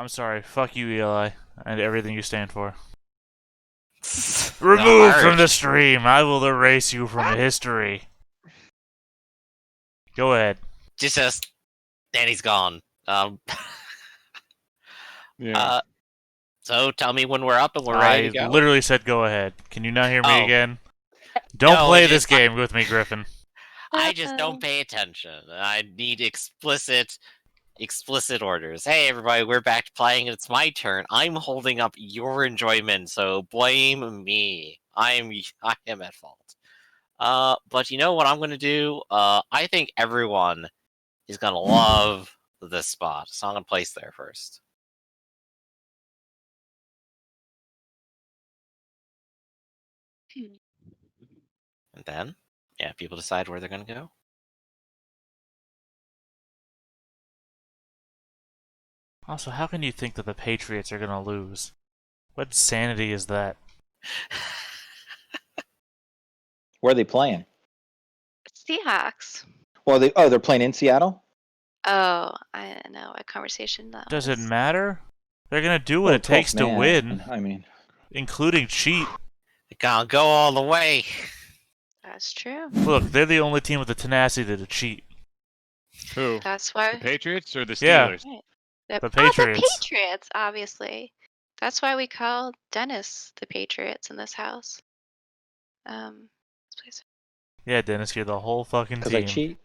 I'm sorry. Fuck you, Eli, and everything you stand for. Not Removed from hard. the stream. I will erase you from history. Go ahead. Just Danny's gone. Yeah. So tell me when we're up and we're ready to I go. literally said go ahead. Can you not hear me Oh. again? Don't No, play it this is- game with me, Griffin. I just don't pay attention. I need explicit orders. Hey everybody, we're back to playing. It's my turn. I'm holding up your enjoyment, so blame me. I am at fault. But you know what I'm gonna do? I think everyone is gonna love this spot, so I'm gonna place there first. And then, yeah, people decide where they're gonna go. Also, how can you think that the Patriots are gonna lose? What sanity is that? Where are they playing? Seahawks. Well, they're playing in Seattle. Oh, I know what conversation that Does was. it matter? They're gonna do what Well, it takes 12th to man, win, I mean, including cheat. They gotta go all the way. That's true. Look, they're the only team with the tenacity to cheat. Who? That's The why. Patriots or the Yeah. Steelers? The The Patriots. the Patriots, obviously. That's why we call Dennis the Patriots in this house. This place. Yeah, Dennis, you're the whole fucking because I team. cheat.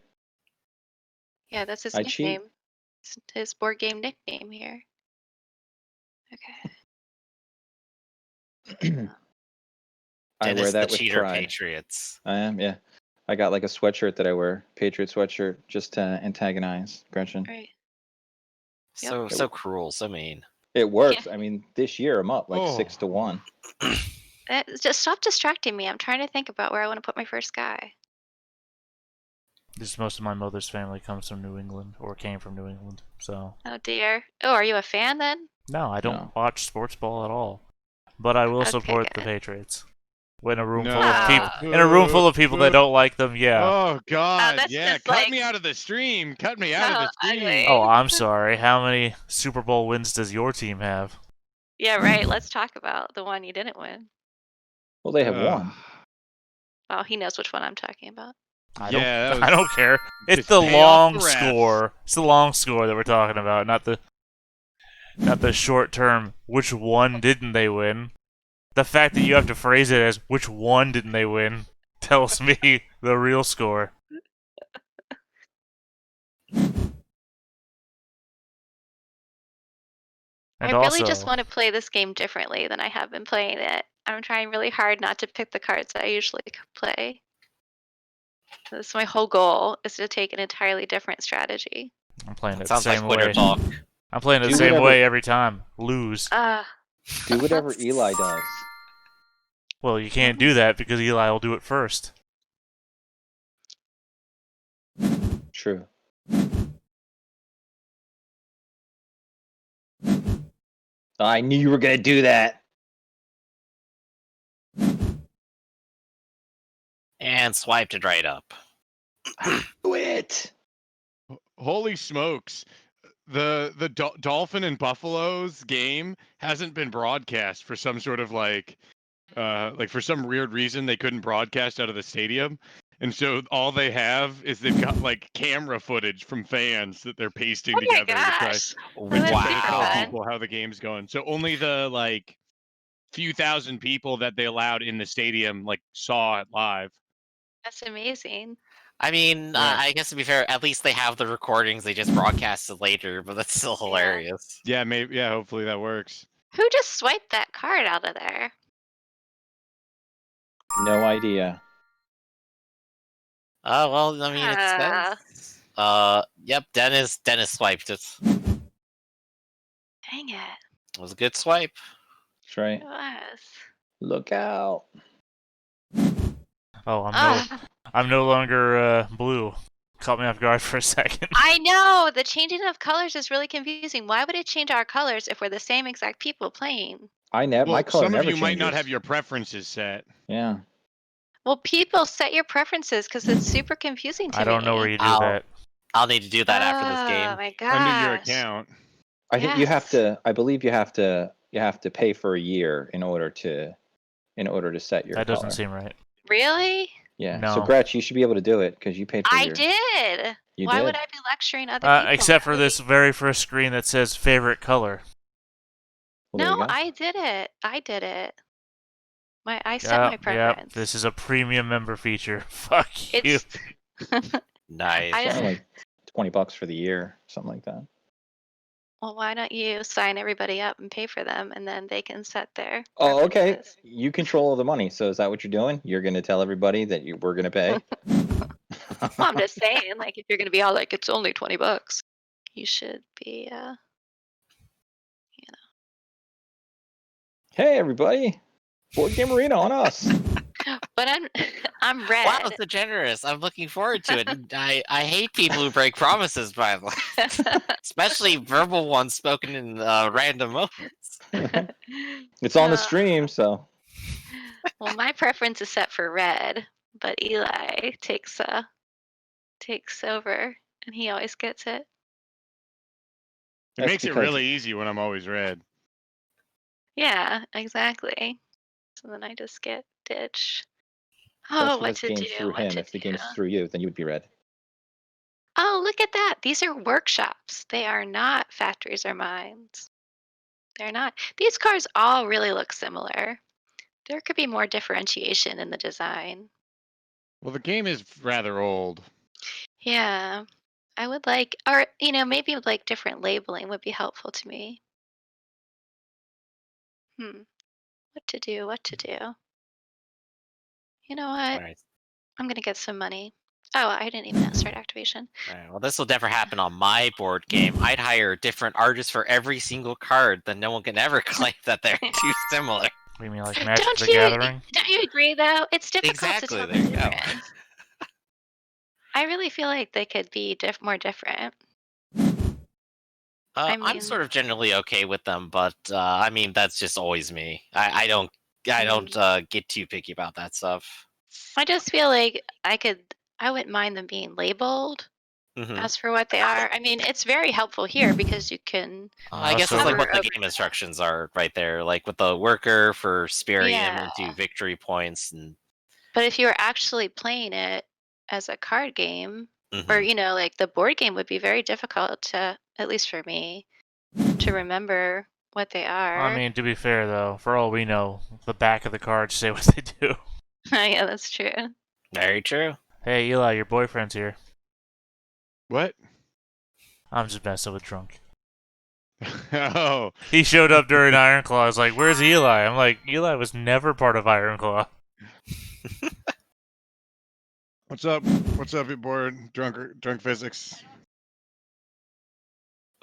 Yeah, that's his I cheat. nickname. It's his board game nickname here. Okay. I Dennis wear that the with cheater pride. Patriots. I am, yeah. I got like a sweatshirt that I wear, Patriot sweatshirt, just to antagonize Gretchen. Right. So cruel, so mean. It works. I mean, this year I'm up like Oh. 6-1. Just stop distracting me. I'm trying to think about where I want to put my first guy. Just most of my mother's family comes from New England, or came from New England, so... Oh dear. Oh, are you a fan then? No, I don't No. watch sports ball at all. But I will Okay, support the good. Patriots. In a room No. full of people, Ah. in a room full of people that don't like them, yeah. Oh God! that's Yeah, just cut like- me out of the stream. Cut me out of the Oh, stream. ugly. Oh, I'm sorry. How many Super Bowl wins does your team have? Yeah, right. Let's talk about the one you didn't win. Well, they have one. Well, he knows which one I'm talking about. Yeah, that I was don't care. It's just the pay off long the refs. score. It's the long score that we're talking about, not the short term. Which one didn't they win? The fact that you have to phrase it as which one didn't they win tells me the real score. And I really also, just want to play this game differently than I have been playing it. I'm trying really hard not to pick the cards that I usually play. That's my whole goal, is to take an entirely different strategy. I'm playing it the Sounds like same Twitter way. talk. I'm playing it the Do same whatever- way every time. Lose. Do whatever Eli does. Well, you can't do that because Eli will do it first. True. I knew you were gonna do that. And swiped it right up. Do it. Holy smokes! The Dolphin and Buffaloes game hasn't been broadcast for some sort of like for some weird reason they couldn't broadcast out of the stadium, and so all they have is they've got like camera footage from fans that they're pasting Oh my together to try gosh! to that's tell super fun. people how the game's going. So only the like few thousand people that they allowed in the stadium like saw it live. That's amazing. I mean, Yeah. I guess to be fair, at least they have the recordings. They just broadcast it later, but that's still hilarious. Yeah, maybe. Yeah, hopefully that works. Who just swiped that card out of there? No idea. Oh well, I mean, Ah. it says. Yep, Dennis swiped it. Dang it. It was a good swipe. That's right. It was. Look out. Oh, Ah, I'm no longer blue. Caught me off guard for a second. I know! The changing of colors is really confusing. Why would it change our colors if we're the same exact people playing? I never. Well, My color some of never you might not changes. have your preferences set. Yeah. Well, people set your preferences because it's super confusing to me. I don't know where you do Ow. that. I'll need to do that after this Oh game. my gosh. Under your account. I think you have Yes. to. I believe you have to. You have to pay for a year in order to set your That doesn't color. seem right. Really? Yeah. So No. Gretch, you should be able to do it because you paid for I your. did. You Why would did. I be lecturing other people? Except for this very first screen that says favorite color. Well, there you No, go. I did it. I did it. I set my Yep, preference. this is a premium member feature. Fuck you. It's Nice. I It's just only like $20 for the year, something like that. well, why don't you sign everybody up and pay for them, and then they can set their Oh, okay. preferences. You control the money. So is that what you're doing? You're going to tell everybody that we're going to pay? Well, I'm just saying, like, if you're gonna be all like, it's only $20, you should be, Hey, everybody! Board Game Arena on us. But I'm Wow, red. so generous. I'm looking forward to it. And I hate people who break promises, by the way. Especially verbal ones spoken in random moments. It's on the Uh, stream, so well, my preference is set for red, but Eli takes over, and he always gets it. It That's makes it because- really easy when I'm always red. Yeah, exactly. So then I just get ditch. that's Oh, what because the to game's do? through What him. to If the do? game's through you, then you would be red. Oh, look at that. These are workshops. They are not factories or mines. They're not. These cars all really look similar. There could be more differentiation in the design. Well, the game is rather old. Yeah. I would like, or, maybe like different labeling would be helpful to me. What to do? What to do? You know what? Alright. I'm going to get some money. Oh, I didn't even start activation. Alright, well, this will never happen on my board game. I'd hire different artists for every single card, then no one can ever claim that they're too similar. What do you mean, like Magic Don't the you Gathering? don't you agree though? It's difficult Exactly, to tell there the you go. difference. I really feel like they could be more different. I I'm mean- sort of generally okay with them, but I mean that's just always me. I don't get too picky about that stuff. I just feel like I wouldn't mind them being labeled Mhm. as for what they are. I mean, it's very helpful here because you can. I guess it's so like what the Cover game instructions are right there, like with the worker for Spyrium Yeah. into victory points and. But if you were actually playing it as a card game, or Mhm. like the board game would be very difficult to, at least for me, to remember what they are. I mean, to be fair though, for all we know, the back of the cards say what they do. Yeah, that's true. Very true. Hey, Eli, your boyfriend's here. What? I'm just messing with Drunk. Oh, He showed up during Ironclaw. I was like, where's Eli? I'm like, Eli was never part of Ironclaw. what's up? What's up, you bored? Drunk physics.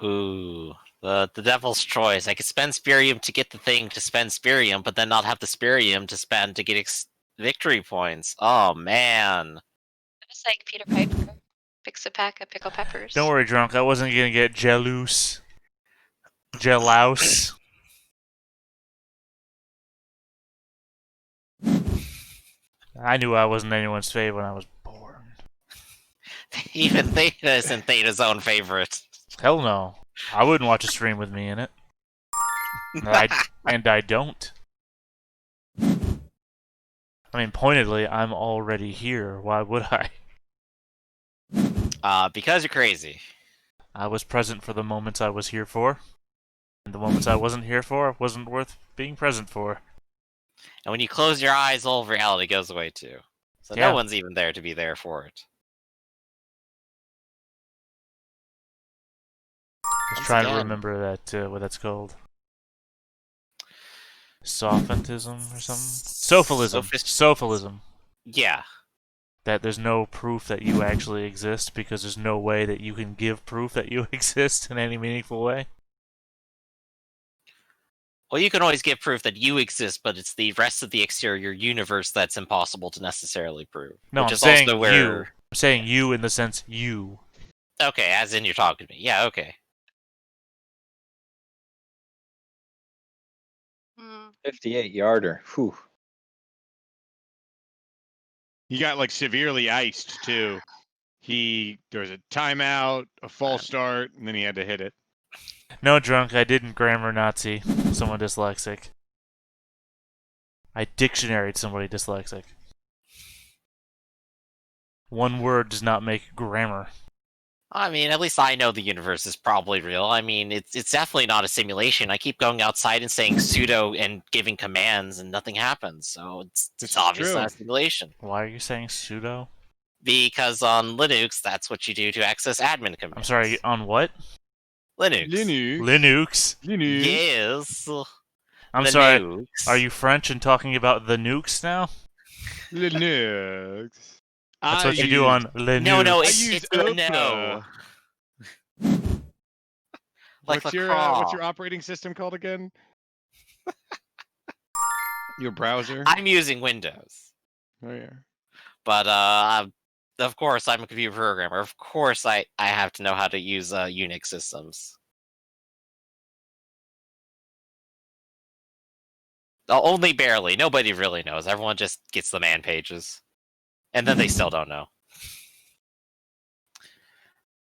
Ooh, the devil's choice. I could spend Spyrium to get the thing to spend Spyrium, but then not have the Spyrium to spend to get victory points. Oh man. It's like Peter Piper picks a pack of pickled peppers. Don't worry, Drunk. I wasn't gonna get jealous. Jealous. I knew I wasn't anyone's fave when I was born. Even Theta isn't Theta's own favorite. Hell no. I wouldn't watch a stream with me in it. And I don't. I mean, pointedly, I'm already here. Why would I? Because you're crazy. I was present for the moments I was here for. And the moments I wasn't here for wasn't worth being present for. And when you close your eyes, all of reality goes away too. So Yeah. no one's even there to be there for it. I was Once trying to again. remember that what that's called. Sophism or something? Sophilism. Yeah. That there's no proof that you actually exist because there's no way that you can give proof that you exist in any meaningful way. Well, you can always give proof that you exist, but it's the rest of the exterior universe that's impossible to necessarily prove. No, which I'm is saying also where... you. I'm saying you in the sense you. Okay, as in you're talking to me. Yeah, okay. 58 yarder. Whew. He got like severely iced too. There was a timeout, a false start, and then he had to hit it. No, drunk, I didn't grammar Nazi someone dyslexic. I dictionaried somebody dyslexic. One word does not make grammar. I mean, at least I know the universe is probably real. I mean, it's definitely not a simulation. I keep going outside and saying sudo and giving commands, and nothing happens. So it's This is obviously true. not a simulation. Why are you saying sudo? Because on Linux, that's what you do to access admin commands. I'm sorry, on what? Linux. Linux. Yes. I'm sorry, Linux. are you French and talking about the nukes now? Linux. That's I what you do use- on Linux. No, I it's use no. Opera. Like What's LaCroix. your operating system called again? Your browser? I'm using Windows. Oh yeah. But of course I'm a computer programmer. Of course I have to know how to use Unix systems. Only barely. Nobody really knows. Everyone just gets the man pages. And then they still don't know.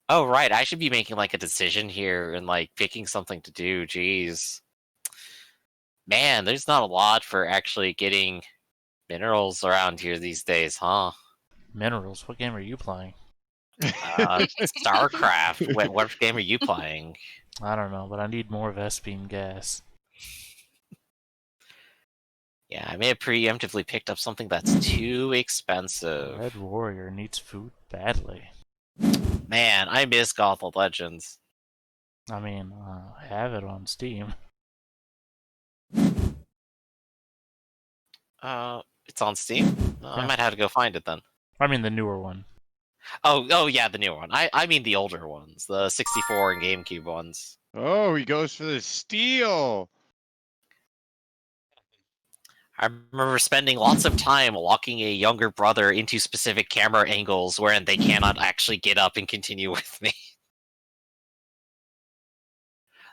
Oh right, I should be making like a decision here and like picking something to do. Jeez. Man, there's not a lot for actually getting minerals around here these days, huh? Minerals, what game are you playing? StarCraft. What game are you playing? I don't know, but I need more Vespine gas. Yeah, I may have preemptively picked up something that's too expensive. Red Warrior needs food badly. Man, I miss Gotham Legends. I mean, I have it on Steam. It's on Steam? I Yeah. might have to go find it then. I mean the newer one. Oh yeah, the newer one. I mean the older ones, the 64 and GameCube ones. Oh, he goes for the steal. I remember spending lots of time locking a younger brother into specific camera angles wherein they cannot actually get up and continue with me.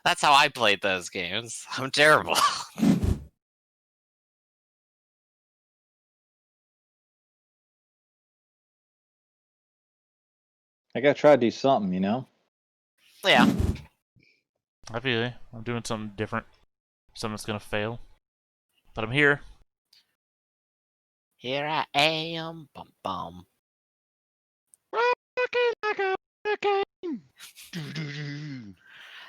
That's how I played those games. I'm terrible. I gotta try to do something, you know? Yeah. I feel you. I'm doing something different. Something that's gonna fail. But I'm here. Here I am. Bum bum. Rocking like a hurricane. Doo-doo-doo.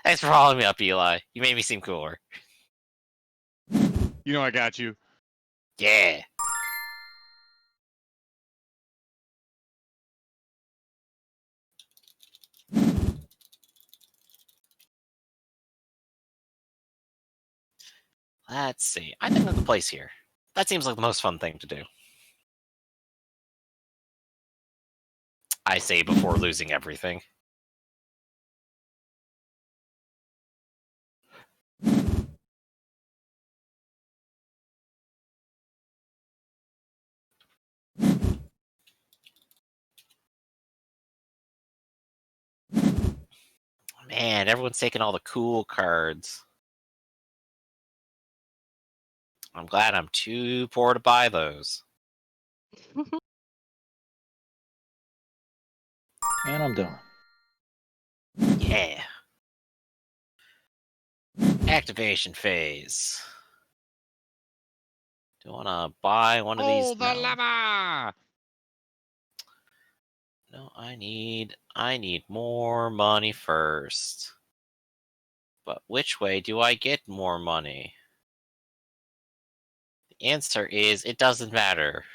Thanks for following me up, Eli. You made me seem cooler. You know I got you. Yeah. Let's see. I think I'm the place here. That seems like the most fun thing to do. I say before losing everything. Man, everyone's taking all the cool cards. I'm glad I'm too poor to buy those. And I'm done. Yeah. Activation phase. Do you want to buy one of these? Oh, the No. llama! No, I need more money first. But which way do I get more money? The answer is it doesn't matter.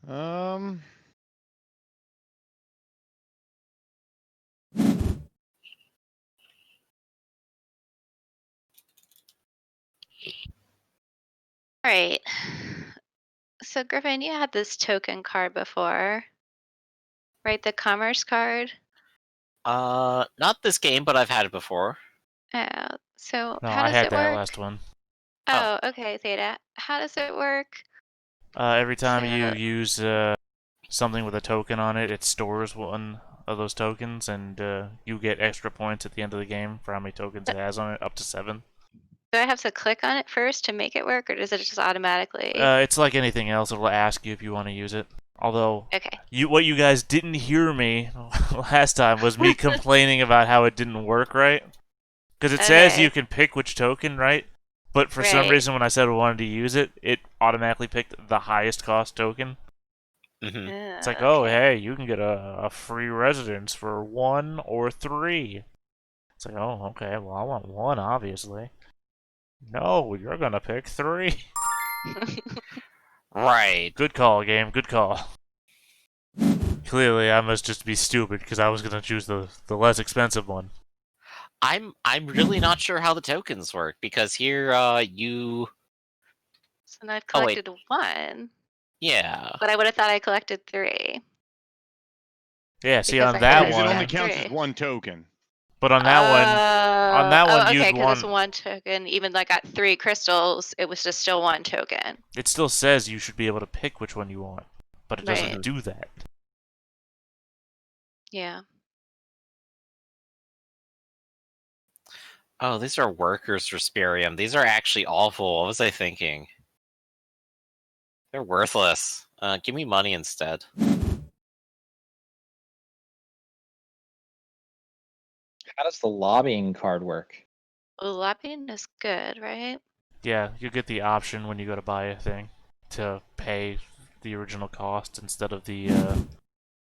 Um, All right. So Griffin, you had this token card before, right? The commerce card. Not this game, but I've had it before. So No, how I does had it that work? last one. Oh, okay, Theta. How does it work? Every time you So- use something with a token on it, it stores one of those tokens, and you get extra points at the end of the game for how many tokens it has on it, up to 7. Do I have to click on it first to make it work, or does it just automatically? It's like anything else; it'll ask you if you want to use it. Although, Okay. what you guys didn't hear me last time was me complaining about how it didn't work right. Because it says Okay. you can pick which token, right? But for some Right. reason, when I said I wanted to use it, it automatically picked the highest cost token. Hmm. It's like, oh, hey, you can get a free residence for 1 or 3. It's like, oh, okay, well, I want 1, obviously. No, you're gonna pick 3. Right. Good call, game. Good call. Clearly, I must just be stupid because I was gonna choose the less expensive one. I'm really not sure how the tokens work because here you So now I've Oh, wait. collected 1, yeah. but I would have thought I collected 3. Yeah, see, Because on I that Because it one, only got counts as 3. 1 token. but on that one, okay, you'd because it's want. 1 token. Even though I got 3 crystals, it was just still 1 token. It still says you should be able to pick which one you want, but it doesn't Right. do that. Yeah. Oh, these are workers for Spyrium. These are actually awful. What was I thinking? They're worthless. Give me money instead. How does the lobbying card work? Well, lobbying is good, right? Yeah, you get the option when you go to buy a thing to pay the original cost instead of the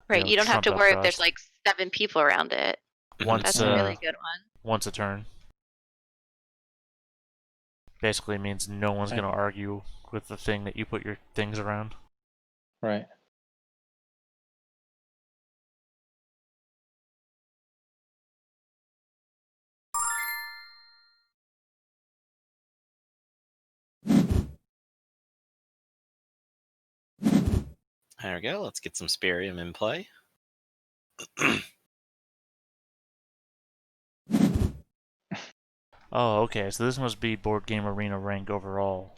Right. You don't have trumped to up worry if there's cost. like 7 people around it. Once That's a really good one. once a turn. Basically means no one's Okay. gonna argue with the thing that you put your things around. Right. There we go. Let's get some Spyrium in play. Oh, okay, so this must be Board Game Arena rank overall.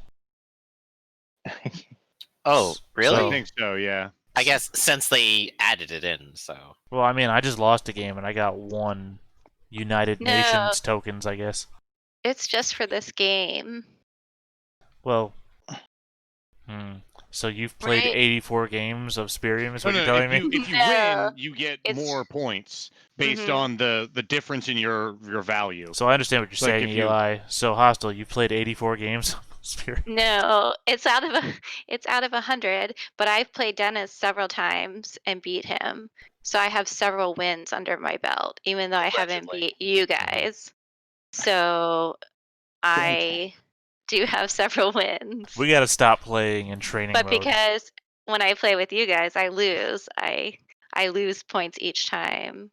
Oh, really? So- I think so, yeah. I guess since they added it in, so. Well, I mean, I just lost a game and I got 1 United No. Nations tokens, I guess. It's just for this game. Well, so you've played Right. 84 games of Spyrium, is what No, you're no, telling me? if you No, win, you get it's- more points based Mhm. on the difference in your value. So I understand what you're Like saying, if you- Eli. So Hostile, you've played 84 games of Spyrium. No, it's out of 100, but I've played Dennis several times and beat him. So I have several wins under my belt, even though I haven't Allegedly. beat you guys. So I do have several wins. We gotta stop playing in training But mode. because when I play with you guys, I lose. I lose points each time.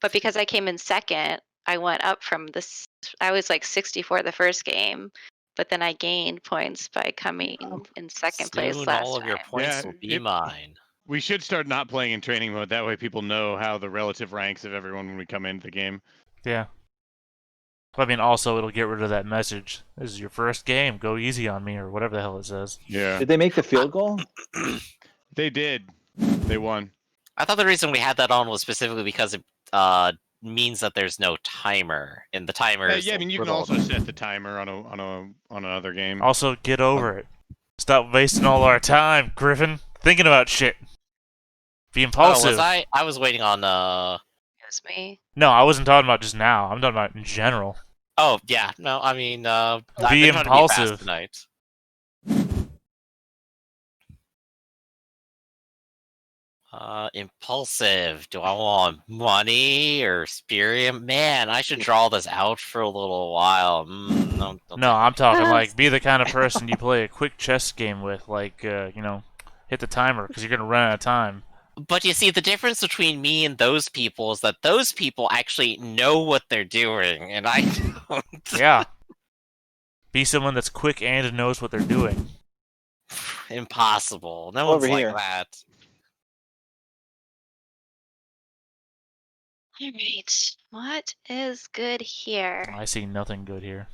But because I came in second, I went up from this. I was like 64 the first game, but then I gained points by coming in second place Soon last all of your time. points Yeah, will be it- mine. We should start not playing in training mode. That way people know how the relative ranks of everyone when we come into the game. Yeah. I mean, also, it'll get rid of that message. This is your first game. Go easy on me, or whatever the hell it says. Yeah. Did they make the field goal? They did. They won. I thought the reason we had that on was specifically because it means that there's no timer, and the timer is Yeah, I mean you can little- also set the timer on another game. Also, get over it. Stop wasting all our time, Griffin. Thinking about shit. Be Oh, impulsive. was I? I was waiting on It was me. No, I wasn't talking about just now. I'm talking about in general. Oh yeah, no, I mean I've Be been trying to be fast impulsive. tonight. Impulsive. Do I want money or Spyrium? Man, I should draw this out for a little while. No, don't No, do I'm it. talking like be the kind of person you play a quick chess game with, like hit the timer because you're gonna run out of time. But you see, the difference between me and those people is that those people actually know what they're doing, and I don't. Yeah. Be someone that's quick and knows what they're doing. Impossible. No Over one's like here. that. All right. What is good here? I see nothing good here.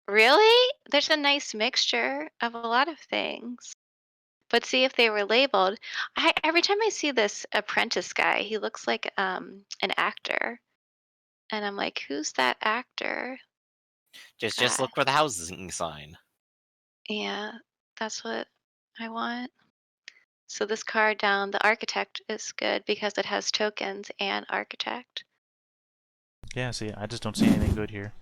Really? There's a nice mixture of a lot of things. But see if they were labeled. Every time I see this apprentice guy, he looks like an actor, and I'm like, who's that actor? Just look for the housing sign. Yeah, that's what I want. So this card down, the architect, is good because it has tokens and architect. Yeah, see, I just don't see anything good here.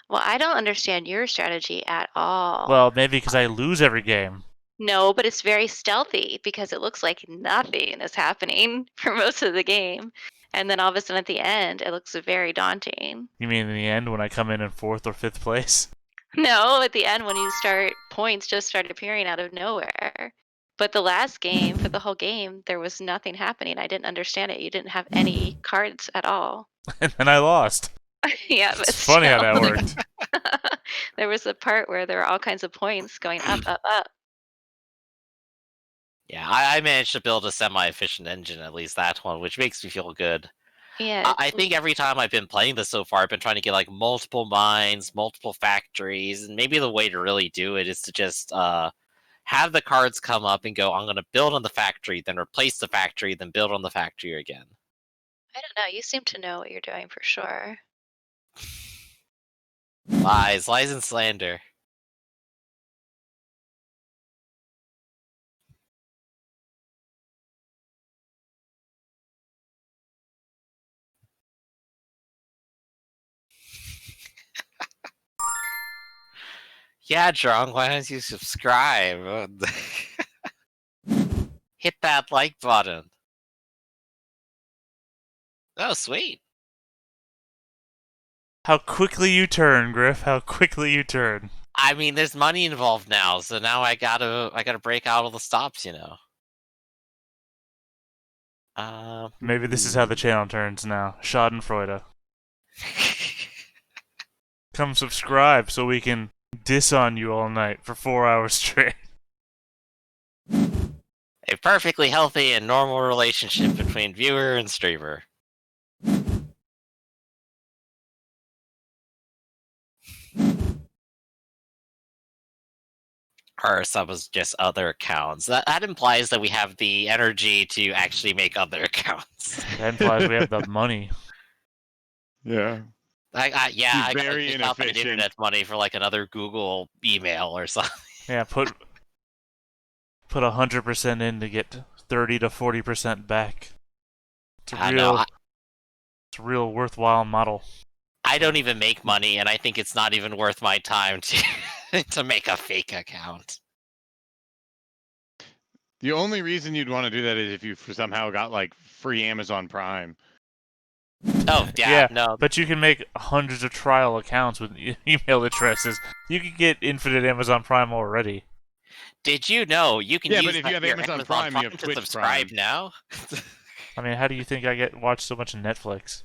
Well, I don't understand your strategy at all. Well, maybe because I lose every game. No, but it's very stealthy because it looks like nothing is happening for most of the game. And then all of a sudden at the end, it looks very daunting. You mean in the end when I come in 4th or 5th place? No, at the end when you start, points just start appearing out of nowhere. But the last game, for the whole game, there was nothing happening. I didn't understand it. You didn't have any cards at all. And then I lost. Yeah, but It's funny how still, that worked. there was a part where there were all kinds of points going up, up, up. Yeah, I managed to build a semi-efficient engine, at least that one, which makes me feel good. Yeah, I think every time I've been playing this so far, I've been trying to get like multiple mines, multiple factories, and maybe the way to really do it is to just have the cards come up and go, I'm going to build on the factory, then replace the factory, then build on the factory again. I don't know. You seem to know what you're doing for sure. Lies and slander. Yeah, Drunk, why don't you subscribe? Hit that like button. Oh, sweet. How quickly you turn, Griff. How quickly you turn. I mean, there's money involved now, so now I gotta break out all the stops, you know. Maybe this is how the channel turns now. Schadenfreude. Come subscribe so we can diss on you all night for 4 hours straight. A perfectly healthy and normal relationship between viewer and streamer. Or some is just other accounts. That implies that we have the energy to actually make other accounts. That implies we have the money. Yeah. Yeah, I gotta very take out that inefficient. internet money for like another Google email or something. Yeah, put 100% in to get 30 to 40% back. It's I know. It's a real worthwhile model. I don't even make money, and I think it's not even worth my time to to make a fake account. The only reason you'd want to do that is if you somehow got like free Amazon Prime. Oh, yeah, no. But you can make hundreds of trial accounts with email addresses. You can get infinite Amazon Prime already. Did you know you can use but if you have your Amazon Prime, you have to Twitch subscribe Prime. now? I mean, how do you think I watch so much Netflix?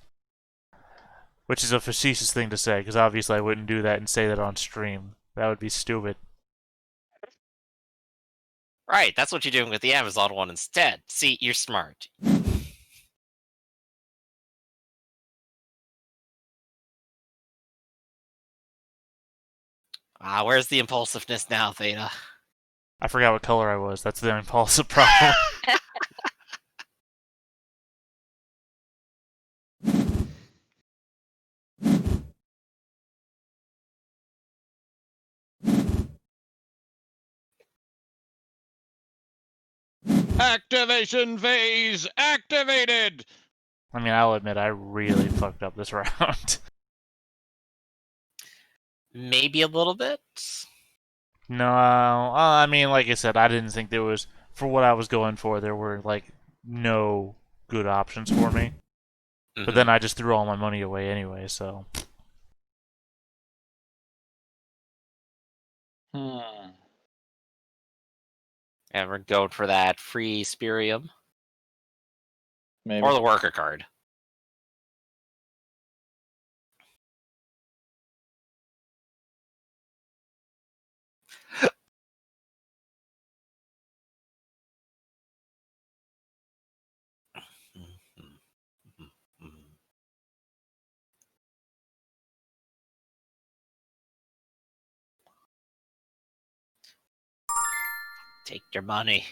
Which is a facetious thing to say, because obviously I wouldn't do that and say that on stream. That would be stupid. Right, that's what you're doing with the Amazon one instead. See, you're smart. Where's the impulsiveness now, Theta? I forgot what color I was. That's the impulsive problem. Activation phase activated. I mean, I'll admit I really fucked up this round. Maybe a little bit. No, I mean, like I said, I didn't think there was, for what I was going for, there were, like, no good options for me. But then I just threw all my money away anyway, so. And we're going for that free Spyrium. Maybe. Or the worker card. Take your money.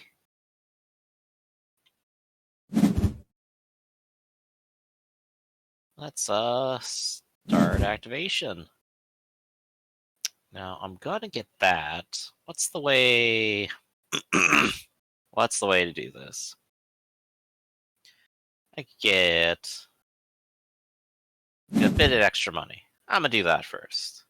Let's start activation. Now I'm gonna get that. What's the way? What's the way to do this? I get a bit of extra money. I'm gonna do that first.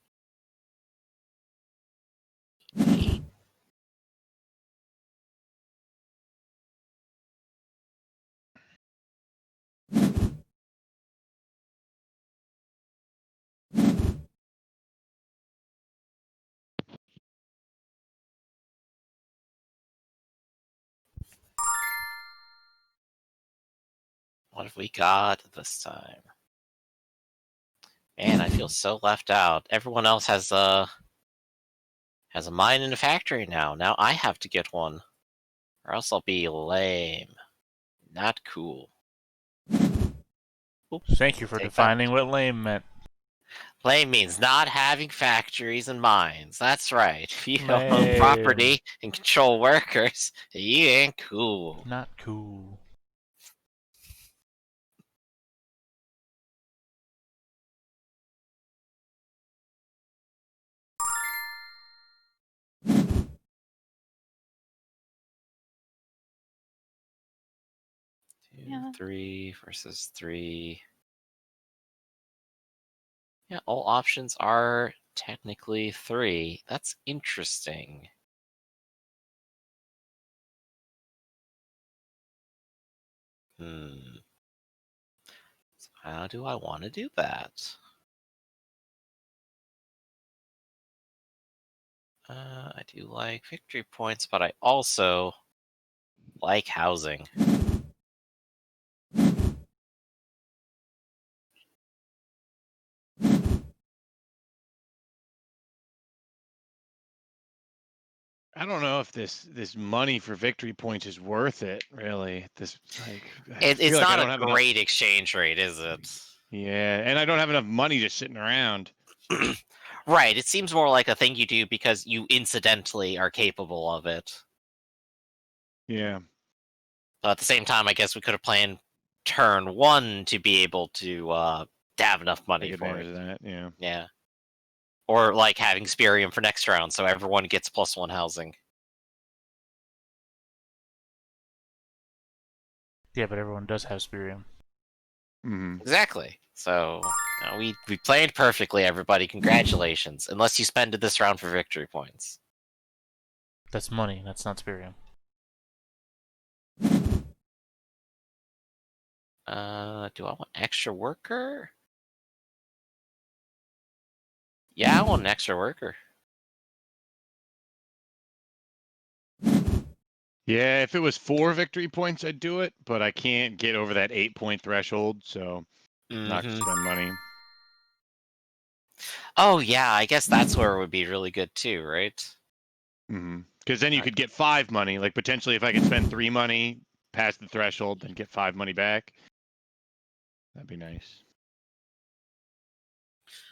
What have we got this time? Man, I feel so left out. Everyone else has a mine and a factory now. Now I have to get one, or else I'll be lame. Not cool. Oop, Thank you for take defining that. what lame meant. Lame means not having factories and mines. That's right. If you don't own Lame. property and control workers, you ain't cool. Not cool. Yeah. 3 versus 3. Yeah, all options are technically 3. That's interesting. So how do I want to do that? I do like victory points, but I also like housing. I don't know if this money for victory points is worth it. Really, this like I It's feel like I not don't a have enough. great exchange rate, is it? Yeah, and I don't have enough money just sitting around. Right, it seems more like a thing you do because you incidentally are capable of it. Yeah. But at the same time, I guess we could have planned turn 1 to be able to have enough money Take for advantage it. of that. Yeah. Yeah. Or like having Spyrium for next round, so everyone gets +1 housing. Yeah, but everyone does have Spyrium. Mm-hmm. Exactly. So we planned perfectly, everybody. Congratulations. Unless you spend it this round for victory points. That's money. That's not Spyrium. Do I want extra worker? Yeah, I want an extra worker. Yeah, if it was 4 victory points, I'd do it, but I can't get over that 8-point threshold, so I'm not gonna spend money. Oh yeah, I guess that's where it would be really good too, right? Because then you could get 5 money. Like potentially, if I could spend 3 money past the threshold, then get 5 money back. That'd be nice.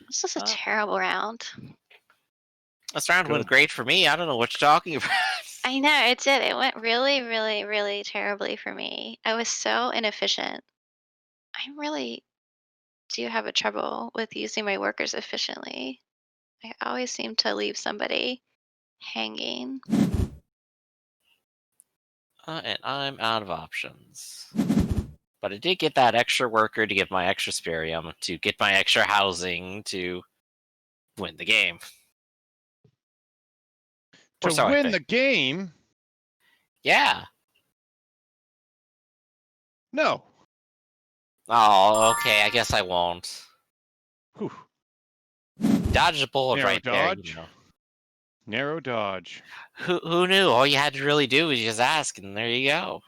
This is a Uh, terrible round. This round went Good. great for me. I don't know what you're talking about. I know it did. It went really, really, really terribly for me. I was so inefficient. I really do have a trouble with using my workers efficiently. I always seem to leave somebody hanging. And I'm out of options. But I did get that extra worker to get my extra Spyrium, to get my extra housing, to win the game. Or To so I win think. the game? Yeah. No. Oh, okay. I guess I won't. Whew. Dodge a bullet Narrow right there, dodge. you know. Narrow dodge. Who knew? All you had to really do was just ask, and there you go.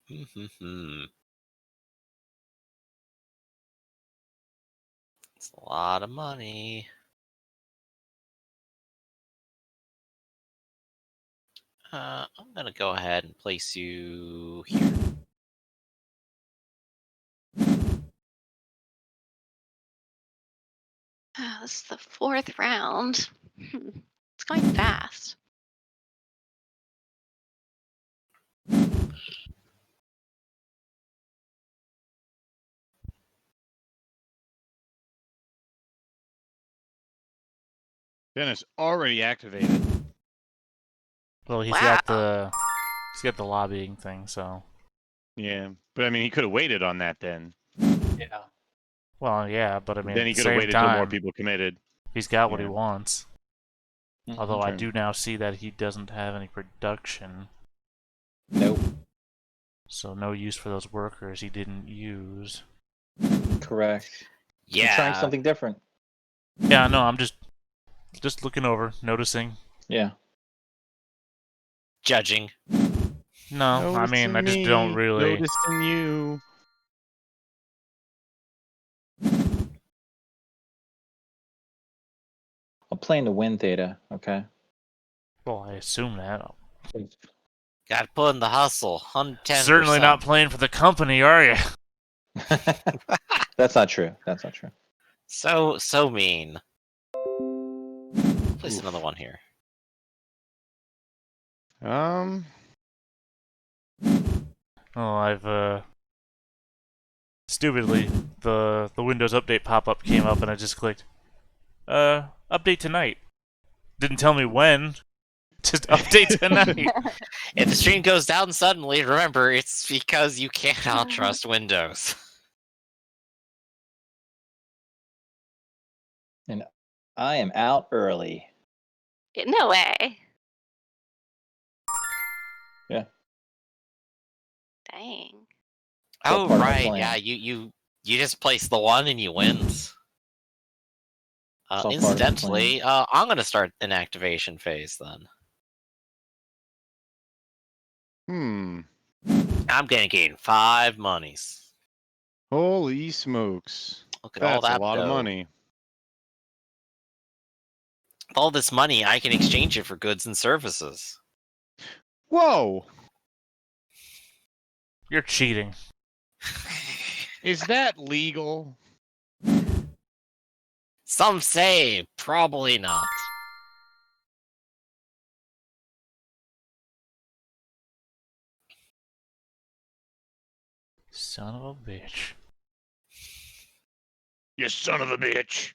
It's a lot of money. I'm gonna go ahead and place you here. Oh, this is the 4th round. It's fine fast. Dennis already activated. Well, he's Wow. got the lobbying thing, so. Yeah, but I mean, he could have waited on that then. Yeah. Well, yeah, but I mean, Then at he the could have same waited till more time, people committed. he's got what he Yeah. wants. Although I Okay. do now see that he doesn't have any production, Nope. so no use for those workers he didn't use. Correct. You're Yeah. trying something different. Yeah, no, I'm just looking over, noticing. Yeah. Judging. No, I mean, I just Noticing don't me, really. Noticing you. I'm playing the win theta, okay? Well, I assume that. Got to put in the hustle. 110%. Certainly not playing for the company, are you? That's not true. That's not true. So mean. Place Oof. another one here. Oh, I've stupidly the Windows Update pop-up came up and I just clicked. Update tonight. Didn't tell me when. Just update tonight. If the stream goes down suddenly, remember, it's because you cannot trust Windows. And I am out early. No way. Yeah. Dang. Oh, part of my right, plan. yeah, you just place the one and you wins. It's all part of the Incidentally, I'm gonna start an activation phase then. I'm gonna gain 5 monies. Holy smokes. Look at all That's that a lot of dough. money. With all this money, I can exchange it for goods and services. Whoa! You're cheating. Is that legal? Some say probably not. Son of a bitch. You son of a bitch!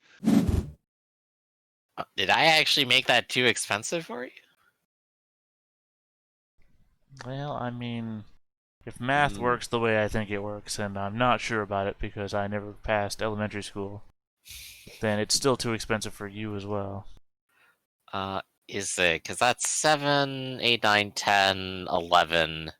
Did I actually make that too expensive for you? Well, I mean, if math works the way I think it works, and I'm not sure about it because I never passed elementary school, then it's still too expensive for you as well. Is it? Because that's 7, 8, 9, 10, 11.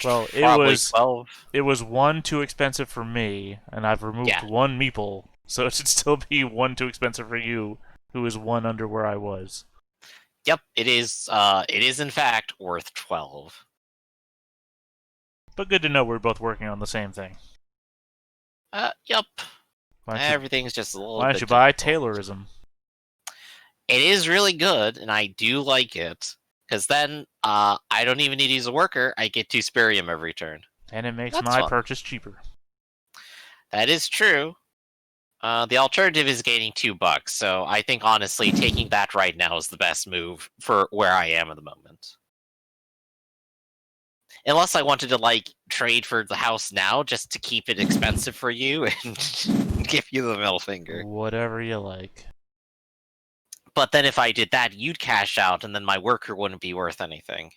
Well, Probably 12. it was 1 too expensive for me, and I've removed Yeah. 1 meeple, so it should still be 1 too expensive for you, who is 1 under where I was. Yep, it is. It is in fact worth 12. But good to know we're both working on the same thing. Yep. Why Everything's just a little don't bit you buy difficult. Taylorism? It is really good, and I do like it. Because then, I don't even need to use a worker. I get 2 Spyrium every turn. And it makes That's my fun. purchase cheaper. That is true. The alternative is gaining $2, so I think honestly taking that right now is the best move for where I am at the moment. Unless I wanted to like trade for the house now just to keep it expensive for you and give you the middle finger. Whatever you like. But then if I did that, you'd cash out, and then my worker wouldn't be worth anything.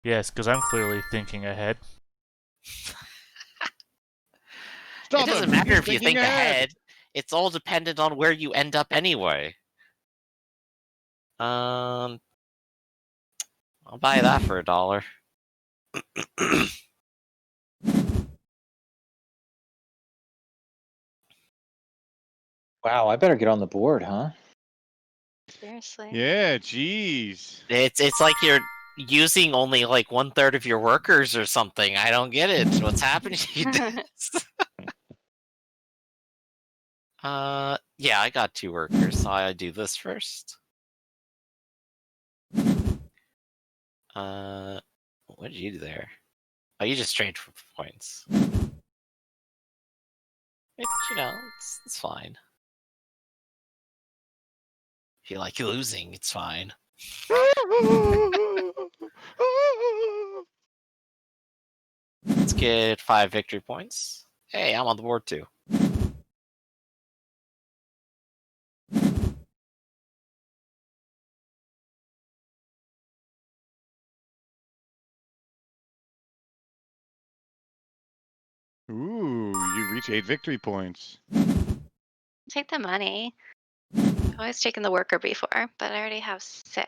Yes, because I'm clearly thinking ahead. Stop It doesn't him. matter He's if you thinking think ahead. It's all dependent on where you end up anyway. I'll buy that for $1. Wow, I better get on the board, huh? Seriously. Yeah, jeez. It's like you're using only like 1/3 of your workers or something. I don't get it. What's happening to you? Yeah, I got 2 workers, so I do this first. What did you do there? Oh, you just trade for points. Which, you know, it's fine. If you like losing, it's fine. Let's get 5 victory points. Hey, I'm on the board too. Ooh, you reach 8 victory points. Take the money. I've always taken the worker before, but I already have 6.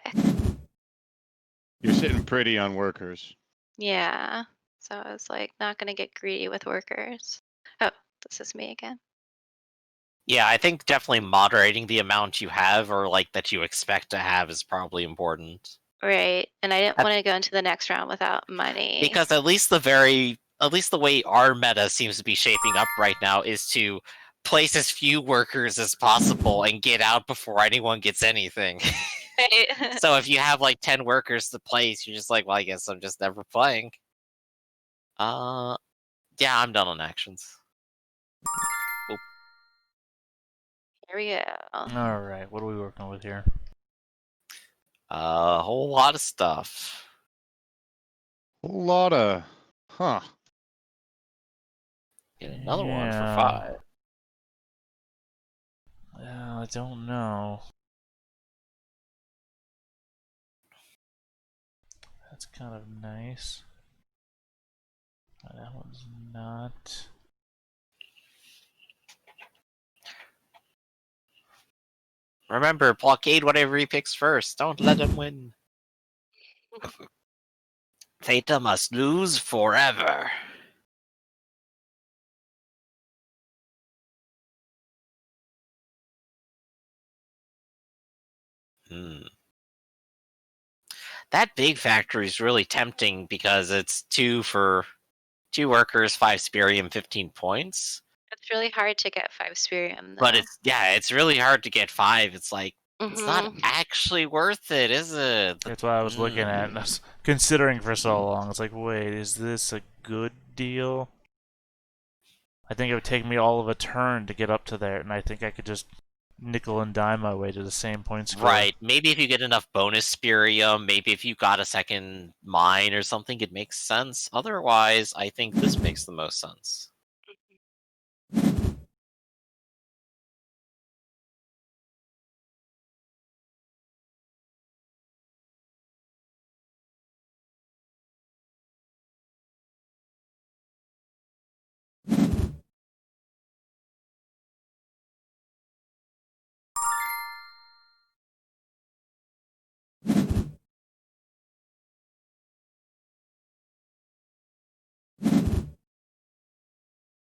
You're sitting pretty on workers. Yeah. So I was like, not gonna get greedy with workers. Oh, this is me again. Yeah, I think definitely moderating the amount you have or like that you expect to have is probably important. Right. And I didn't At- want to go into the next round without money. Because at least the way our meta seems to be shaping up right now is to place as few workers as possible and get out before anyone gets anything. Right. So if you have like 10 workers to place, you're just like, well, I guess I'm just never playing. Yeah, I'm done on actions. Here we go. All right, what are we working with here? A whole lot of stuff. Whole lot of, huh? Get another one for Yeah. 5. I don't know. That's kind of nice. That one's not. Remember, blockade whatever he picks first. Don't let him win. Theta must lose forever. That big factory is really tempting because it's 2 for 2 workers, 5 Spyrium, 15 points. It's really hard to get 5 Spyrium, though. But it's really hard to get 5. It's like, it's not Mhm. actually worth it, is it? That's what I was looking at, and I was considering for so long. It's like, wait, is this a good deal? I think it would take me all of a turn to get up to there, and I think I could just nickel and dime my way to the same point score. Right. Maybe if you get enough bonus Spyrium, maybe if you got a second mine or something, it makes sense. Otherwise, I think this makes the most sense.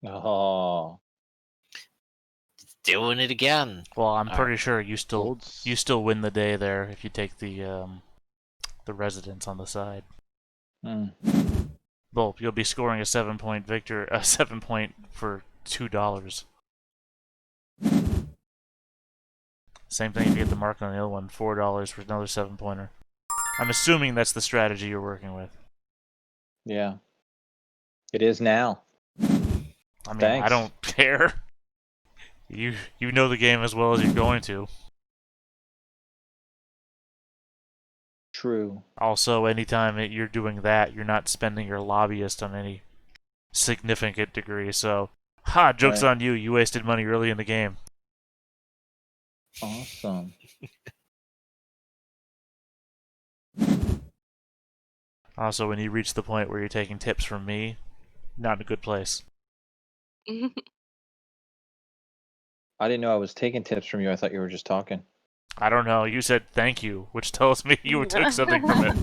Oh, Doing it again. Well, I'm pretty sure you Gold still win the day there if you take the residence on the side. hmm. Well, you'll be scoring a 7-point a 7-point for $2. Same thing if you get the mark on the other one, $4 for another 7-pointer. I'm assuming that's the strategy you're working with. Yeah. It is now. I mean, Thanks. I don't care. You know the game as well as you're going to. True. Also, anytime you're doing that, you're not spending your lobbyist on any significant degree. So, joke's Right. on you. You wasted money early in the game. Awesome. Also, when you reach the point where you're taking tips from me, not in a good place. I didn't know I was taking tips from you. I thought you were just talking. I don't know. You said thank you, which tells me you took something from it.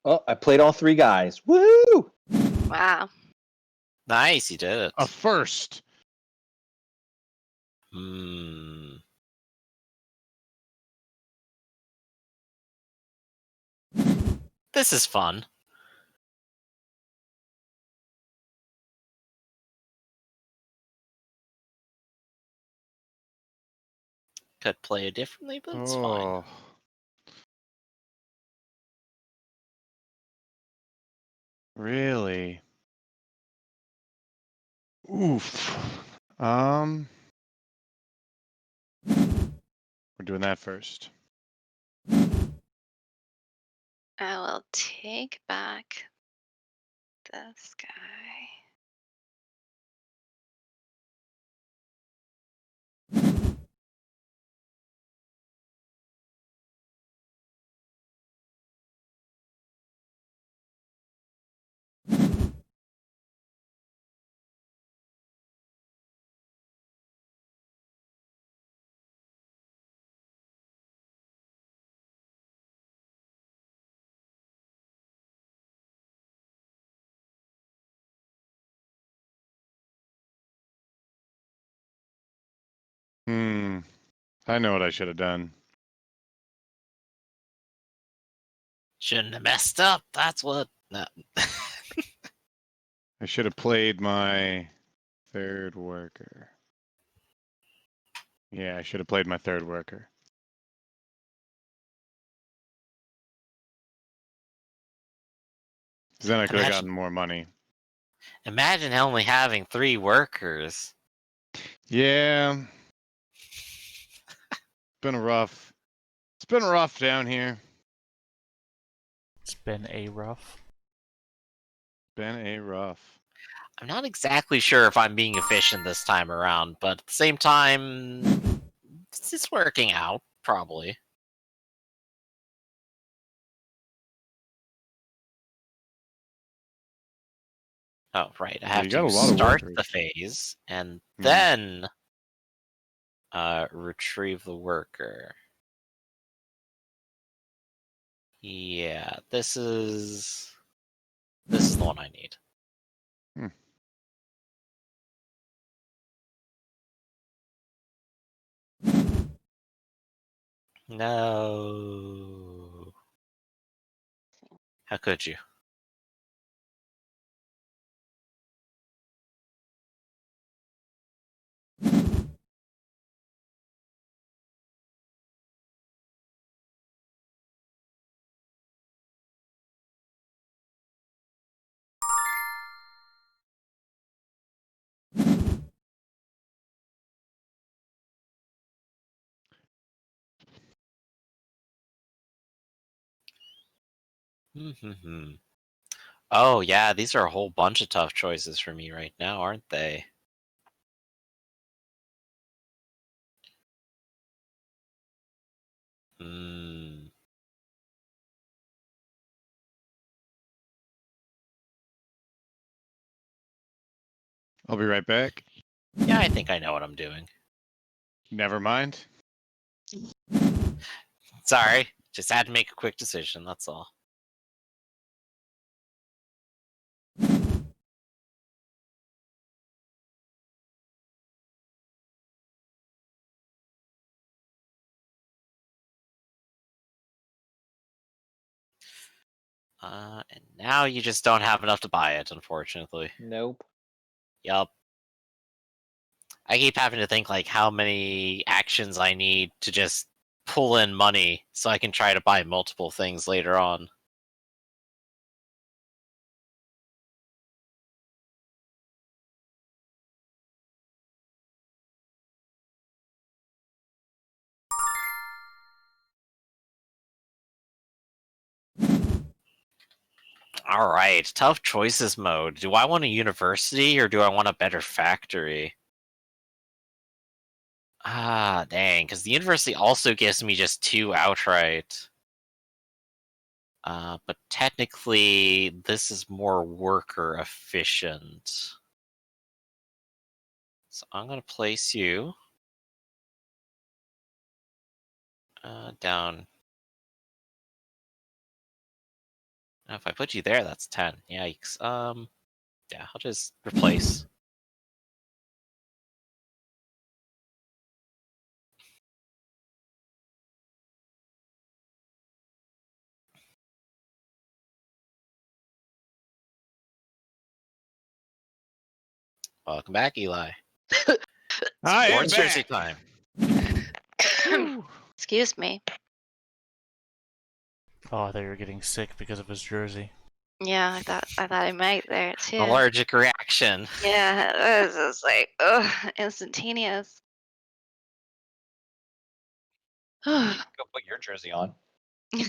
Oh, I played all 3 guys. Woo! Wow. Nice, you did it. a first. This is fun. Could play it differently, but it's fine. Oh. Really? Oof. We're doing that first. I will take back this guy. I know what I should have done. Shouldn't have messed up. That's what. No. I should have played my third worker. Yeah, I should have played my third worker. Because then I could have gotten more money. Imagine only having 3 workers. Yeah. Been rough. It's been rough down here. It's been a rough. Been a rough. I'm not exactly sure if I'm being efficient this time around, but at the same time, it's working out, probably. Oh, right. I have you got to a lot of start the workers. phase and then retrieve the worker. Yeah, this is the one I need. No. How could you? Oh, yeah, these are a whole bunch of tough choices for me right now, aren't they? Hmm. I'll be right back. Yeah, I think I know what I'm doing. Never mind. Sorry, just had to make a quick decision, that's all. And now you just don't have enough to buy it, unfortunately. Nope. Yup. I keep having to think, like, how many actions I need to just pull in money so I can try to buy multiple things later on. Alright, tough choices mode. Do I want a university or do I want a better factory? Ah, dang, because the university also gives me just 2 outright. But technically, this is more worker efficient. So I'm going to place you down. Now, if I put you there, that's 10. Yikes. Yeah, I'll just replace. Welcome back, Eli. I am Sports jersey back. time. Excuse me. Oh, I thought you were getting sick because of his jersey. Yeah, I thought I might there too. Allergic reaction. action. Yeah, it's just like, ugh, instantaneous. Go put your jersey on.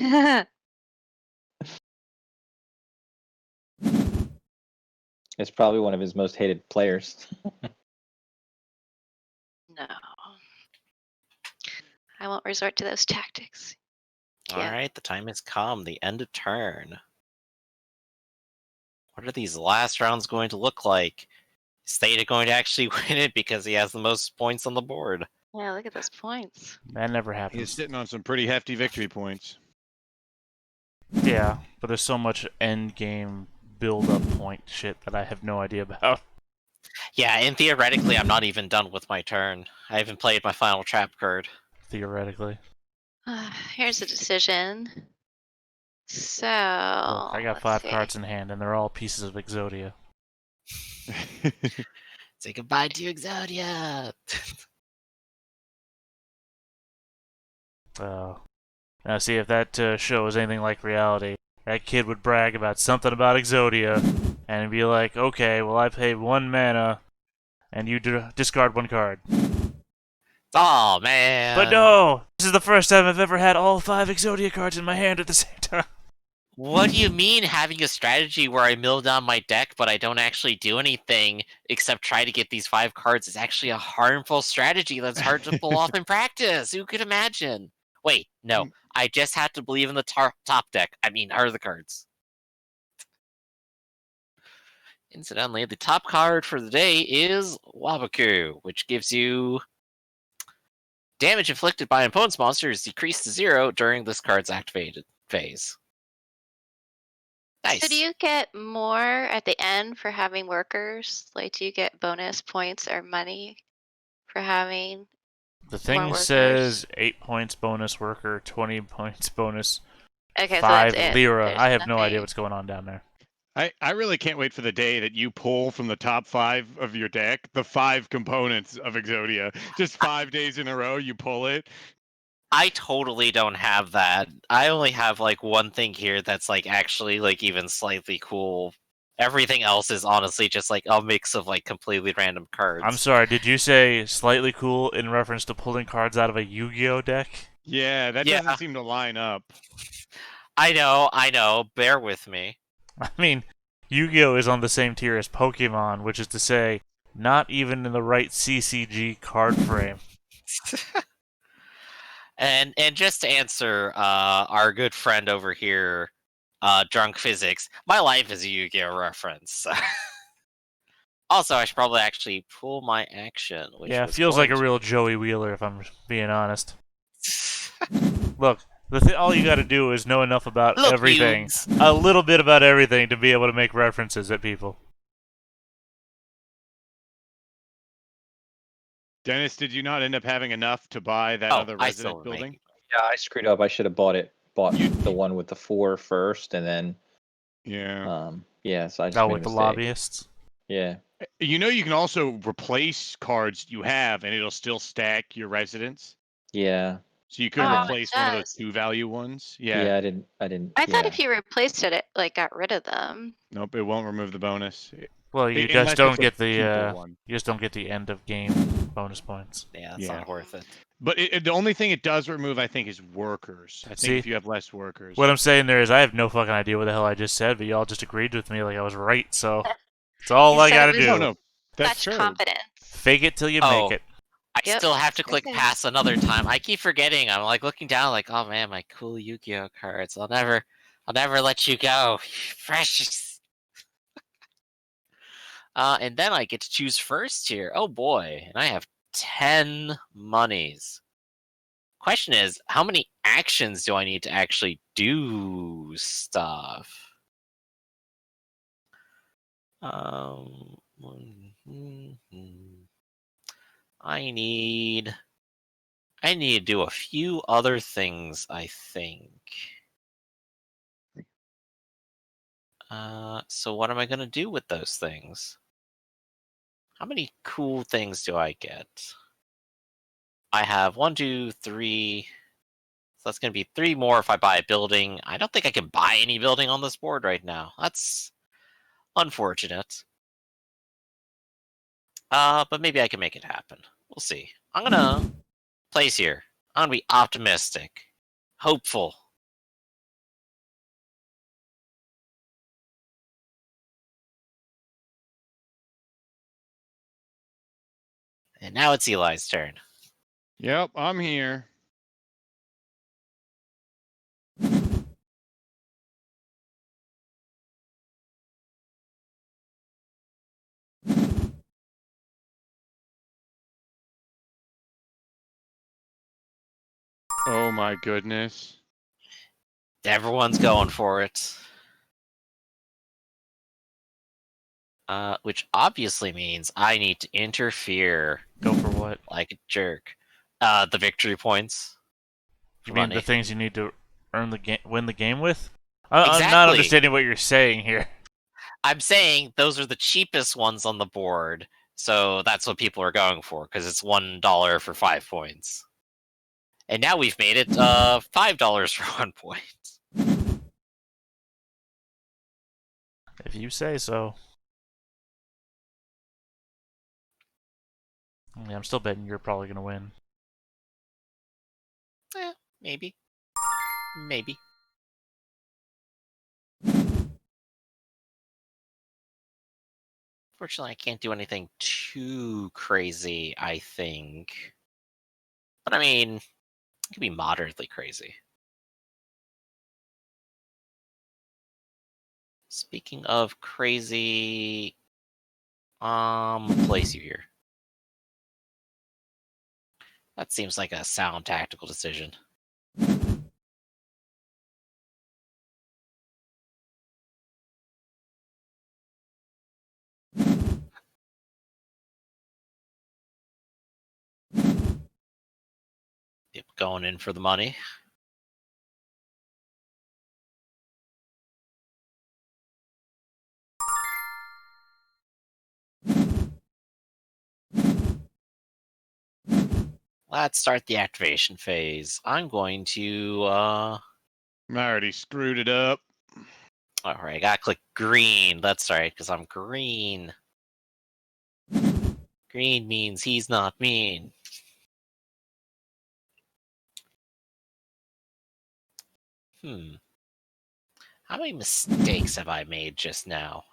No. It's probably one of his most hated players. I won't resort to those tactics. All Yeah. right, the time has come. The end of turn. What are these last rounds going to look like? Is Theta going to actually win it because he has the most points on the board? Yeah, look at those points. That never He's happens. sitting on some pretty hefty victory points. Yeah, but there's so much end game build-up point shit that I have no idea about. Yeah, and theoretically, I'm not even done with my turn. I haven't played my final trap card. Theoretically. Here's a decision. So, Look, I got let's 5 see. cards in hand, and they're all pieces of Exodia. Say goodbye to Exodia! Now, see, if that show is anything like reality, that kid would brag about something about Exodia, and be like, okay, well, I paid 1 mana, and you discard 1 card. Oh man! But no! This is the first time I've ever had all 5 Exodia cards in my hand at the same time. What do you mean having a strategy where I mill down my deck but I don't actually do anything except try to get these 5 cards is actually a harmful strategy that's hard to pull off in practice? Who could imagine? Wait, no. I just have to believe in the top deck. I mean, are the cards. Incidentally, the top card for the day is Wabaku, which gives you damage inflicted by an opponent's monster is decreased to 0 during this card's activated phase. Nice. So do you get more at the end for having workers? Like, do you get bonus points or money for having The more thing workers? says 8 points bonus worker, 20 points bonus, Okay, so 5 that's it. lira. There's I have no idea nothing. what's going on down there. I really can't wait for the day that you pull from the top 5 of your deck the 5 components of Exodia. Just 5 days in a row, you pull it. I totally don't have that. I only have like one thing here that's like actually like even slightly cool. Everything else is honestly just like a mix of like completely random cards. I'm sorry, did you say slightly cool in reference to pulling cards out of a Yu-Gi-Oh deck? Yeah, that Yeah. doesn't seem to line up. I know. Bear with me. I mean, Yu-Gi-Oh is on the same tier as Pokemon, which is to say, not even in the right CCG card frame. And just to answer our good friend over here, Drunk Physics, my life is a Yu-Gi-Oh reference. Also, I should probably actually pull my action. Which Yeah, was feels like a going real Joey Wheeler if I'm being honest. to- Look, all you gotta do is know enough about Look, everything. Yugs. A little bit about everything to be able to make references at people. Dennis, did you not end up having enough to buy that Oh, other I still resident building? remain. Yeah, I screwed up. I should have bought the one with the 4 first, and then Yeah. yeah. So I just Oh, made a with the mistake. lobbyists. Yeah. You know you can also replace cards you have and it'll still stack your residents. Yeah. So you could Oh, it replace one of those does. 2-value ones. Yeah. Yeah. I didn't. I thought yeah. if you replaced it, it like got rid of them. Nope, it won't remove the bonus. Well, you just Unless don't it's a get the cheaper one. you just don't get the end of game bonus points. Yeah, that's Yeah. not worth it. But the only thing it does remove, I think, is workers. I think See? if you have less workers. What I'm saying there is I have no fucking idea what the hell I just said, but y'all just agreed with me like I was right, so it's all You I said it gotta was- do. No, no, that's Such true. confidence. Fake it till you Oh. make it. I Yep. still have to click Okay. pass another time. I keep forgetting. I'm like looking down, like, oh man, my cool Yu-Gi-Oh cards. I'll never let you go, precious. And then I get to choose first here. Oh boy, and I have 10 monies. Question is, how many actions do I need to actually do stuff? I need to do a few other things, I think. So what am I going to do with those things? How many cool things do I get? I have 1, 2, 3. So that's going to be 3 more if I buy a building. I don't think I can buy any building on this board right now. That's unfortunate. But maybe I can make it happen. We'll see. I'm gonna place here. I'm gonna be optimistic, hopeful. And now it's Eli's turn. Yep, I'm here. Oh my goodness. Everyone's going for it. Which obviously means I need to interfere Go for what? like a jerk. The victory points. You For mean money. the things you need to earn the game, win the game with? I'm not Exactly. understanding what you're saying here. I'm saying those are the cheapest ones on the board, so that's what people are going for because it's $1 for 5 points. And now we've made it $5 for 1 point. If you say so. Yeah, I'm still betting you're probably gonna win. Maybe. Maybe. Fortunately, I can't do anything too crazy, I think. But I mean, it could be moderately crazy. Speaking of crazy, place you here. That seems like a sound tactical decision. Yep, going in for the money. Let's start the activation phase. I'm going to, I already screwed it up. Alright, I gotta click green. That's right, because I'm green. Green means he's not mean. How many mistakes have I made just now?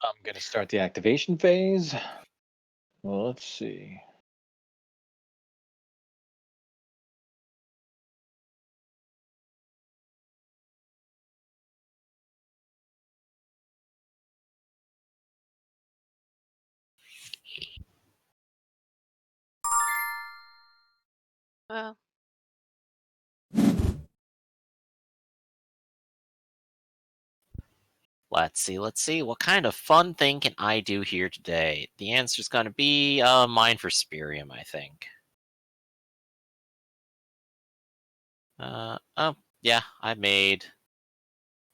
I'm gonna start the activation phase. Well, let's see. Well, Let's see. What kind of fun thing can I do here today? The answer's gonna be mine for Spyrium, I think. Oh, yeah, I made...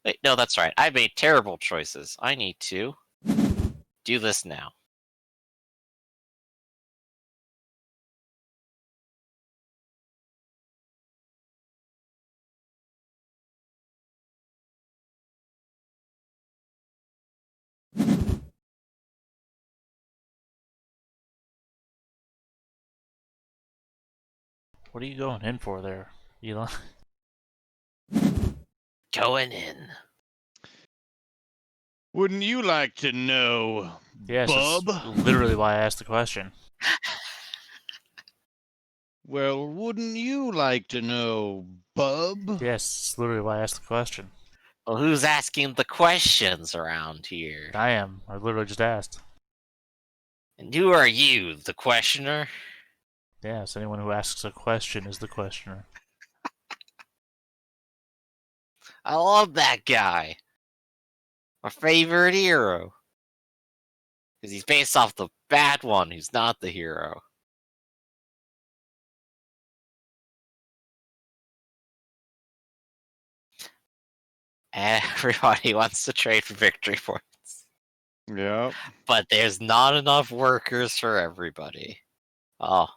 Wait, no, that's right. I made terrible choices. I need to do this now. What are you going in for there, Eli? Going in. Wouldn't you like to know, Yes, bub? that's literally why I asked the question. Well, wouldn't you like to know, bub? Yes, it's literally why I asked the question. Well, who's asking the questions around here? I am. I literally just asked. And who are you, the questioner? Yes, anyone who asks a question is the questioner. I love that guy. My favorite hero. Because he's based off the bad one who's not the hero. Everybody wants to trade for victory points. Yep. But there's not enough workers for everybody. Oh.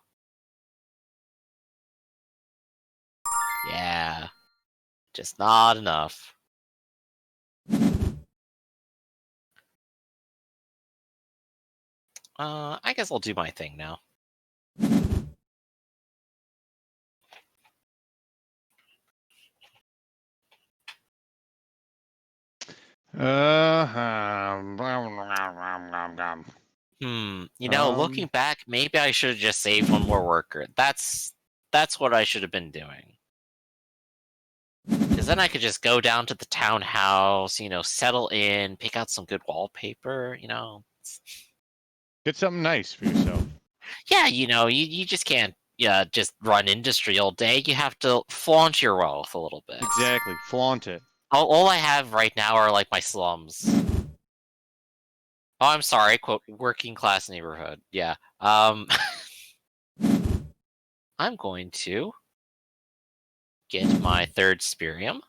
Yeah. Just not enough. I guess I'll do my thing now. Looking back, maybe I should have just saved one more worker. That's what I should have been doing. Because then I could just go down to the townhouse, settle in, pick out some good wallpaper, Get something nice for yourself. Yeah, you just can't just run industry all day. You have to flaunt your wealth a little bit. Exactly. Flaunt it. All I have right now are like my slums. Oh, I'm sorry, quote, working class neighborhood. Yeah. I'm going to get my third Spyrium.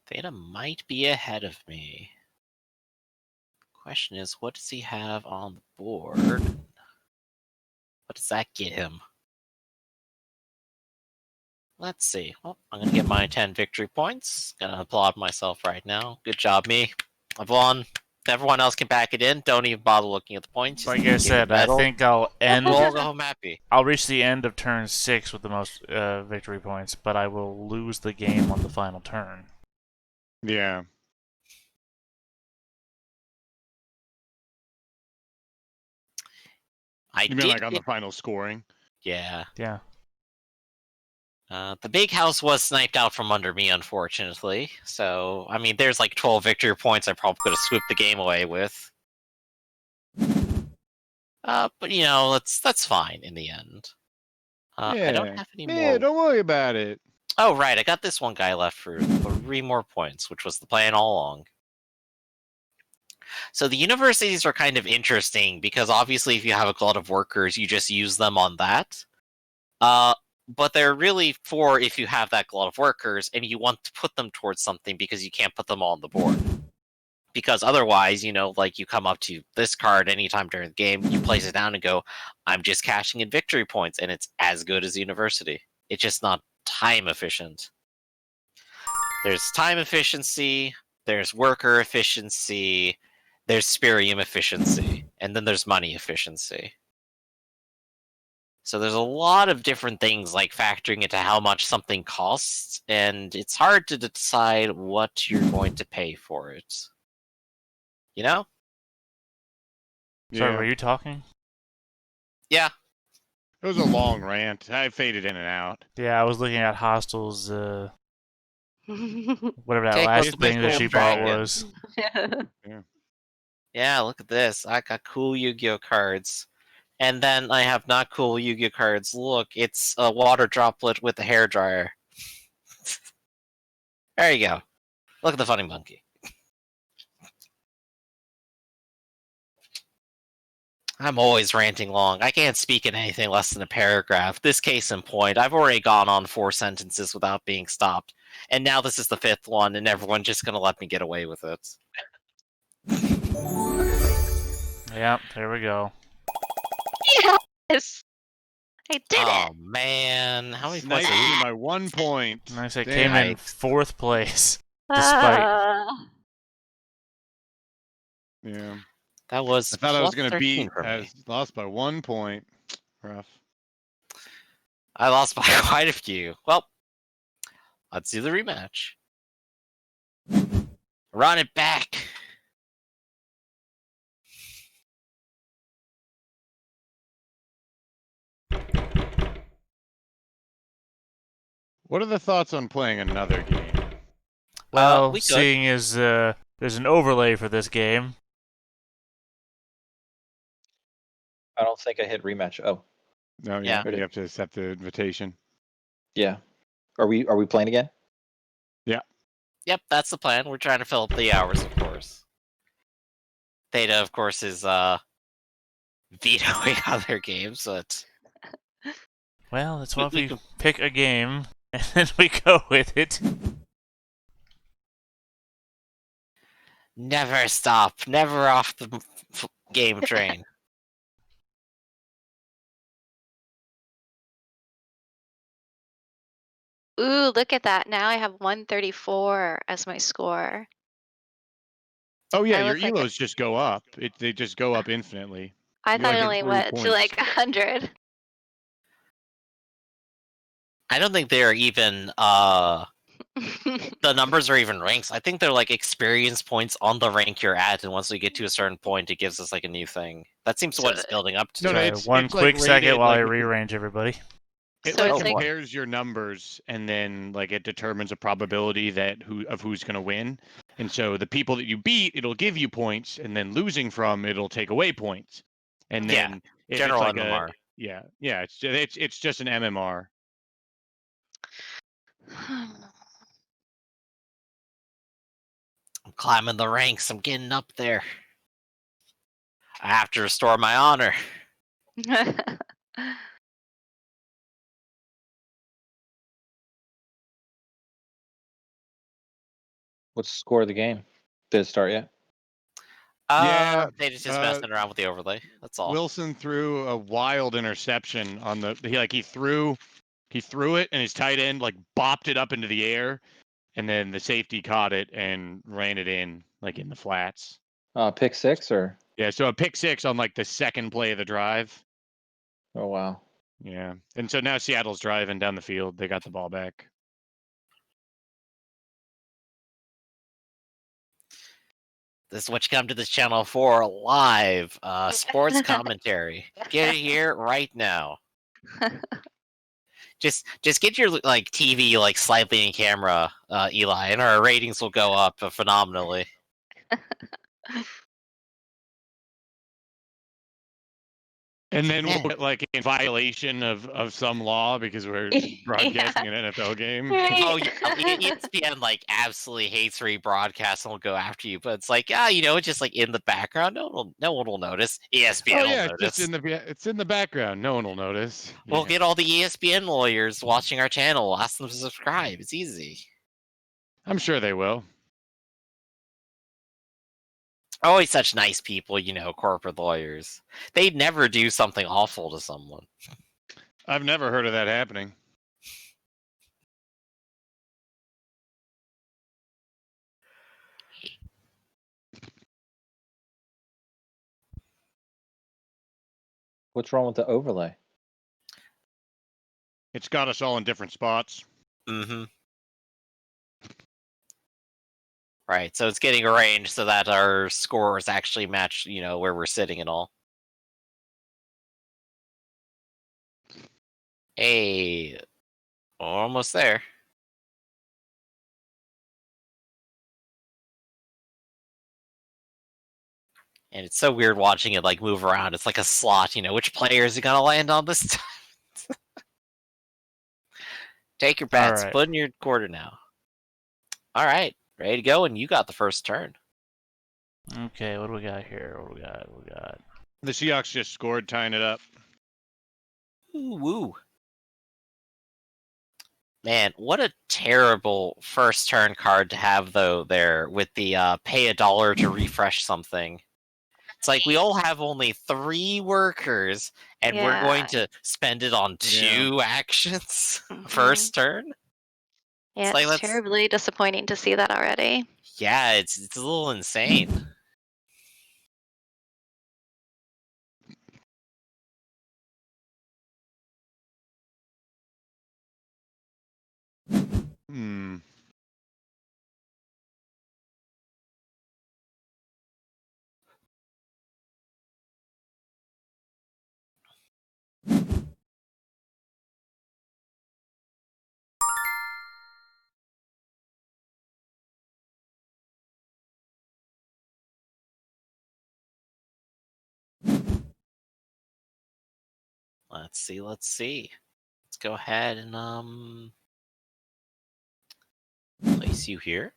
Theta might be ahead of me. Question is, what does he have on the board? What does that get him? Let's see. Well, I'm gonna get my 10 victory points. Gonna applaud myself right now. Good job, me. I've won. Everyone else can back it in. Don't even bother looking at the points. Like I Give me said, the I medal. think I'll end. We'll all go home happy. I'll reach the end of turn 6 with the most victory points, but I will lose the game on the final turn. Yeah. You mean like on the final scoring? Yeah. Yeah. The big house was sniped out from under me, unfortunately. So, I mean, there's like 12 victory points I probably could have swooped the game away with. But that's fine in the end. I don't have any more. Yeah, don't worry about it. Oh, right, I got this one guy left for 3 more points, which was the plan all along. So the universities are kind of interesting because obviously if you have a lot of workers, you just use them on that. But they're really for if you have that lot of workers and you want to put them towards something because you can't put them all on the board. Because otherwise, like you come up to this card anytime during the game, you place it down and go, I'm just cashing in victory points, and it's as good as the university. It's just not time efficient. There's time efficiency, there's worker efficiency, there's Spyrium efficiency, and then there's money efficiency. So there's a lot of different things like factoring into how much something costs, and it's hard to decide what you're going to pay for it. Sorry, Yeah. were you talking? Yeah. It was a long rant. I faded in and out. Yeah, I was looking at Hostel's, whatever that Take last us thing to that she Gold bought Dragon. was. Yeah, look at this. I got cool Yu-Gi-Oh cards. And then I have not cool Yu-Gi-Oh cards. Look, it's a water droplet with a hairdryer. There you go. Look at the funny monkey. I'm always ranting long. I can't speak in anything less than a paragraph. This case in point, I've already gone on 4 sentences without being stopped. And now this is the 5th one, and everyone's just gonna let me get away with it. Yep, there we go. Yes! I did Oh, it! man. How many points Sniped are you? me by 1 point. Nice, I Damn. came in Yikes. 4th place. Despite. Yeah. That was I thought I was plus going to 13 beat. for I me. lost by 1 point. Rough. I lost by quite a few. Well, let's do the rematch. Run it back. What are the thoughts on playing another game? Well, we could. seeing as there's an overlay for this game. I don't think I hit rematch. Oh, No, Yeah. you have to accept the invitation. yeah. Are we playing again? Yep, that's the plan. We're trying to fill up the hours, of course. Theta, of course, is vetoing other games, so it's... Well, that's why We we can- pick a game and then we go with it. Never stop, never off the game train. Ooh, look at that. Now I have 134 as my score. Oh yeah, I your look like elos just go up. They just go up infinitely. I You thought like it only accrue went to like points. 100. I don't think they're even the numbers are even ranks. I think they're like experience points on the rank you're at, and once we get to a certain point, it gives us like a new thing. That seems So what it's building up to. No, Sorry, it's one it's like quick second rated while I like rearrange everybody. it So like it's like compares your numbers and then like it determines a probability that who's going to win. And so the people that you beat, it'll give you points, and then losing from it'll take away points. And Yeah, then if it's general like MMR. it's just an MMR. I'm climbing the ranks. I'm getting up there. I have to restore my honor. What's the score of the game? Did it start yet? Yeah, They just messing around with the overlay. That's all. Wilson threw a wild interception on the he threw it and his tight end like bopped it up into the air, and then the safety caught it and ran it in like in the flats. Pick six or? Yeah, so a pick six on like the second play of the drive. Oh wow. Yeah, and so now Seattle's driving down the field. They got the ball back. This is what you come to this channel for, live sports commentary. Get it here right now. Just get your like TV like slightly in camera, Eli, and our ratings will go up phenomenally. And then Yeah. we'll get like in violation of some law because we're broadcasting an NFL game. Oh Right. yeah, ESPN like absolutely hates rebroadcast and will go after you, but it's like it's just like in the background. No one will notice. ESPN Oh will yeah, it's just notice. it's in the background. No one will notice. We'll Yeah. get all the ESPN lawyers watching our channel. Ask them to subscribe. It's easy. I'm sure they will. Always such nice people, corporate lawyers. They'd never do something awful to someone. I've never heard of that happening. What's wrong with the overlay? It's got us all in different spots. Mm-hmm. Right, so it's getting arranged so that our scores actually match, where we're sitting and all. Hey, almost there. And it's so weird watching it like move around. It's like a slot, which player is it gonna land on this time? Take your bets. Alright. Put in your quarter now. All right, ready to go, and you got the first turn. Okay, what do we got here? What do we got? What do we got? The Seahawks just scored, tying it up. Ooh, woo. Man, what a terrible first turn card to have though there with the pay $1 to refresh something. It's like we all have only 3 workers and we're going Yeah. to spend it on 2 actions Mhm. first turn. Yeah, like, it's let's- terribly disappointing to see that already. Yeah, it's a little insane. Hmm. Let's see. Let's go ahead and place you here.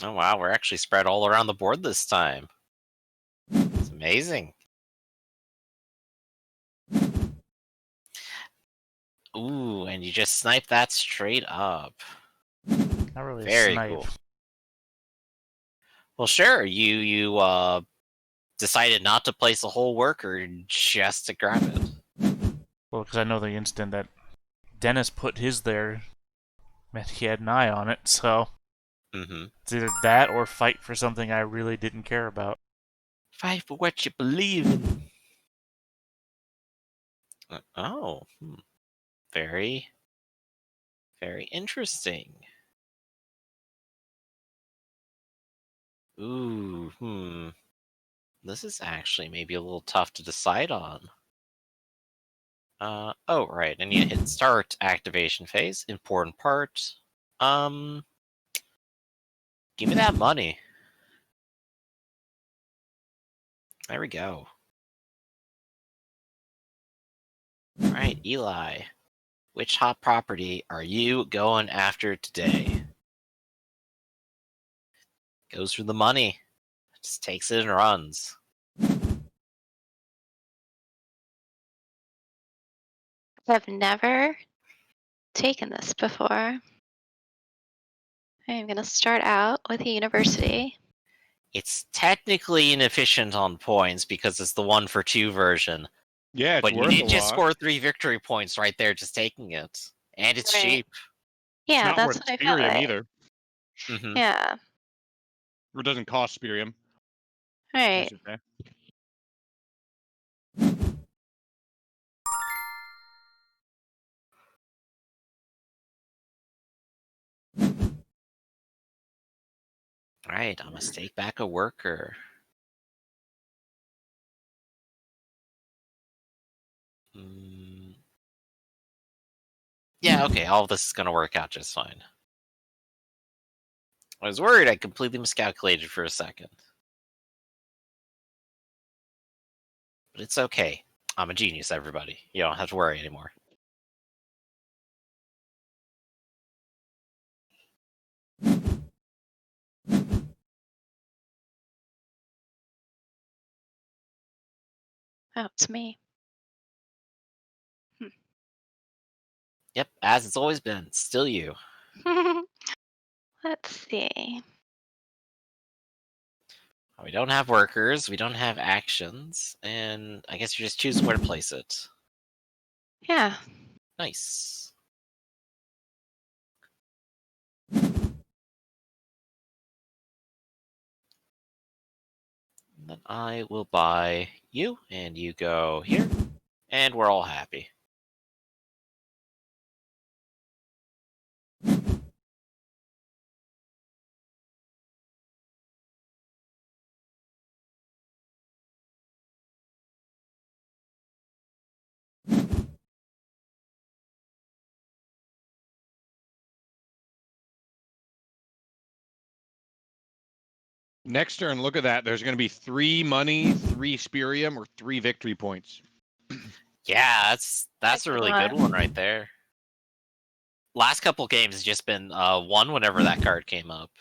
Oh wow, we're actually spread all around the board this time. It's amazing. Ooh, and you just snipe that straight up. Not really a Very snipe. cool. Well, sure. You decided not to place a whole worker just to grab it. Well, because I know the instant that Dennis put his there, meant he had an eye on it, so Mm-hmm. it's either that or fight for something I really didn't care about. Fight for what you believe in. Oh, very, very interesting. Ooh, This is actually maybe a little tough to decide on. Oh, right. I need to hit start activation phase. Important part. Give me that money. There we go. All right, Eli. Which hot property are you going after today? Goes for the money. Just takes it and runs. I've never taken this before. I'm going to start out with a university. It's technically inefficient on points because it's the 1 for 2 version. Yeah, it's But you worth a did just lot. score 3 victory points right there just taking it. And it's Right. cheap. It's Yeah, not that's worth what I felt Spyrium like. either. Mm-hmm. Yeah. Or it doesn't cost Spyrium, I Right. should say. Alright, I'm gonna stake back a worker. Yeah, okay, all of this is gonna work out just fine. I was worried I completely miscalculated for a second. But it's okay. I'm a genius, everybody. You don't have to worry anymore. Oh, it's me. Yep, as it's always been. Still you. Let's see. We don't have workers, we don't have actions, and I guess you're just choosing where to place it. Yeah. Nice. Then I will buy you, and you go here, and we're all happy. Next turn, look at that. There's going to be 3 money, 3 Spyrium, or 3 victory points. Yeah, that's a Good really one. good one right there. Last couple games has just been 1 whenever that card came up.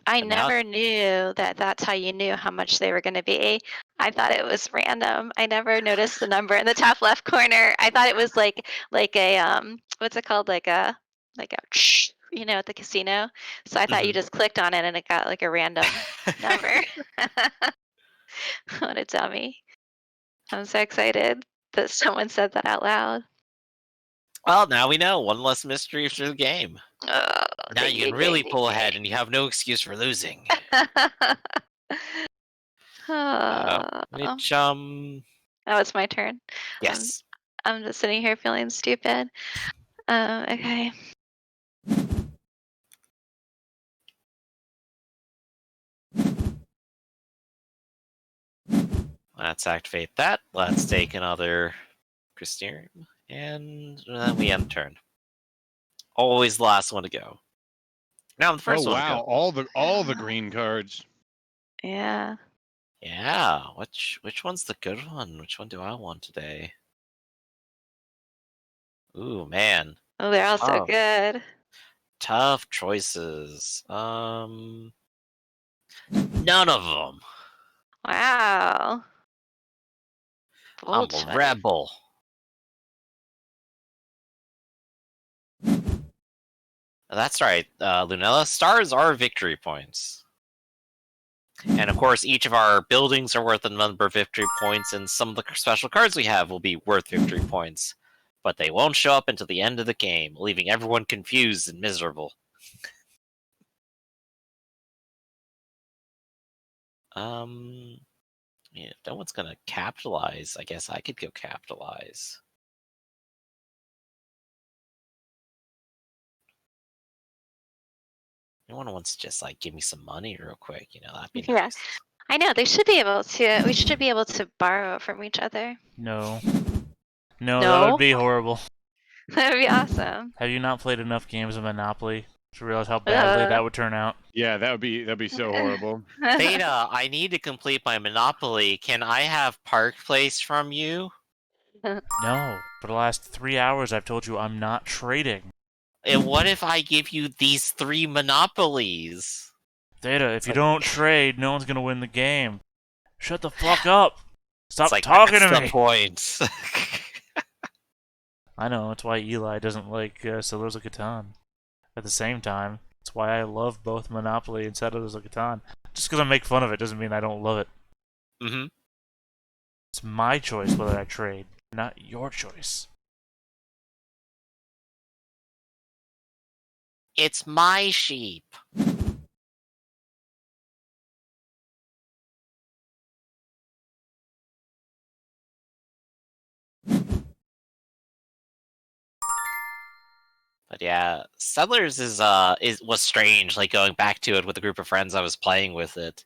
I And now never knew that that's how you knew how much they were going to be. I thought it was random. I never noticed the number in the top left corner. I thought it was like a what's it called, like a at the casino. So I thought you Mhm. just clicked on it and it got like a random number. What a dummy. I'm so excited that someone said that out loud. Well, now we know. 1 less mystery for the game. Oh, Now ding, you can ding, really ding, pull ding, ahead, and you have no excuse for losing. Oh, Which, oh, it's my turn. yes. I'm just sitting here feeling stupid. Okay. Let's activate that. Let's take another Crystarium, and we end turn. Always the last one to go. Now I'm the Oh first one to wow, go. all the green cards. Yeah. Yeah, which one's the good one? Which one do I want today? Ooh, man. Oh, they're all so Tough. good. Tough choices. None of them. Wow. I'm Bold a choice. rebel. That's right, Lunella. Stars are victory points. And of course, each of our buildings are worth a number of victory points, and some of the special cards we have will be worth victory points. But they won't show up until the end of the game, leaving everyone confused and miserable. Yeah, no one's gonna capitalize. I guess I could go capitalize. Anyone wants to just like give me some money real quick, that'd be Yeah. nice. I know they should be able to. We should be able to borrow from each other. No. No, that No? would be horrible. That'd be awesome. Have you not played enough games of Monopoly to realize how badly that would turn out? Yeah, that'd be so horrible. Theta, I need to complete my Monopoly. Can I have Park Place from you? No. For the last 3 hours, I've told you I'm not trading. And what if I give you these 3 Monopolies? Theta, if you don't trade, no one's gonna win the game. Shut the fuck up. Stop It's like, talking that's to the me. point. I know, that's why Eli doesn't like Settlers of Catan. At the same time, that's why I love both Monopoly and Settlers of Catan. Just because I make fun of it doesn't mean I don't love it. Mm-hmm. It's my choice whether I trade, not your choice. It's my sheep. But yeah, Settlers was strange, like going back to it with a group of friends I was playing with it.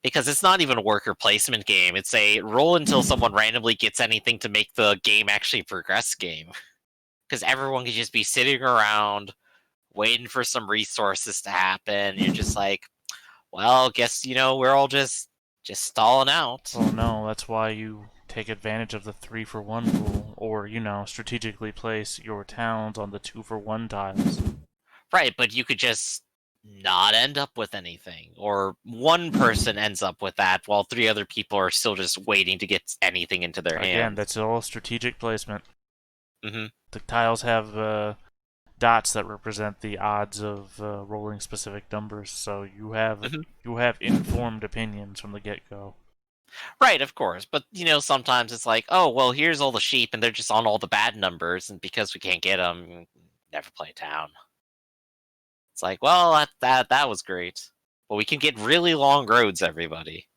Because it's not even a worker placement game. It's a roll until someone randomly gets anything to make the game actually progress game. Because everyone could just be sitting around waiting for some resources to happen. You're just like, well, guess we're all just stalling out. Oh no, that's why you take advantage of the 3-for-1 rule, or, strategically place your towns on the 2-for-1 tiles. Right, but you could just not end up with anything. Or one person ends up with that while 3 other people are still just waiting to get anything into their Again, hand. that's all strategic placement. Mm-hmm. The tiles have dots that represent the odds of rolling specific numbers, so you have informed opinions from the get-go. Right, of course. But, sometimes it's like, oh, well, here's all the sheep, and they're just on all the bad numbers, and because we can't get them, never play a town. It's like, well, that was great. But we can get really long roads, everybody.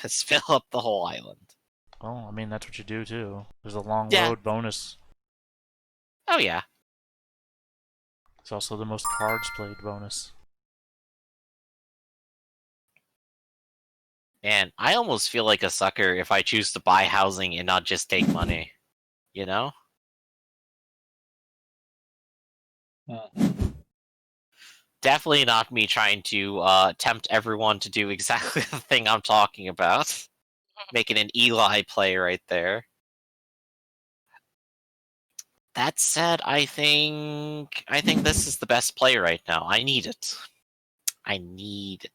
Just fill up the whole island. Well, I mean, that's what you do, too. There's a long Yeah. road bonus. Oh, yeah. It's also the most cards played bonus. Man, I almost feel like a sucker if I choose to buy housing and not just take money. You know? Definitely not me trying to tempt everyone to do exactly the thing I'm talking about. Making an Eli play right there. That said, I think this is the best play right now. I need it. I need it.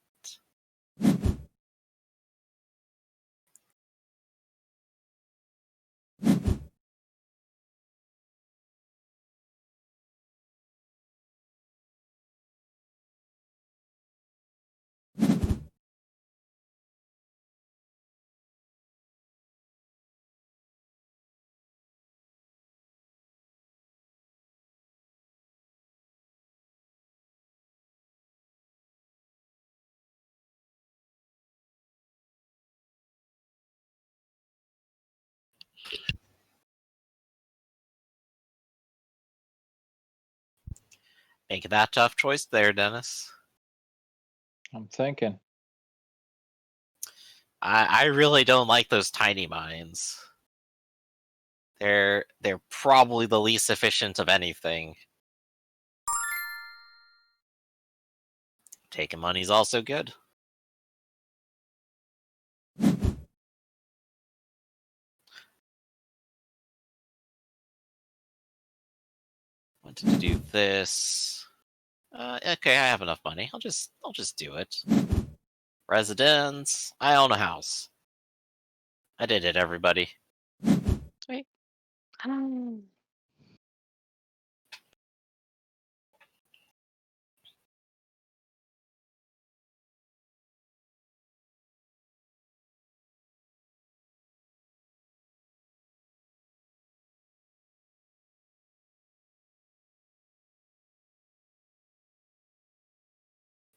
Make that tough choice there, Dennis. I'm thinking. I really don't like those tiny mines. They're probably the least efficient of anything. Taking money's also good. Wanted to do this. Okay, I have enough money. I'll just do it. Residence. I own a house. I did it, everybody. Sweet. Um,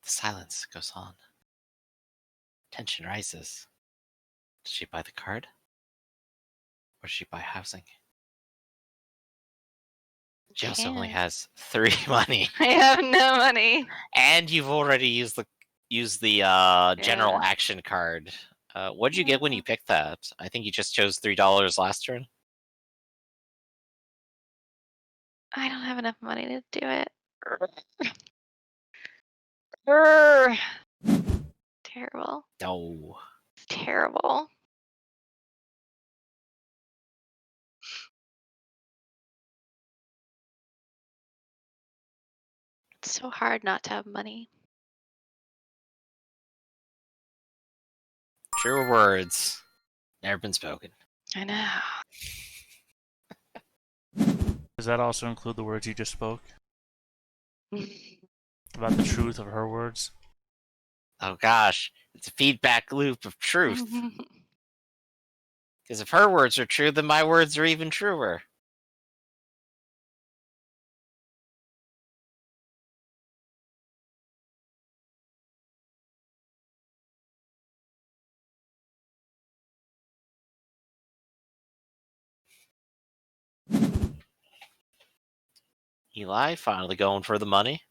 The silence goes on. Tension rises. Did she buy the card? Or did she buy housing? She also only Damn. has 3 money. I have no money. And you've already used the general Yeah. action card. What'd you get when you picked that? I think you just chose $3 last turn. I don't have enough money to do it. Urgh. Terrible. No. Terrible. It's so hard not to have money. Truer words. Never been spoken. I know. Does that also include the words you just spoke? About the truth of her words? Oh gosh. It's a feedback loop of truth. Because if her words are true, then my words are even truer. Eli finally going for the money.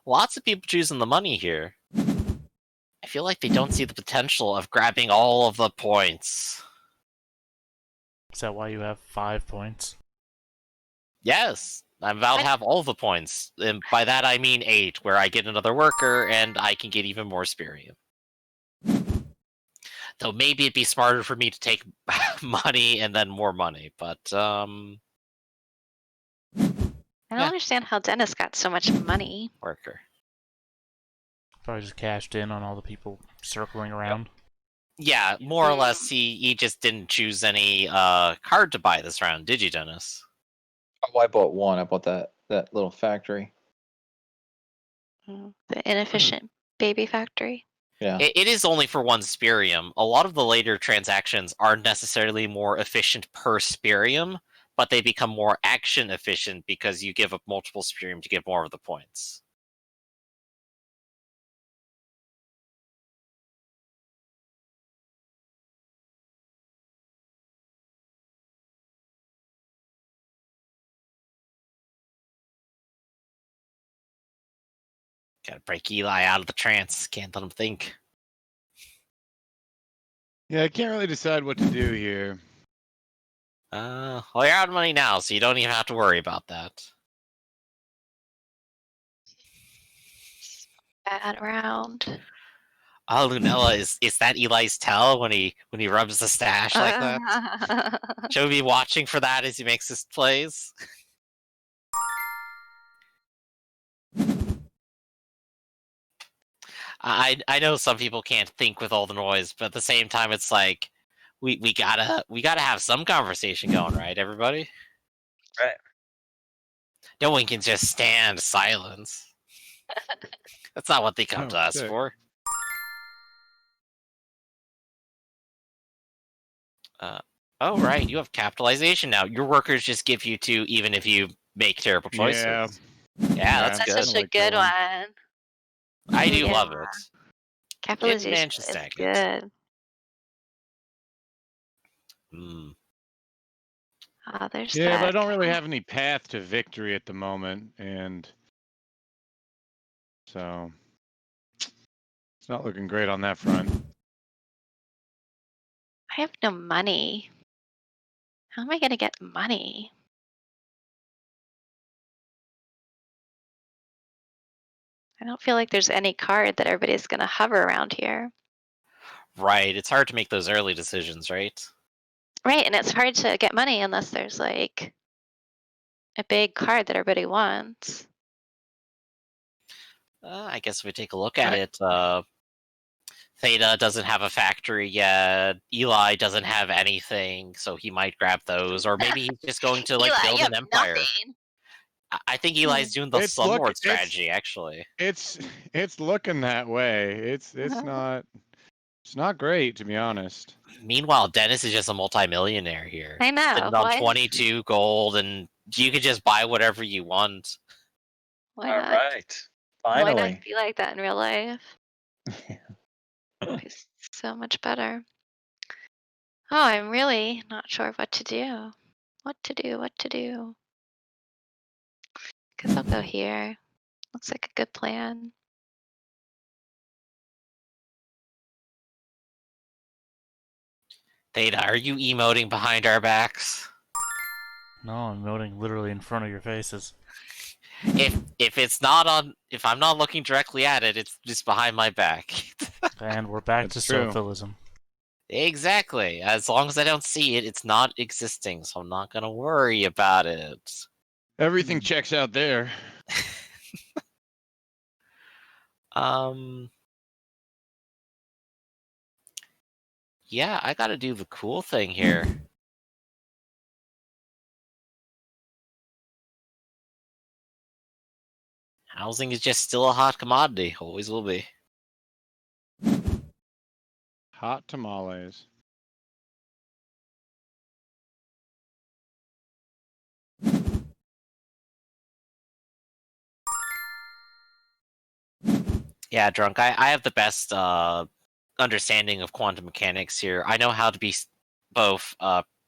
Lots of people choosing the money here. I feel like they don't see the potential of grabbing all of the points. Is that why you have 5 points? Yes, I'm about to have all of the points. And by that I mean 8, where I get another worker and I can get even more Spyrium. Though maybe it'd be smarter for me to take money and then more money, but I don't understand how Dennis got so much money. worker. Probably just cashed in on all the people circling around. Yeah, more or less he just didn't choose any card to buy this round, did you, Dennis? Oh, I bought one. I bought that little factory. The inefficient baby factory. Yeah. It is only for 1 Spyrium. A lot of the later transactions aren't necessarily more efficient per Spyrium, but they become more action efficient because you give up multiple Spyrium to get more of the points. Gotta break Eli out of the trance. Can't let him think. Yeah, I can't really decide what to do here. Well, you're out of money now, so you don't even have to worry about that. Bad round. Oh, Lunella, is that Eli's tell when he rubs the stash like that? Should we be watching for that as he makes his plays? I know some people can't think with all the noise, but at the same time, it's like we gotta have some conversation going, right, everybody? Right. No one can just stand silence. That's not what they come to us sick. for. Oh, right, you have capitalization now. Your workers just give you 2 even if you make terrible choices. Yeah. Yeah, that's That's good. such a good one. I do Yeah. love it. Capitalization managed to is stack it. good. There's Yeah, that. but I don't really have any path to victory at the moment, and so it's not looking great on that front. I have no money. How am I going to get money? I don't feel like there's any card that everybody's going to hover around here. Right, it's hard to make those early decisions, right? Right, and it's hard to get money unless there's like a big card that everybody wants. I guess if we take a look at it, Theta doesn't have a factory yet. Eli doesn't have anything, so he might grab those. Or maybe he's just going to like Eli, build you an have empire. nothing. I think Eli's doing the It's slumlord strategy, actually. It's looking that way. It's not great, to be honest. Meanwhile, Dennis is just a multimillionaire here. I know. Sitting on Why? 22 gold, and you could just buy whatever you want. Why All not? right. Why Finally. not be like that in real life? It's so much better. Oh, I'm really not sure what to do. What to do. Guess I'll go here. Looks like a good plan. Theta, are you emoting behind our backs? No, I'm noting literally in front of your faces. If it's not on, if I'm not looking directly at it, it's just behind my back. And we're back That's to true. sophilism. Exactly. As long as I don't see it, it's not existing, so I'm not gonna worry about it. Everything checks out there. Yeah, I gotta do the cool thing here. Housing is just still a hot commodity. Always will be. Hot tamales. Yeah, Drunk, I have the best understanding of quantum mechanics here. I know how to be both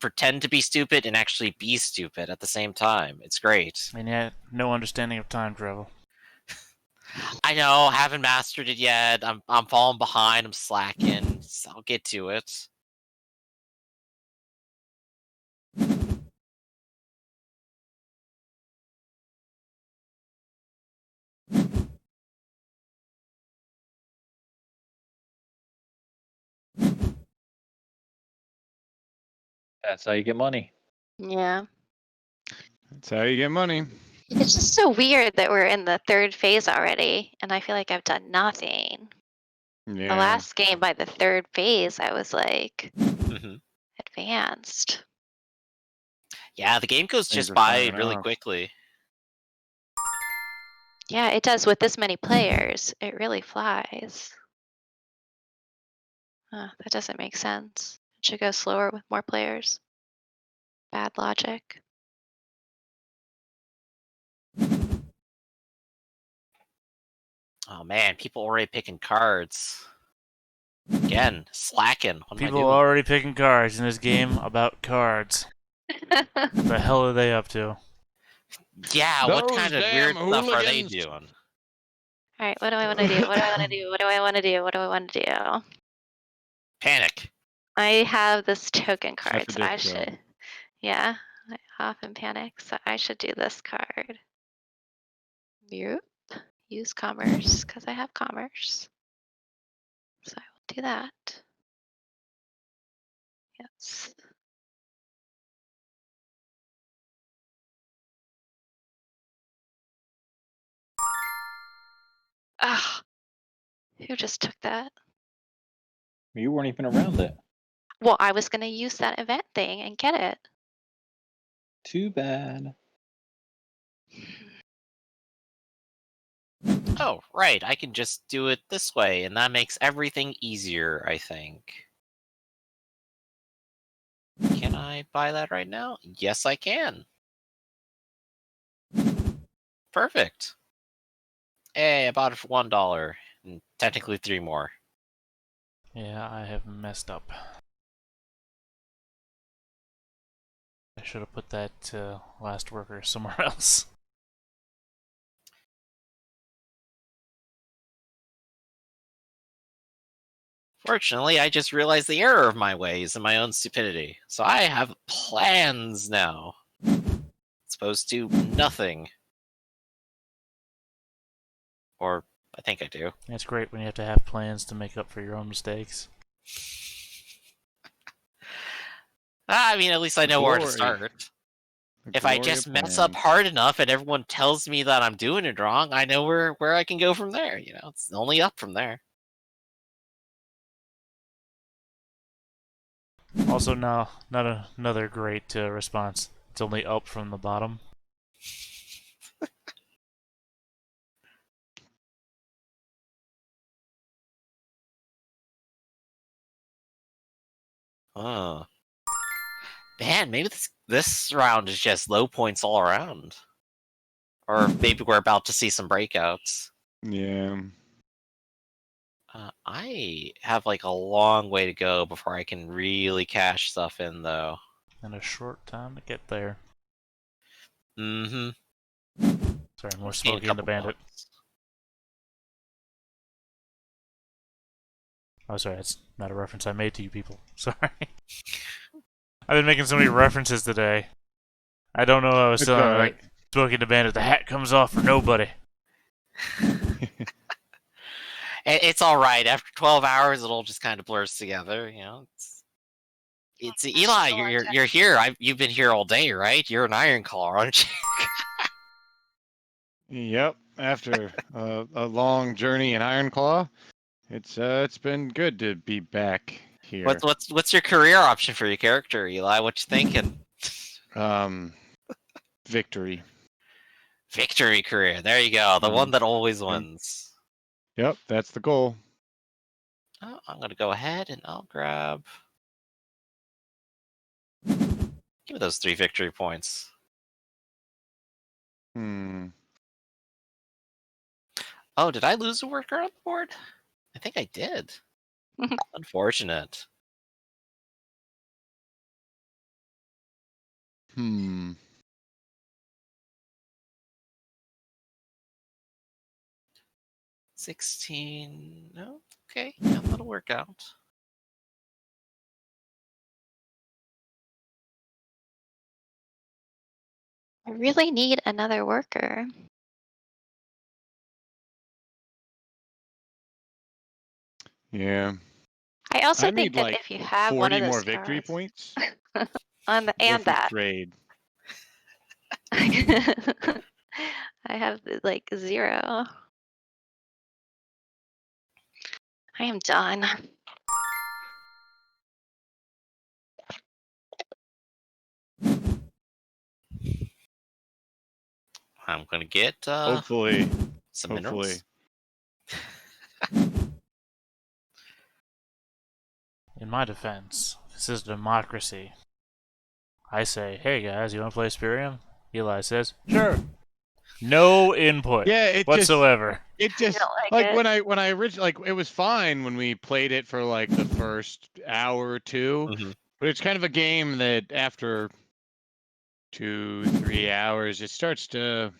pretend to be stupid and actually be stupid at the same time. It's great. And yet, no understanding of time travel. I know, haven't mastered it yet. I'm falling behind. I'm slacking. So I'll get to it. That's how you get money. Yeah. That's how you get money. It's just so weird that we're in the third phase already, and I feel like I've done nothing. Yeah. The last game by the third phase, I was like Mhm. advanced. Yeah, the game goes Things just are by firing really off. quickly. Yeah, it does with this many players. It really flies. That doesn't make sense. It should go slower with more players. Bad logic. Oh man, people already picking cards. Again, slacking. What am I People doing? already picking cards in this game about cards. What the hell are they up to? Yeah, what Those kind of damn weird stuff are they hooligans. doing? All right, what do I want to do? What do I want to do? What do I want to do? What do I want to do? Panic. I have this token card, Shut the so I dick should. up. Yeah, I often panic, so I should do this card. Yep. Use commerce because I have commerce. So I will do that. Yes. Ah, who just took that? You weren't even around it. Well, I was going to use that event thing and get it. Too bad. Oh, right, I can just do it this way, and that makes everything easier, I think. Can I buy that right now? Yes, I can. Perfect. Hey, I bought it for $1, and technically 3 more. Yeah, I have messed up. I should have put that last worker somewhere else. Fortunately, I just realized the error of my ways and my own stupidity. So I have plans now. As opposed to nothing. Or, I think I do. It's great when you have to have plans to make up for your own mistakes. I mean, at least I know where to Glory. start. The If I glory just of mess up plans. hard enough and everyone tells me that I'm doing it wrong, I know where I can go from there. You know, it's only up from there. Also, no, not another great response. It's only up from the bottom. Oh. Man, maybe this round is just low points all around. Or maybe we're about to see some breakouts. Yeah. I have like a long way to go before I can really cash stuff in, though. And a short time to get there. Mm-hmm. Sorry, more Need a Smokey and the couple Bandit. bucks. Oh, sorry, that's not a reference I made to you people. Sorry. I've been making so many references today. I don't know. I was It's telling alright. like Smokey and the Bandit. The hat comes off for nobody. It's all right. After 12 hours, it all just kind of blurs together. You know, it's Eli. You're here. You've been here all day, right? You're an Iron Claw, aren't you? Yep. After a long journey in Ironclaw, it's been good to be back here. What's your career option for your character, Eli? What you thinking? Victory. Victory career. There you go. The one that always Mhm. wins. Yep, that's the goal. Oh, I'm gonna go ahead and I'll grab. Give me those 3 victory points. Hmm. Oh, did I lose a worker on the board? I think I did. Unfortunate. Hmm. $16. No, okay, yeah, that'll work out. I really need another worker. Yeah. I also I think need that like if you have one 40 of those more victory cards points. and Or for that, trade. I have like 0. I am done. I'm gonna get Hopefully. some Hopefully. minerals. In my defense, this is democracy. I say, hey guys, you want to play Spyrium? Eli says, sure. No input Yeah, it whatsoever. just I don't like it. when I originally like it was fine when we played it for like the first hour or two, Mhm. but it's kind of a game that after 2-3 hours it starts to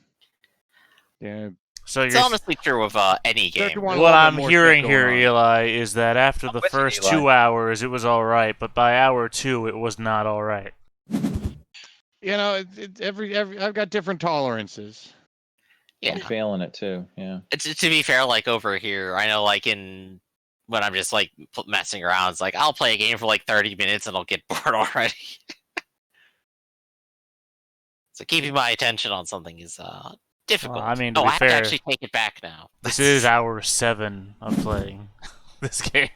So It's you're honestly true of any start to game. want a what little bit I'm more stuff hearing going here, on. Eli, is that after the with you, first Eli. 2 hours, it was all right, but by hour 2, it was not all right. You know, every I've got different tolerances. Yeah. I'm failing it too. Yeah. To be fair, like over here, I know like when I'm just like messing around, it's like I'll play a game for like 30 minutes and I'll get bored already. So keeping my attention on something is difficult. Well, I mean, to Oh, be I have to fair, actually take it back now. this is hour 7 of playing this game.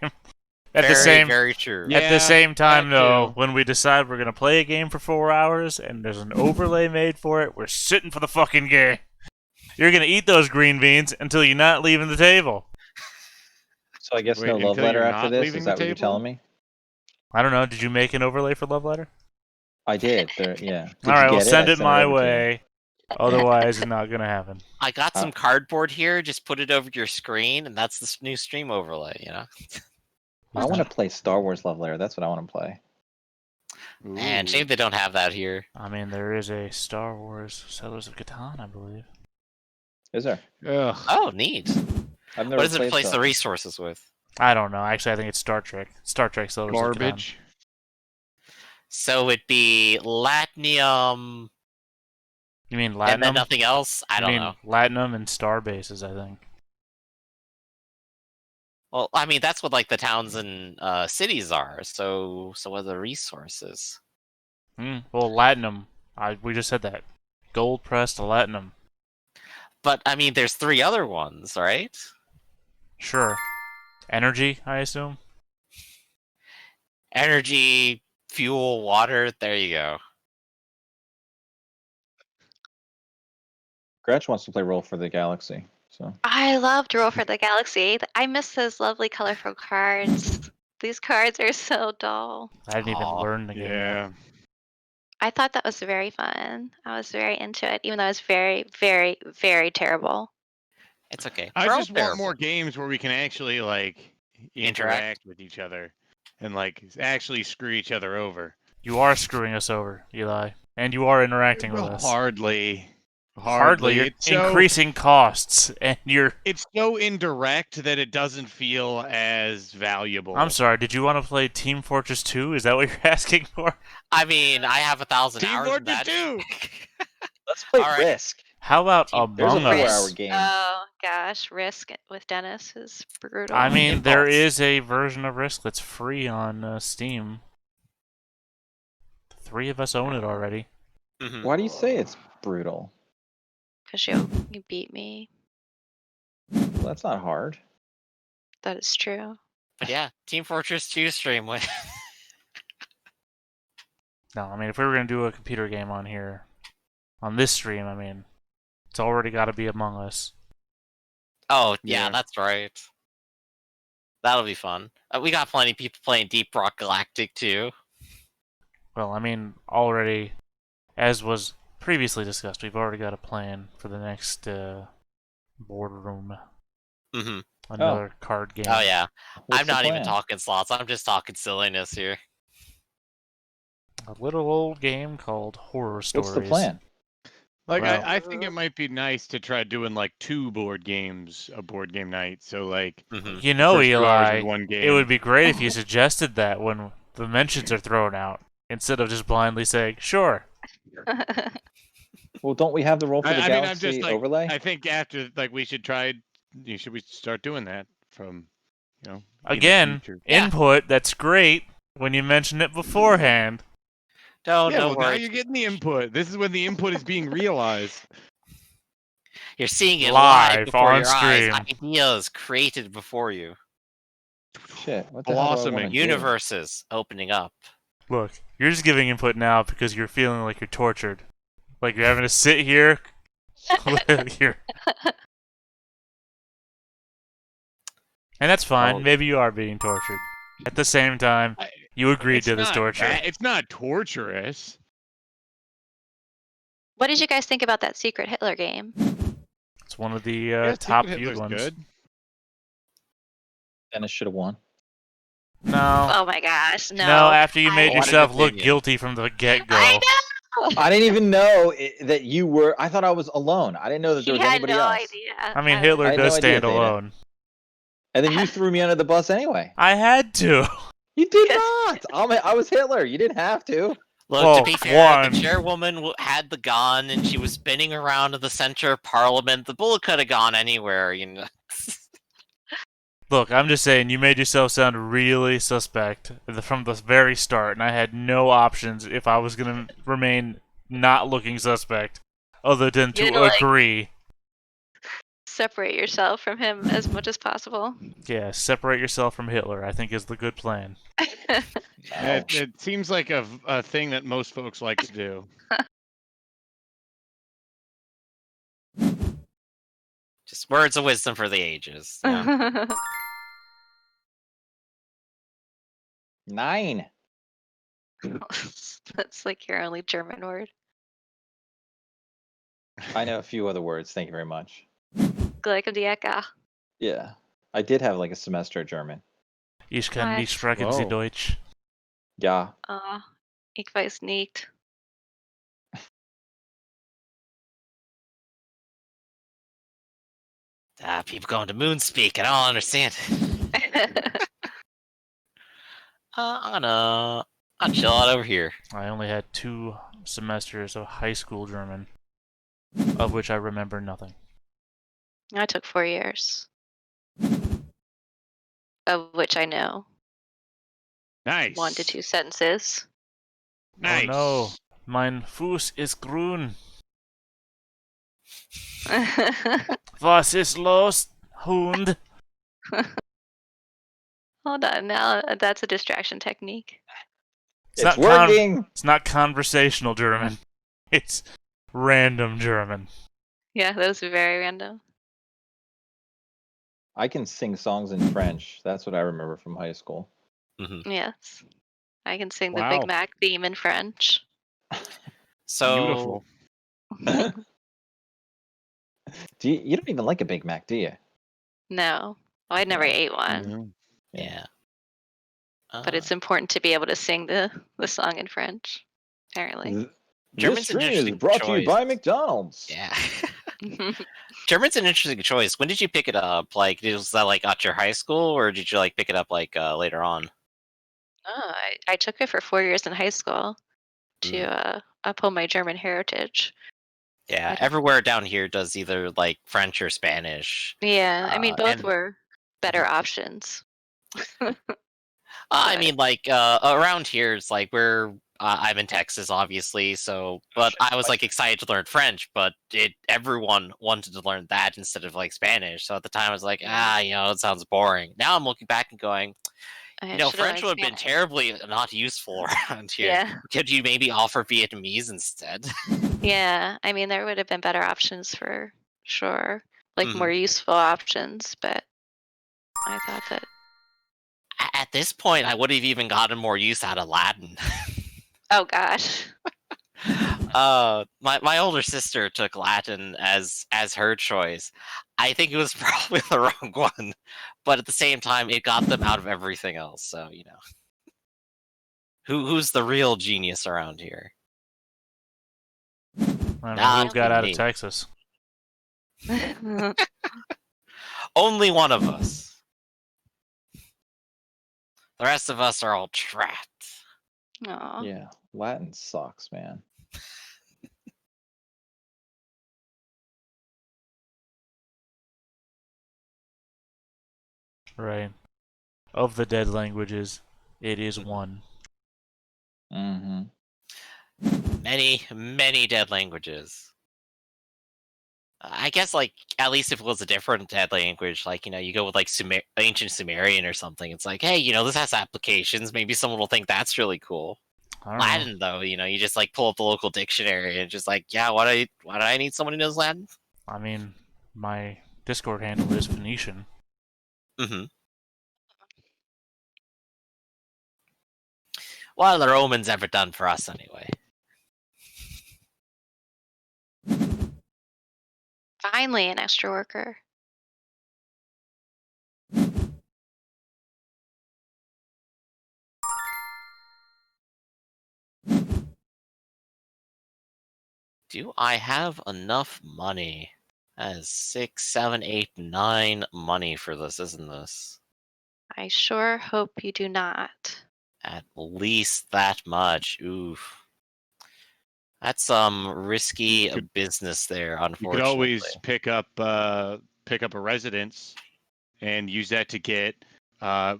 At very true. At the Yeah, same time, that though, too. when we decide we're gonna play a game for 4 hours and there's an overlay made for it, we're sitting for the fucking game. You're gonna eat those green beans until you're not leaving the table. So I guess Wait, no love until letter you're after not this. leaving Is the that what you're table? telling me? I don't know. Did you make an overlay for Love Letter? I did. There. Yeah. Did All you right, well, get it? send I it sent my over to you. way. Otherwise, it's not gonna happen. I got some cardboard here. Just put it over your screen, and that's the new stream overlay. You know. I want to play Star Wars Love Letter. That's what I want to play. Man, Ooh. shame they don't have that here. I mean, there is a Star Wars Settlers of Catan, I believe. Is there? Ugh. Oh, neat. I've never What does it played replace Star the Wars. resources with? I don't know. Actually, I think it's Star Trek. Star Trek Settlers of Catan. Garbage. So it'd be Latnium, You mean and then Latinum? nothing else. I don't know. Latinum and Star Bases, I think. Well, I mean that's what like the towns and cities are. So what are the resources? Well, Latinum. We just said that. Gold pressed Latinum. But I mean, there's 3 other ones, right? Sure. Energy, I assume. Energy, fuel, water. There you go. Gretch wants to play Roll for the Galaxy. So I loved Roll for the Galaxy. I miss those lovely colorful cards. These cards are so dull. I hadn't even Aw, learned the game yet. Yeah. I thought that was very fun. I was very into it, even though it was very, very, very terrible. It's okay. I We're all just want terrible. more games where we can actually like interact with each other and like actually screw each other over. You are screwing us over, Eli, and you are interacting with Well, us. Hardly. You're It's so, increasing costs, and you're. it's so indirect that it doesn't feel as valuable. I'm sorry. Did you want to play Team Fortress 2? Is that what you're asking for? I mean, I have 1,000 Team hours in Fortress that. 2! let's play All right. Risk. How about There's a Among Us? 4-hour game. Oh gosh, Risk with Dennis is brutal. I mean, there Impulse. is a version of Risk that's free on Steam. 3 of us own it already. Mhm. Why do you say it's brutal? Because you beat me. Well, that's not hard. That is true. But yeah, Team Fortress 2 stream with. No, I mean, if we were going to do a computer game on here, on this stream, I mean, it's already got to be Among Us. Oh, yeah, Yeah. that's right. That'll be fun. We got plenty of people playing Deep Rock Galactic too. Well, I mean, already, as was previously discussed, we've already got a plan for the next boardroom. Mm-hmm. Another card game. Oh yeah, What's I'm the not even plan? talking slots. I'm just talking silliness here. A little old game called Horror Stories. What's the plan? Like, Well- I think it might be nice to try doing like 2 board games a board game night. So like, Mm-hmm. You know, first 2 hours Eli, is 1 game. it would be great if you suggested that when the mentions are thrown out, instead of just blindly saying, sure. Well, don't we have the Roll for the I mean, I'm Galaxy just like, overlay? I think after like we should try. Should we start doing that from, in the Again, future? Yeah. input, that's great when you mention it beforehand. Don't Yeah, well, now worry. you're getting the input. This is when the input is being realized. You're seeing it Live live before on your eyes. stream. Ideas created before you. Shit, what the hell do I Blossoming. want to do? Universes opening up. Look, you're just giving input now because you're feeling like you're tortured. Like you're having to sit here with your... And that's fine. Oh. Maybe you are being tortured. At the same time, I- you agreed It's to this not torture. It's not torturous. What did you guys think about that Secret Hitler game? It's one of the Yeah, top Secret viewed Hitler's ones. good. Dennis should have won. No. Oh my gosh, no. No, after you made wanted yourself to look dig in. guilty from the get-go. I know. I didn't even know that you were. I thought I was alone. I didn't know that there He was had anybody no else. idea. I mean, I Hitler I had does no idea, stand Theta. alone. And then you threw me under the bus anyway. I had to. You did not. I was Hitler. You didn't have to. Look, Well, to be fair, one. the chairwoman had the gun and she was spinning around in the center of Parliament. The bullet could have gone anywhere, you know. Look, I'm just saying, you made yourself sound really suspect from the very start, and I had no options if I was going to remain not looking suspect, other than You to know, like- agree. Separate yourself from him as much as possible. Yeah, separate yourself from Hitler, I think is the good plan. Yeah, it seems like a thing that most folks like to do. Just words of wisdom for the ages. Yeah. 9. That's like your only German word. I know a few other words. Thank you very much. Gleich um die Ecke. Yeah, I did have like a semester of German. Ich kann nicht Nice. sprechen Sie Whoa. Deutsch. Yeah. Ich weiß nicht. People going to moon speak. I don't understand. I'll chill out over here. I only had 2 semesters of high school German, of which I remember nothing. I took 4 years. Of which I know Nice. 1 to 2 sentences. Nice. Oh no, mein Fuß ist grün. Was ist los, Hund? Hold on, now that's a distraction technique. It's working. It's not conversational German. It's random German. Yeah, that was very random. I can sing songs in French. That's what I remember from high school. Yes. I can sing the Wow. Big Mac theme in French. So Beautiful. You don't even like a Big Mac, do you? No. Oh, I never Yeah. ate one. Mhm. yeah. But it's important to be able to sing the song in French, apparently. This German's an stream is interesting brought to you choice. by McDonald's. Yeah. German's an interesting choice. When did you pick it up? Like, was that like at your high school, or did you like pick it up like later on? Oh, I took it for 4 years in high school to uphold my German heritage. Yeah, I don't- everywhere down here does either like French or Spanish. Yeah, I mean, both And were better options. I But- mean, like around here, it's like I'm in Texas, obviously. So, but I was like excited to learn French, but everyone wanted to learn that instead of like Spanish. So at the time, I was like, it sounds boring. Now I'm looking back and going, I French should've learned would have been Spanish. terribly not useful around here. Yeah. Could you maybe offer Vietnamese instead? Yeah, I mean, there would have been better options for sure, like Mhm. more useful options, but I thought that At this point, I would have even gotten more use out of Latin. oh gosh. My older sister took Latin as her choice. I think it was probably the wrong one, but at the same time, it got them out of everything else. So who's the real genius around here? I don't know Not who got out of me. Texas. Only one of us. The rest of us are all trapped. Aw. Yeah, Latin sucks, man. Right. Of the dead languages, it is one. Mm-hmm. Many, many dead languages. I guess, like, at least if it was a different dead language, like, you go with, like, ancient Sumerian or something, it's like, hey, this has applications, maybe someone will think that's really cool. I don't know. Latin, though, you just, like, pull up the local dictionary and just, like, yeah, why do I need someone who knows Latin? I mean, my Discord handle is Phoenician. Mm-hmm. What have the Romans ever done for us, anyway? Finally, an extra worker. Do I have enough money? That is 6, 7, 8, 9 money for this, isn't this? I sure hope you do not. At least that much. Oof. That's some risky business there, You unfortunately. could always pick up a residence and use that to get.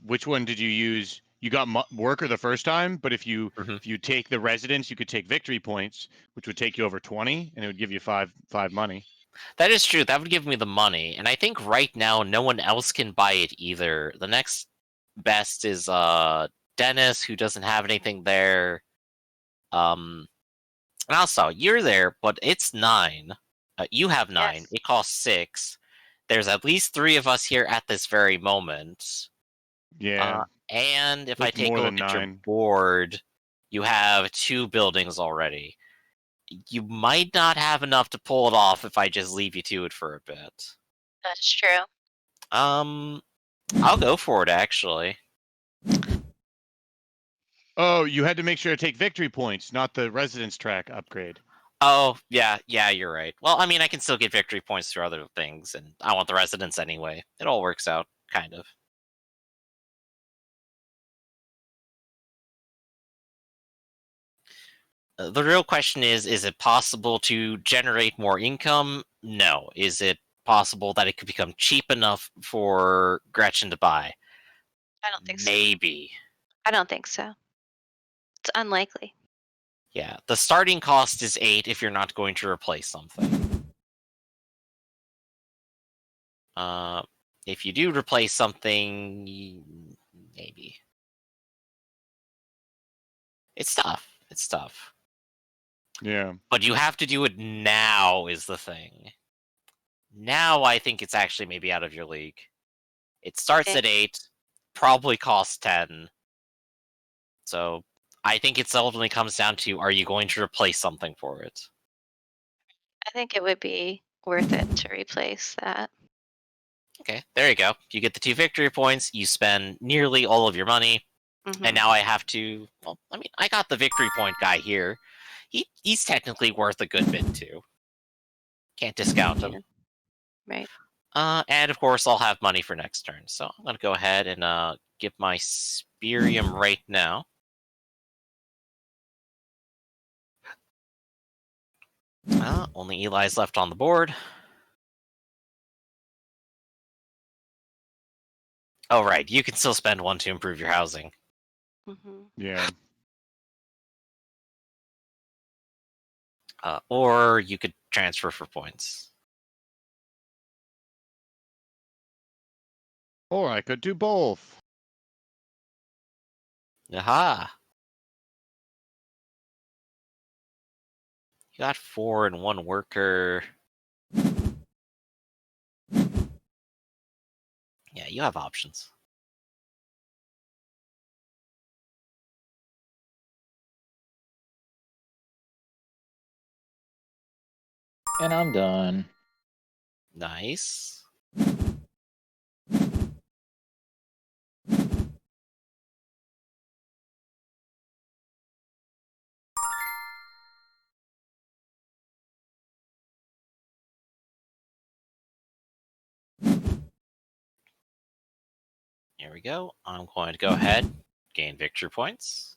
Which one did you use? You got worker the first time, but if you take the residence, you could take victory points, which would take you over 20, and it would give you five money. That is true. That would give me the money, and I think right now no one else can buy it either. The next best is Dennis, who doesn't have anything there. And also, you're there, but it's 9. You have 9. Yes. It costs 6. There's at least 3 of us here at this very moment. Yeah. And if I That's take more a than look at your 9. board, you have 2 buildings already. You might not have enough to pull it off if I just leave you to it for a bit. That is true. I'll go for it, actually. Oh, you had to make sure to take victory points, not the residence track upgrade. Oh, yeah, you're right. Well, I mean, I can still get victory points through other things, and I want the residents anyway. It all works out, kind of. The real question is it possible to generate more income? No. Is it possible that it could become cheap enough for Gretchen to buy? I don't think so. Maybe. I don't think so. It's unlikely. Yeah, the starting cost is 8 if you're not going to replace something. If you do replace something, maybe. It's tough. It's tough. Yeah. But you have to do it now is the thing. Now I think it's actually maybe out of your league. It starts Okay. at 8, probably costs 10. So I think it ultimately comes down to, are you going to replace something for it? I think it would be worth it to replace that. Okay, there you go. You get the 2 victory points, you spend nearly all of your money, Mhm. and now I have to... Well, I mean, I got the victory point guy here. He's technically worth a good bit, too. Can't discount him. Right. And of course, I'll have money for next turn. So I'm going to go ahead and get my Spyrium right now. Only Eli's left on the board. Oh, right. You can still spend 1 to improve your housing. Hmm. Yeah. Or you could transfer for points. Or I could do both. Aha! You got 4 and 1 worker. Yeah, you have options. And I'm done. Nice. Here we go. I'm going to go ahead, gain victory points.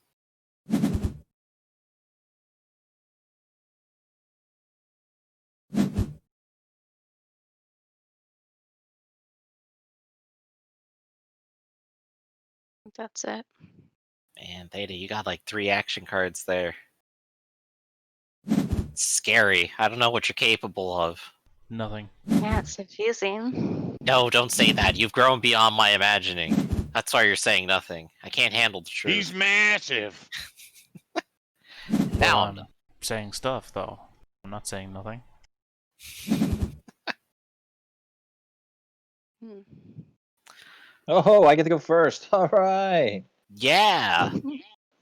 That's it. And Theta, you got like 3 action cards there. It's scary. I don't know what you're capable of. Nothing. Yeah, it's confusing. No, don't say that. You've grown beyond my imagining. That's why you're saying nothing. I can't handle the truth. He's massive. Now Well, I'm done. saying stuff, though. I'm not saying nothing. Hmm. Oh, I get to go first. All right. Yeah!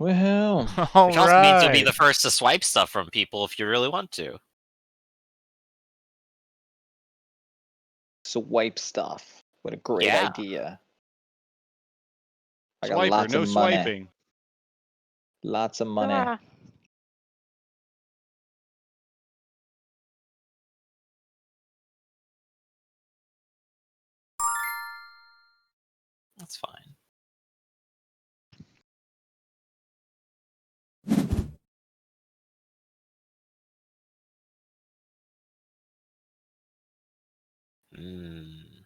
Woohoo. All Which also means you'll be right. the first to swipe stuff from people if you really want to. Swipe stuff. What a great Yeah. idea. I got Swiper, lots no of money. swiping. Lots of money. Ah, That's fine. Hmm.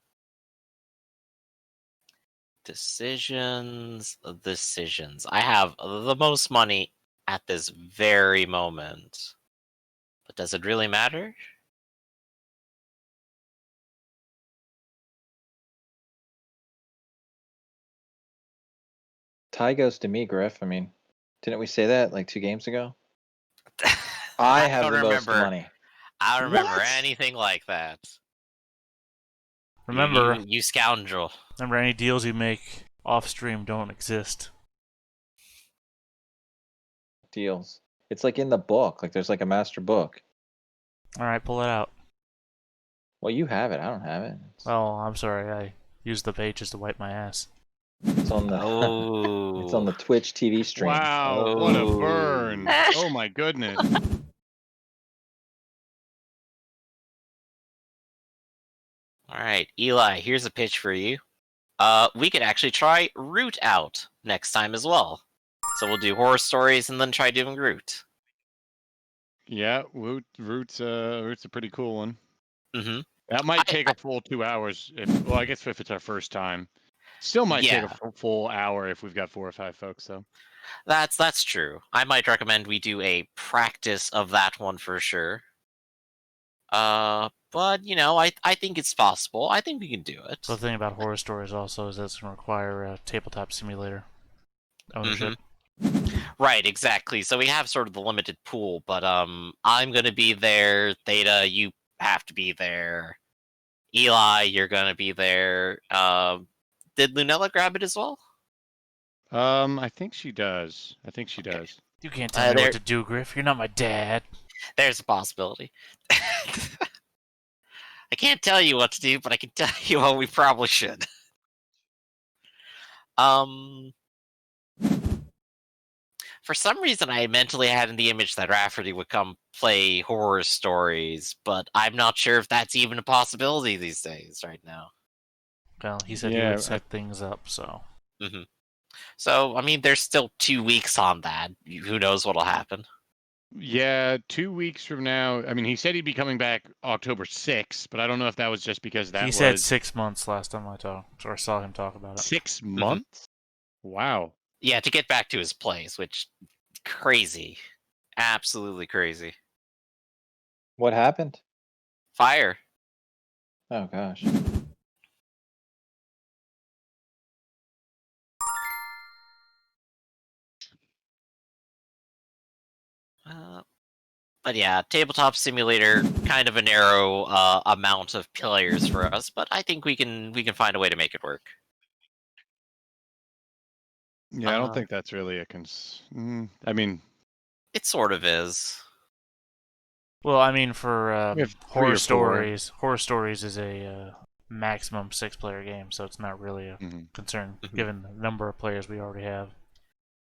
Decisions. Decisions. I have the most money at this very moment. But does it really matter? Tie goes to me, Griff. I mean, didn't we say that like 2 games ago? I have don't the most remember. money. I don't remember What? anything like that. Remember, You scoundrel. remember, any deals you make off stream don't exist. Deals. It's like in the book. Like there's like a master book. All right, pull it out. Well, you have it. I don't have it. Well, I'm sorry. I used the pages to wipe my ass. It's on the Oh. it's on the Twitch TV stream. Wow, what a Oh. burn. Oh my goodness. Alright, Eli, here's a pitch for you. We could actually try Root out next time as well. So we'll do horror stories and then try doing Root. Yeah, Root's a pretty cool one. Mm-hmm. That might take a full 2 hours. Well, I guess if it's our first time. Still might take a full hour if we've got 4 or 5 folks, though. That's true. I might recommend we do a practice of that one for sure. But you know, I think it's possible. I think we can do it. The thing about horror stories also is that it's going to require a tabletop simulator ownership. Right, exactly. So we have sort of the limited pool, but I'm gonna be there. Theta, you have to be there. Eli, you're gonna be there. Did Lunella grab it as well? I think she does. I think she Okay. does. You can't tell me there, what to do, Griff. You're not my dad. there's a possibility. I can't tell you what to do, but I can tell you what we probably should. For some reason, I mentally had in the image that Rafferty would come play horror stories, but I'm not sure if that's even a possibility these days, right now. Well, he said he Yeah, would set things up, so. hmm So, I mean, there's still 2 weeks on that. Who knows what'll happen? Yeah, 2 weeks from now. I mean, he said he'd be coming back October 6th, but I don't know if that was just because that He said was 6 months last time I talked, or saw him talk about it. 6 months. Wow. Yeah, to get back to his place, which crazy, absolutely crazy. What happened? Fire. Oh gosh. But yeah, tabletop simulator, kind of a narrow amount of players for us, but I think we can find a way to make it work. Yeah, I don't think that's really a I mean, It sort of is. Well, I mean, for we have 3 horror or 4. stories is a maximum 6-player game, so it's not really a Mhm. concern Mhm. given the number of players we already have.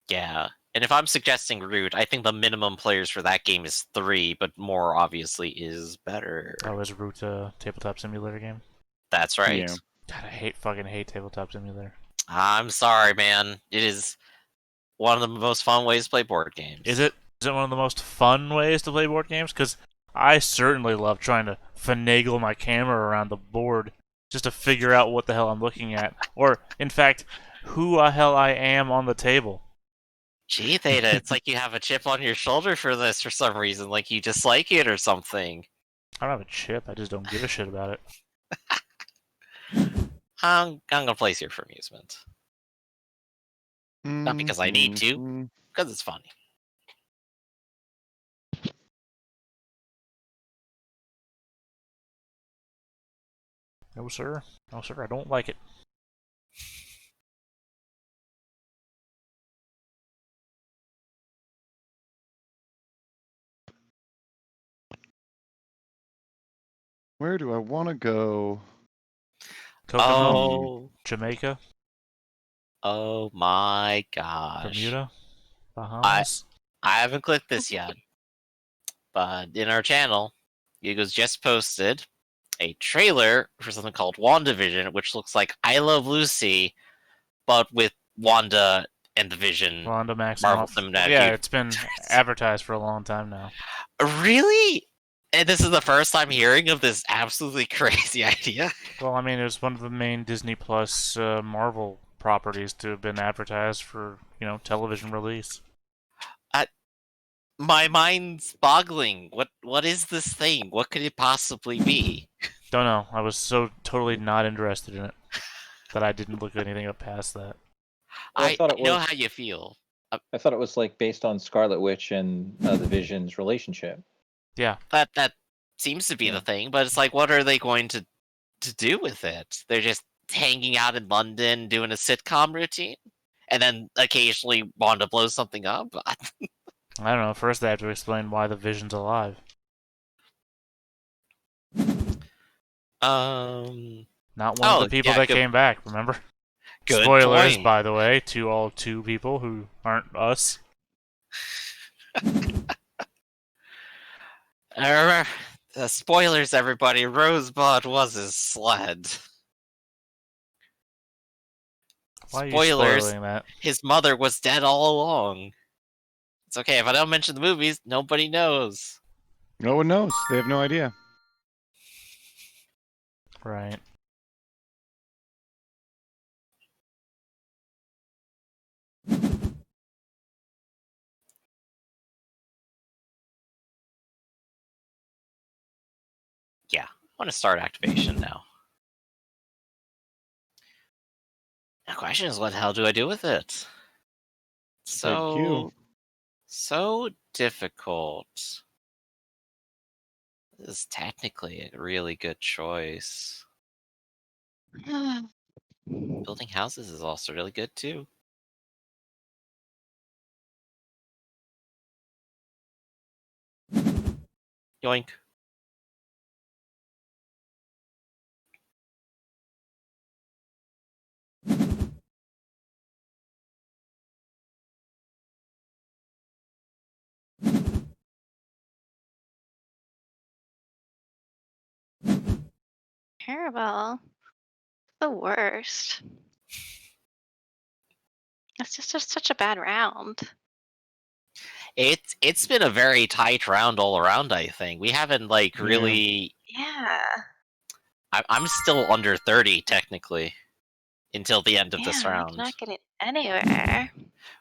Yeah, and if I'm suggesting Root, I think the minimum players for that game is 3, but more obviously is better. Oh, is Root a tabletop simulator game? That's right. Yeah. God, I fucking hate tabletop simulator. I'm sorry, man. It is one of the most fun ways to play board games. Is it? Is it one of the most fun ways to play board games? Because I certainly love trying to finagle my camera around the board just to figure out what the hell I'm looking at, or in fact, who the hell I am on the table. Gee, Theta, it's like you have a chip on your shoulder for this for some reason, like you dislike it or something. I don't have a chip. I just don't give a shit about it. I'm gonna place here for amusement. Not because I need to, Mhm. because it's funny. No, sir. No, sir. I don't like it. Where do I want to go? Kokomo, Jamaica, Oh my gosh. Bermuda, Bahamas. I haven't clicked this yet, but in our channel, Hugo's just posted a trailer for something called WandaVision, which looks like I Love Lucy, but with Wanda and the Vision. Wanda Marvel Maximoff. Cinematic Yeah, Universe. it's been advertised for a long time now. Really? And this is the first time hearing of this absolutely crazy idea. Well, I mean, it was one of the main Disney Plus Marvel properties to have been advertised for, television release. My mind's boggling. What is this thing? What could it possibly be? Don't know. I was so totally not interested in it that I didn't look anything up past that. Well, I thought it know was. how you feel. I thought it was like based on Scarlet Witch and the Vision's relationship. Yeah. That seems to be Yeah. the thing, but it's like, what are they going to do with it? They're just hanging out in London doing a sitcom routine, and then occasionally Wanda blows something up. I don't know. First, they have to explain why the Vision's alive. Not one of the people that came back, remember? Good Spoilers, point. by the way, to all 2 people who aren't us. Spoilers, everybody. Rosebud was his sled. Why are you Spoilers. spoiling that? His mother was dead all along. It's okay if I don't mention the movies. Nobody knows. No one knows. They have no idea. Right. Yeah, I want to start activation now. The question is, what the hell do I do with it? So difficult. This is technically a really good choice. Building houses is also really good too. Yoink. Terrible. The worst. It's just such a bad round. It's been a very tight round all around, I think. We haven't really Yeah. I'm still under 30 technically until the end of this Yeah, round. not getting anywhere.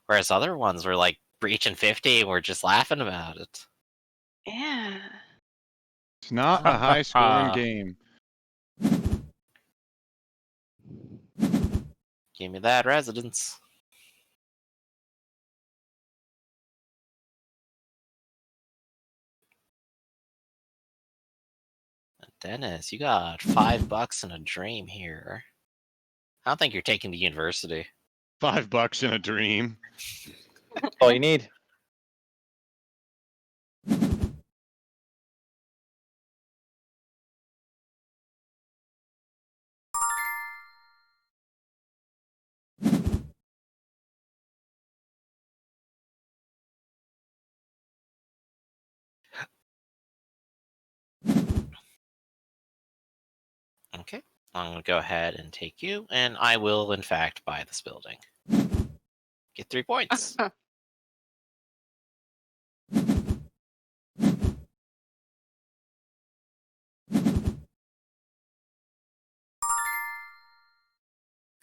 Whereas other ones were breaching 50 and we're just laughing about it. Yeah. It's not a high scoring game. Give me that residence. Dennis, you got $5 and a dream here. I don't think you're taking the university. $5 in a dream. All you need. Okay, I'm going to go ahead and take you, and I will, in fact, buy this building. Get 3 points.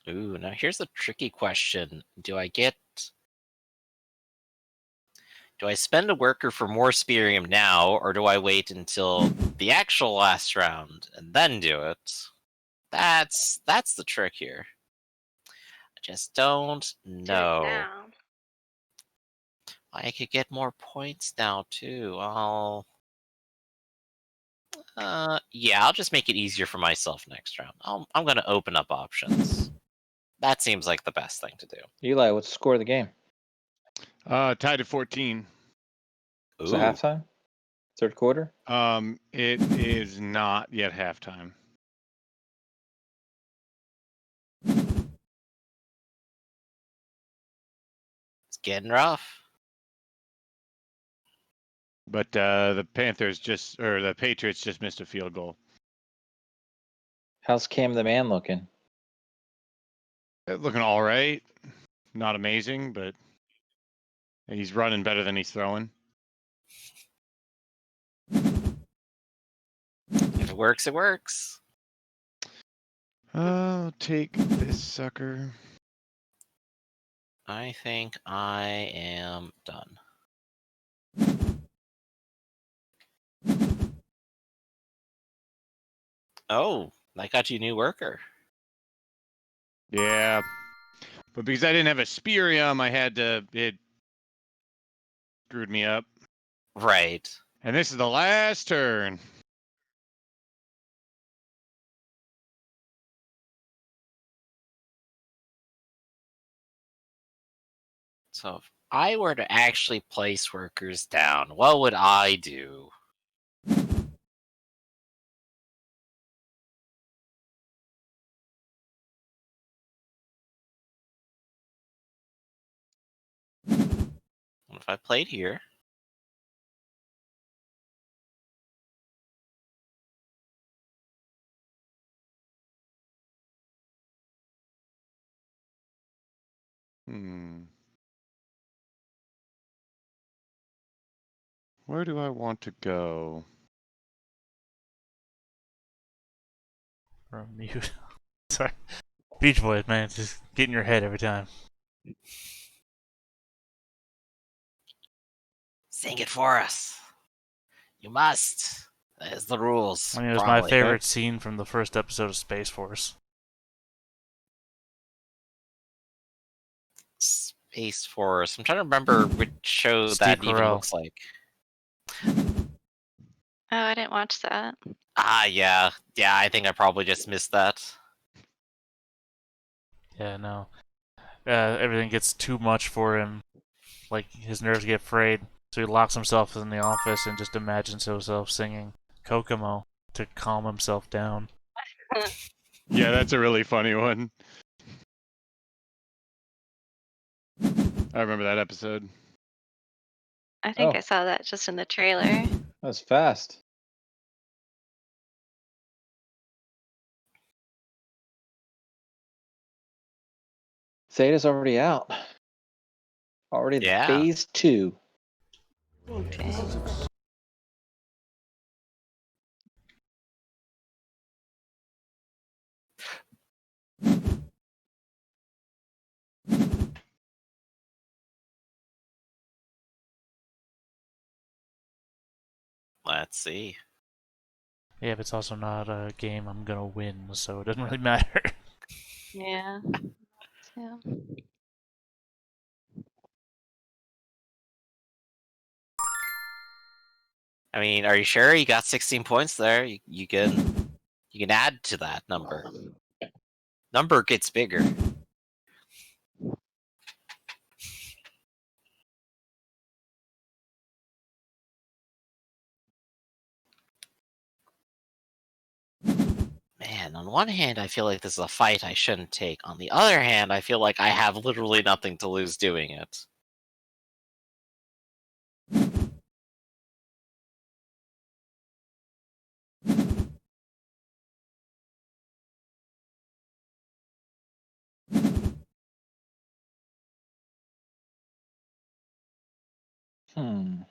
Ooh, now here's a tricky question. Do I spend a worker for more Spyrium now, or do I wait until the actual last round and then do it? That's the trick here. I just don't Do it know. now. I could get more points now too. Yeah, I'll just make it easier for myself next round. I'm gonna open up options. That seems like the best thing to do. Eli, what's the score of the game? Tied at 14. Is it Ooh. halftime? Third quarter? It is not yet halftime. It's getting rough. But the Patriots just missed a field goal. How's Cam the man looking? Looking all right. Not amazing, but he's running better than he's throwing. If it works, it works. I'll take this sucker. I think I am done. Oh, that got you a new worker. Yeah. But because I didn't have a Spyrium, it screwed me up. Right. And this is the last turn. So if I were to actually place workers down, what would I do? What if I played here? Where do I want to go? From you. Sorry. Beach Boys, man. It's just get in your head every time. Sing it for us. You must. That is the rules. I mean, it was my Probably. favorite scene from the first episode of Space Force. Space Force. I'm trying to remember which show Steve that even Carell. looks like. Oh, I didn't watch that. Ah, yeah. Yeah, I think I probably just missed that. Yeah, no. Everything gets too much for him. Like, his nerves get frayed, so he locks himself in the office and just imagines himself singing Kokomo to calm himself down. Yeah, that's a really funny one. I remember that episode. I think Oh. I saw that just in the trailer. That was fast. Theta's already out. Already Yeah. phase 2. Okay. Let's see. Yeah, but it's also not a game I'm gonna win, so it doesn't really matter. Yeah. Yeah. I mean, are you sure you got 16 points there? You can add to that number. Number gets bigger. Man, on one hand, I feel like this is a fight I shouldn't take. On the other hand, I feel like I have literally nothing to lose doing it. Hmm.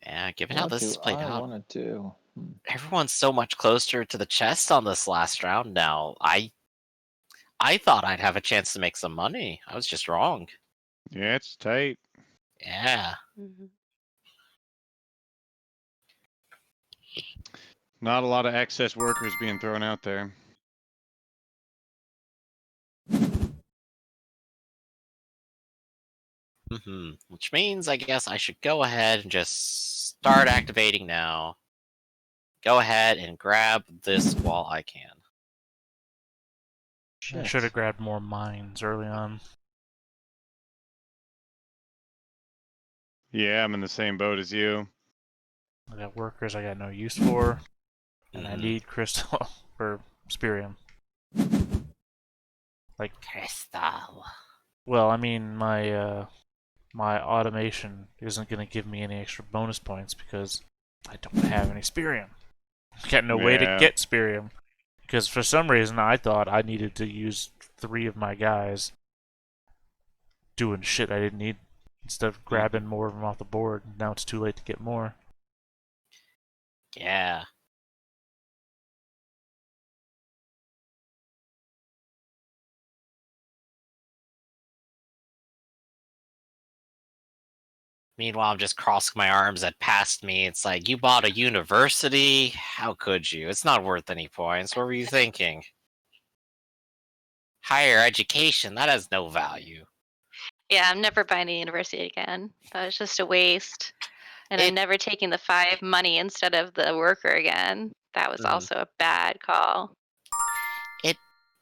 Yeah, given how What this do is played I out, want to do? everyone's so much closer to the chest on this last round now. I thought I'd have a chance to make some money. I was just wrong. Yeah, it's tight. Yeah. Mhm. Not a lot of excess workers being thrown out there. Which means I guess I should go ahead and just start activating now. Go ahead and grab this while I can. I should have grabbed more mines early on. Yeah, I'm in the same boat as you. I got workers I got no use for, and I Mhm. need crystal or Spyrium. Like, Crystal. well, I mean, my automation isn't gonna give me any extra bonus points because I don't have any Spyrium. I got no way to Yeah. get Spyrium because for some reason I thought I needed to use 3 of my guys doing shit I didn't need instead of grabbing more of them off the board. Now it's too late to get more. Yeah. Meanwhile, I'm just crossing my arms at past me. It's like, you bought a university? How could you? It's not worth any points. What were you thinking? Higher education, that has no value. Yeah, I'm never buying a university again. That was just a waste. And I'm It- never taking the 5 money instead of the worker again. That was also a bad call.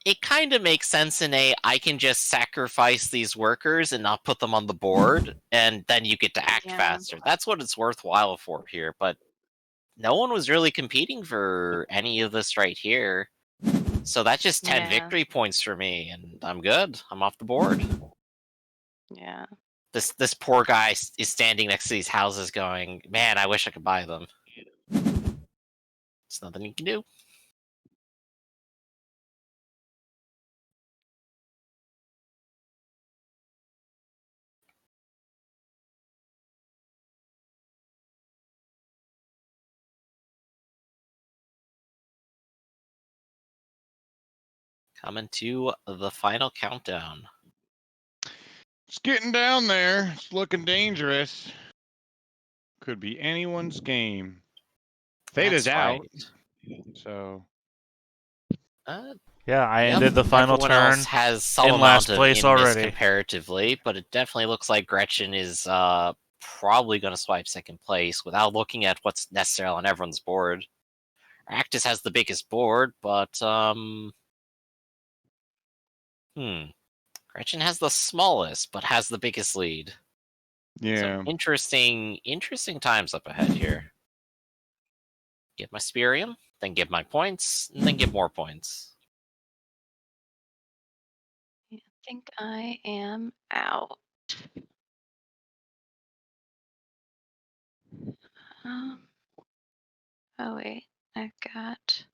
It kind of makes sense in I can just sacrifice these workers and not put them on the board, and then you get to act Yeah. faster. That's what it's worthwhile for here, but no one was really competing for any of this right here. So that's just 10 Yeah. victory points for me, and I'm good. I'm off the board. Yeah. This poor guy is standing next to these houses going, man, I wish I could buy them. There's nothing you can do. Coming to the final countdown. It's getting down there. It's looking dangerous. Could be anyone's game. Theta's That's out. right. So Yeah, I Yep, ended the final everyone turn else has some in amount last of place inness already. comparatively, but it definitely looks like Gretchen is probably going to swipe second place without looking at what's necessary on everyone's board. Actus has the biggest board, but Gretchen has the smallest, but has the biggest lead. yeah. So interesting times up ahead here. Get my Spyrium, then get my points, and then get more points. I think I am out. Oh wait, I've got.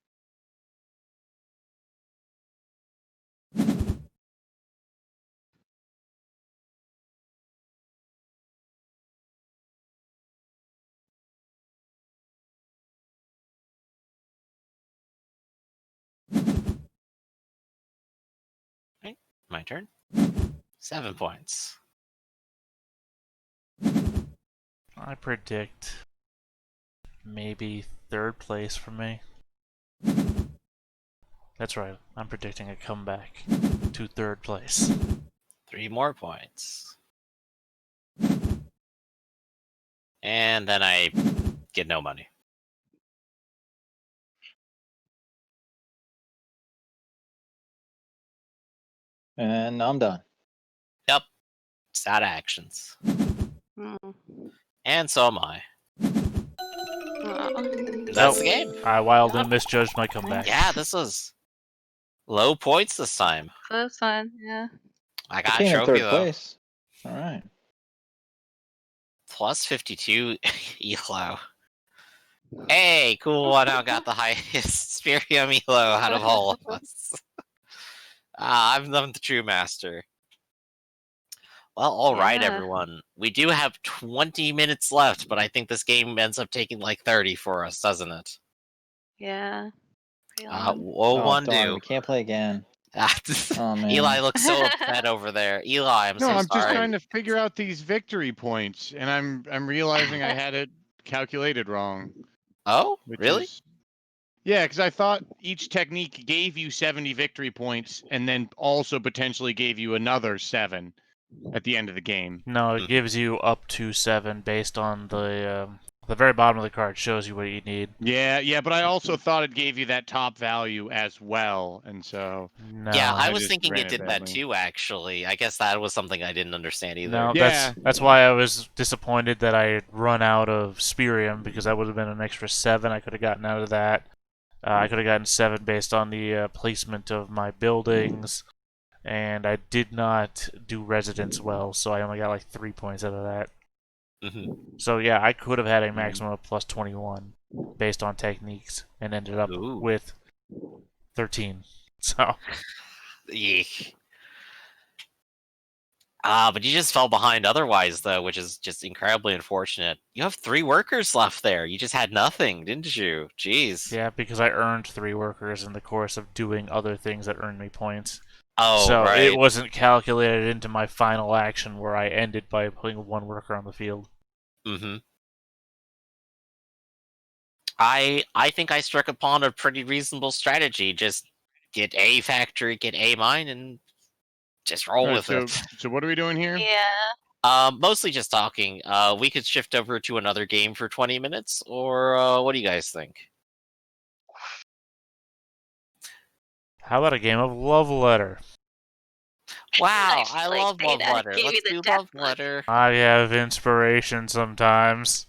Right, my turn. 7 points. I predict maybe third place for me. That's right. I'm predicting a comeback to third place. 3 more points. And then I get no money. And I'm done. Yep. Sad actions. Hmm. And so am I. Oh. That's the game. I wildly misjudged my comeback. Yeah, this was low points this time. Close one, yeah. I got a Came in trophy third though. place. All right. Plus 52 elo. Hey, cool one. I got the highest Spyrium elo out of all of us. I'm the true master. Well, alright, Yeah. everyone. We do have 20 minutes left, but I think this game ends up taking like 30 for us, doesn't it? Yeah. Pretty Whoa, Oh, one darn, do. we can't play again. Oh, man. Eli looks so upset over there. Eli, I'm No, so I'm just sorry. trying to figure out these victory points, and I'm realizing I had it calculated wrong. Oh, Which really? is yeah, because I thought each technique gave you 70 victory points, and then also potentially gave you another 7 at the end of the game. No, it Mhm. gives you up to 7 based on the very bottom of the card shows you what you need. Yeah, but I also thought it gave you that top value as well, and so No. Yeah, I I was just thinking ran it it did that badly. too, actually. I guess that was something I didn't understand either. No, Yeah. that's why I was disappointed that I had run out of Spyrium, because that would have been an extra 7 I could have gotten out of that. I could have gotten 7 based on the placement of my buildings, and I did not do residence well, so I only got like 3 points out of that. Mhm. So yeah, I could have had a maximum of plus 21 based on techniques, and ended up Ooh. with 13. So Eek. But you just fell behind otherwise, though, which is just incredibly unfortunate. You have 3 workers left there. You just had nothing, didn't you? Jeez. yeah, because I earned 3 workers in the course of doing other things that earned me points. Oh, So right. it wasn't calculated into my final action where I ended by putting 1 worker on the field. Mm-hmm. I think I struck upon a pretty reasonable strategy. Just get a factory, get a mine, and just roll Alright, with so it. so what are we doing here? Yeah. Mostly just talking. We could shift over to another game for 20 minutes, or what do you guys think? How about a game of Love Letter? Wow, I I like love saying Love that. Letter. It gave Let's you the do death Love look. Letter. I have inspiration sometimes.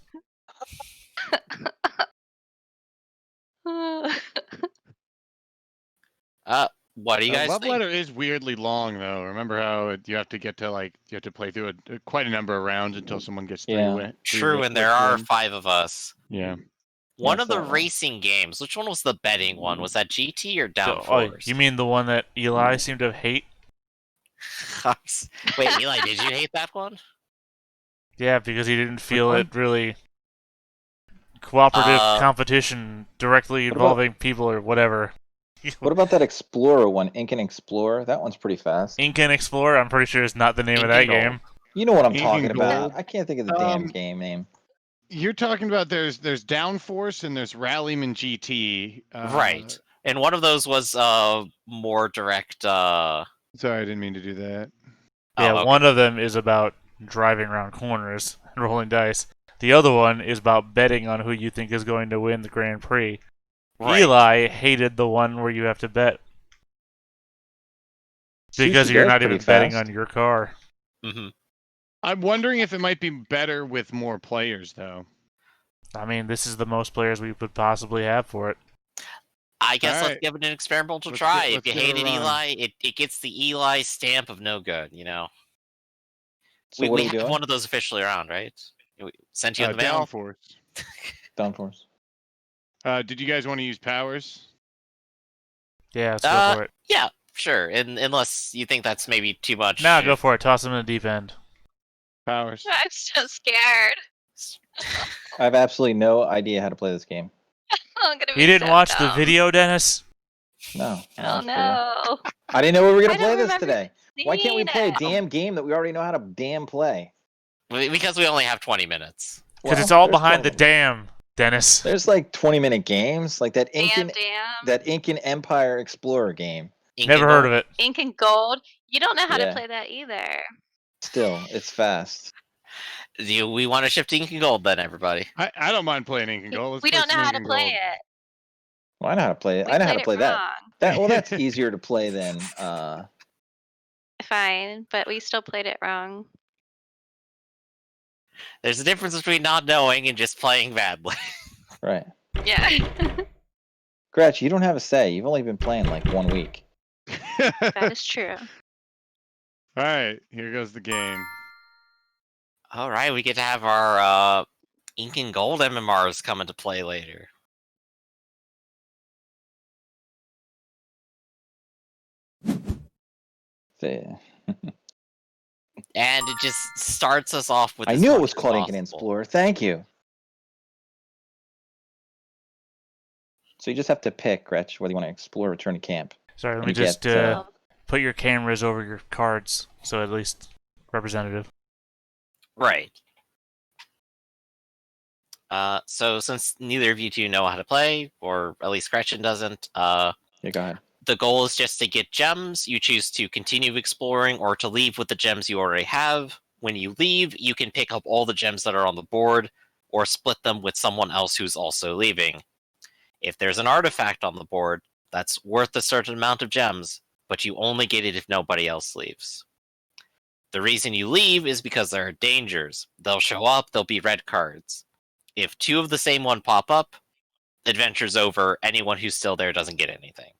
What do you guys Love think? Letter is weirdly long, though. Remember how you have to get to you have to play through quite a number of rounds until someone gets Yeah. True, and there lists are in. 5 of us. Yeah. One Yes, of the that one. racing games, which one was the betting one? Was that GT or Oh, Downforce? you mean the one that Eli seemed to hate? Wait, Eli, did you hate that one? Yeah, because he didn't feel one? it really cooperative Uh, competition directly What about- involving people or whatever. What about that Explorer one? Ink and Explorer? That one's pretty fast. Ink and Explorer, I'm pretty sure is not the name Ink of that and Gold. game. You know what I'm Ink talking and about. Gold? I can't think of the damn Um, game name. You're talking about there's Downforce and there's Rallyman GT. Right. And one of those was more direct. Sorry, I didn't mean to do that. Yeah, Oh, okay. one of them is about driving around corners and rolling dice. The other one is about betting on who you think is going to win the Grand Prix. Right. Eli hated the one where you have to bet because Sushi you're goes not pretty even betting fast. on your car. hmm I'm wondering if it might be better with more players, though. I mean, this is the most players we would possibly have for it. I guess let's Alright. give it an experimental Let's try. gi- If let's you give it a hated run. Eli, it gets the Eli stamp of no good, you know? So what we are we have doing? one of those officially around, right? We sent you in the mail? Downforce. Downforce. Did you guys want to use powers? Yeah, let's go for it. Yeah, sure. Unless you think that's maybe too much. Now go for it. Toss them in the deep end. Powers. I'm so scared. I have absolutely no idea how to play this game. I'm gonna be You didn't so watch the dumb. video, Dennis? No. Oh that's no. I didn't know we were I gonna don't play this remember today. Why can't we seeing play a it. damn game that we already know how to damn play? Because we only have 20 minutes. Because Well, it's all there's behind 20 the minutes. dam, Dennis. There's like 20-minute games, like that Damn. Incan Empire Explorer game. Ink Never and heard gold. of it. Ink and gold. You don't know how to Yeah. play that either. Still, it's fast. We want to shift to Ink and Gold then, everybody. I don't mind playing Ink and Gold. Let's We play don't know some how Ink to and play Gold. it. Well, I know how to play it. We I know how to played play it that. wrong. Well, that's easier to play than Fine, but we still played it wrong. There's a difference between not knowing and just playing badly. right. Yeah. Gretch, you don't have a say. You've only been playing like 1 week. That is true. All right, here goes the game. All right, we get to have our Ink and Gold MMRs come into play later. The- And it just starts us off with I as knew it much was as called Incan possible. Explorer. Thank you. So you just have to pick, Gretch, whether you want to explore or return to camp. Sorry, let And me you just get, put your cameras over your cards, so at least representative. Right. So since neither of you two know how to play, or at least Gretchen doesn't, Yeah, go ahead. the goal is just to get gems. You choose to continue exploring or to leave with the gems you already have. When you leave, you can pick up all the gems that are on the board, or split them with someone else who's also leaving. If there's an artifact on the board, that's worth a certain amount of gems, but you only get it if nobody else leaves. The reason you leave is because there are dangers. They'll show up, they'll be red cards. If two of the same one pop up, adventure's over. Anyone who's still there doesn't get anything.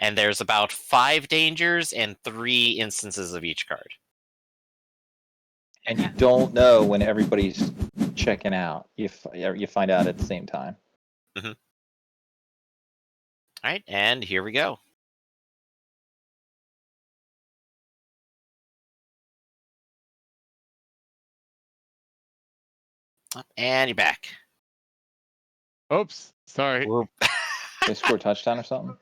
And there's about 5 dangers and 3 instances of each card. And you don't know when everybody's checking out. You find out at the same time. All right, and here we go. And you're back. Oops, sorry. They score a touchdown or something?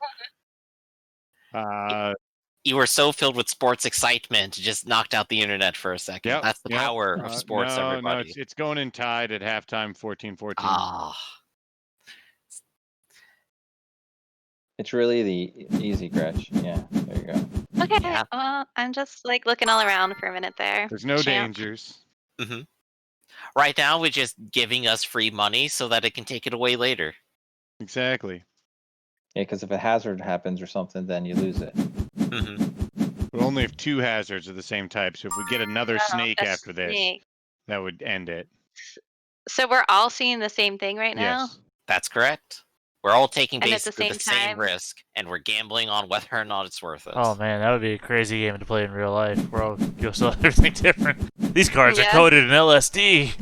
You were so filled with sports excitement, it just knocked out the internet for a second. Yep, That's the yep. power of sports, no, everybody. No, it's going in tied at halftime, 14-14. Ah, It's really the easy, Gretch. Yeah, there you go. Okay, Yeah. well, I'm just like looking all around for a minute there. There's no Champ. dangers. right now we're just giving us free money so that it can take it away later. Exactly. Yeah, because if a hazard happens or something, then you lose it. But only if 2 hazards of the same type. So if we get another Oh, snake a after this, snake. that would end it. So we're all seeing the same thing right now? Yes. That's correct. We're all taking And at the basically the same same time- risk, and we're gambling on whether or not it's worth it. Oh man, that would be a crazy game to play in real life. Where all you'll still have everything different. These cards are Yeah. coded in LSD.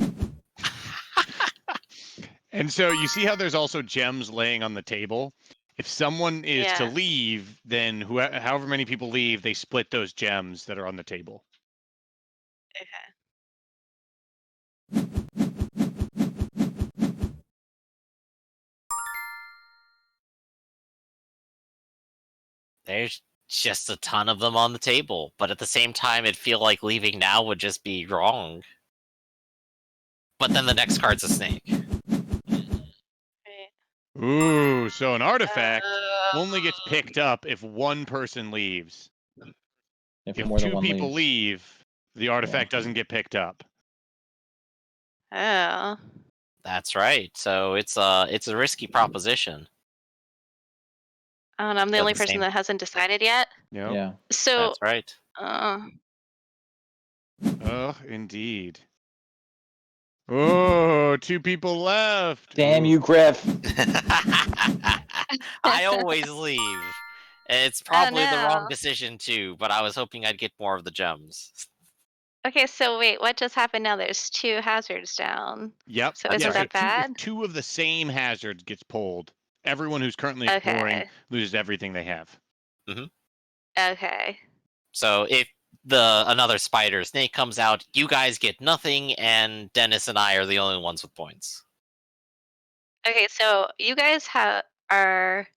And so you see how there's also gems laying on the table? If someone is to Yeah. leave, then however many people leave, they split those gems that are on the table. Okay. There's just a ton of them on the table, but at the same time, it'd feel like leaving now would just be wrong. But then the next card's a snake. Ooh, so an artifact Uh, only gets picked up if one person leaves. If If more than two one people leaves. leave, the artifact doesn't get picked up. Oh. That's right. So it's a risky proposition. Oh, and I'm the But only the person same- that hasn't decided yet. Yep. Yeah. So, That's right. Oh, indeed. Oh, two people left. Damn Ooh. you, Griff. I always leave. It's probably the wrong no. decision too, but I was hoping I'd get more of the gems. Okay, so wait, what just happened now? There's 2 hazards down. Yep. So That's isn't right. that bad? If two of the same hazards gets pulled, everyone who's currently exploring Okay. loses everything they have. Okay. So if another spider snake comes out, you guys get nothing, and Dennis and I are the only ones with points. Okay, so you guys are.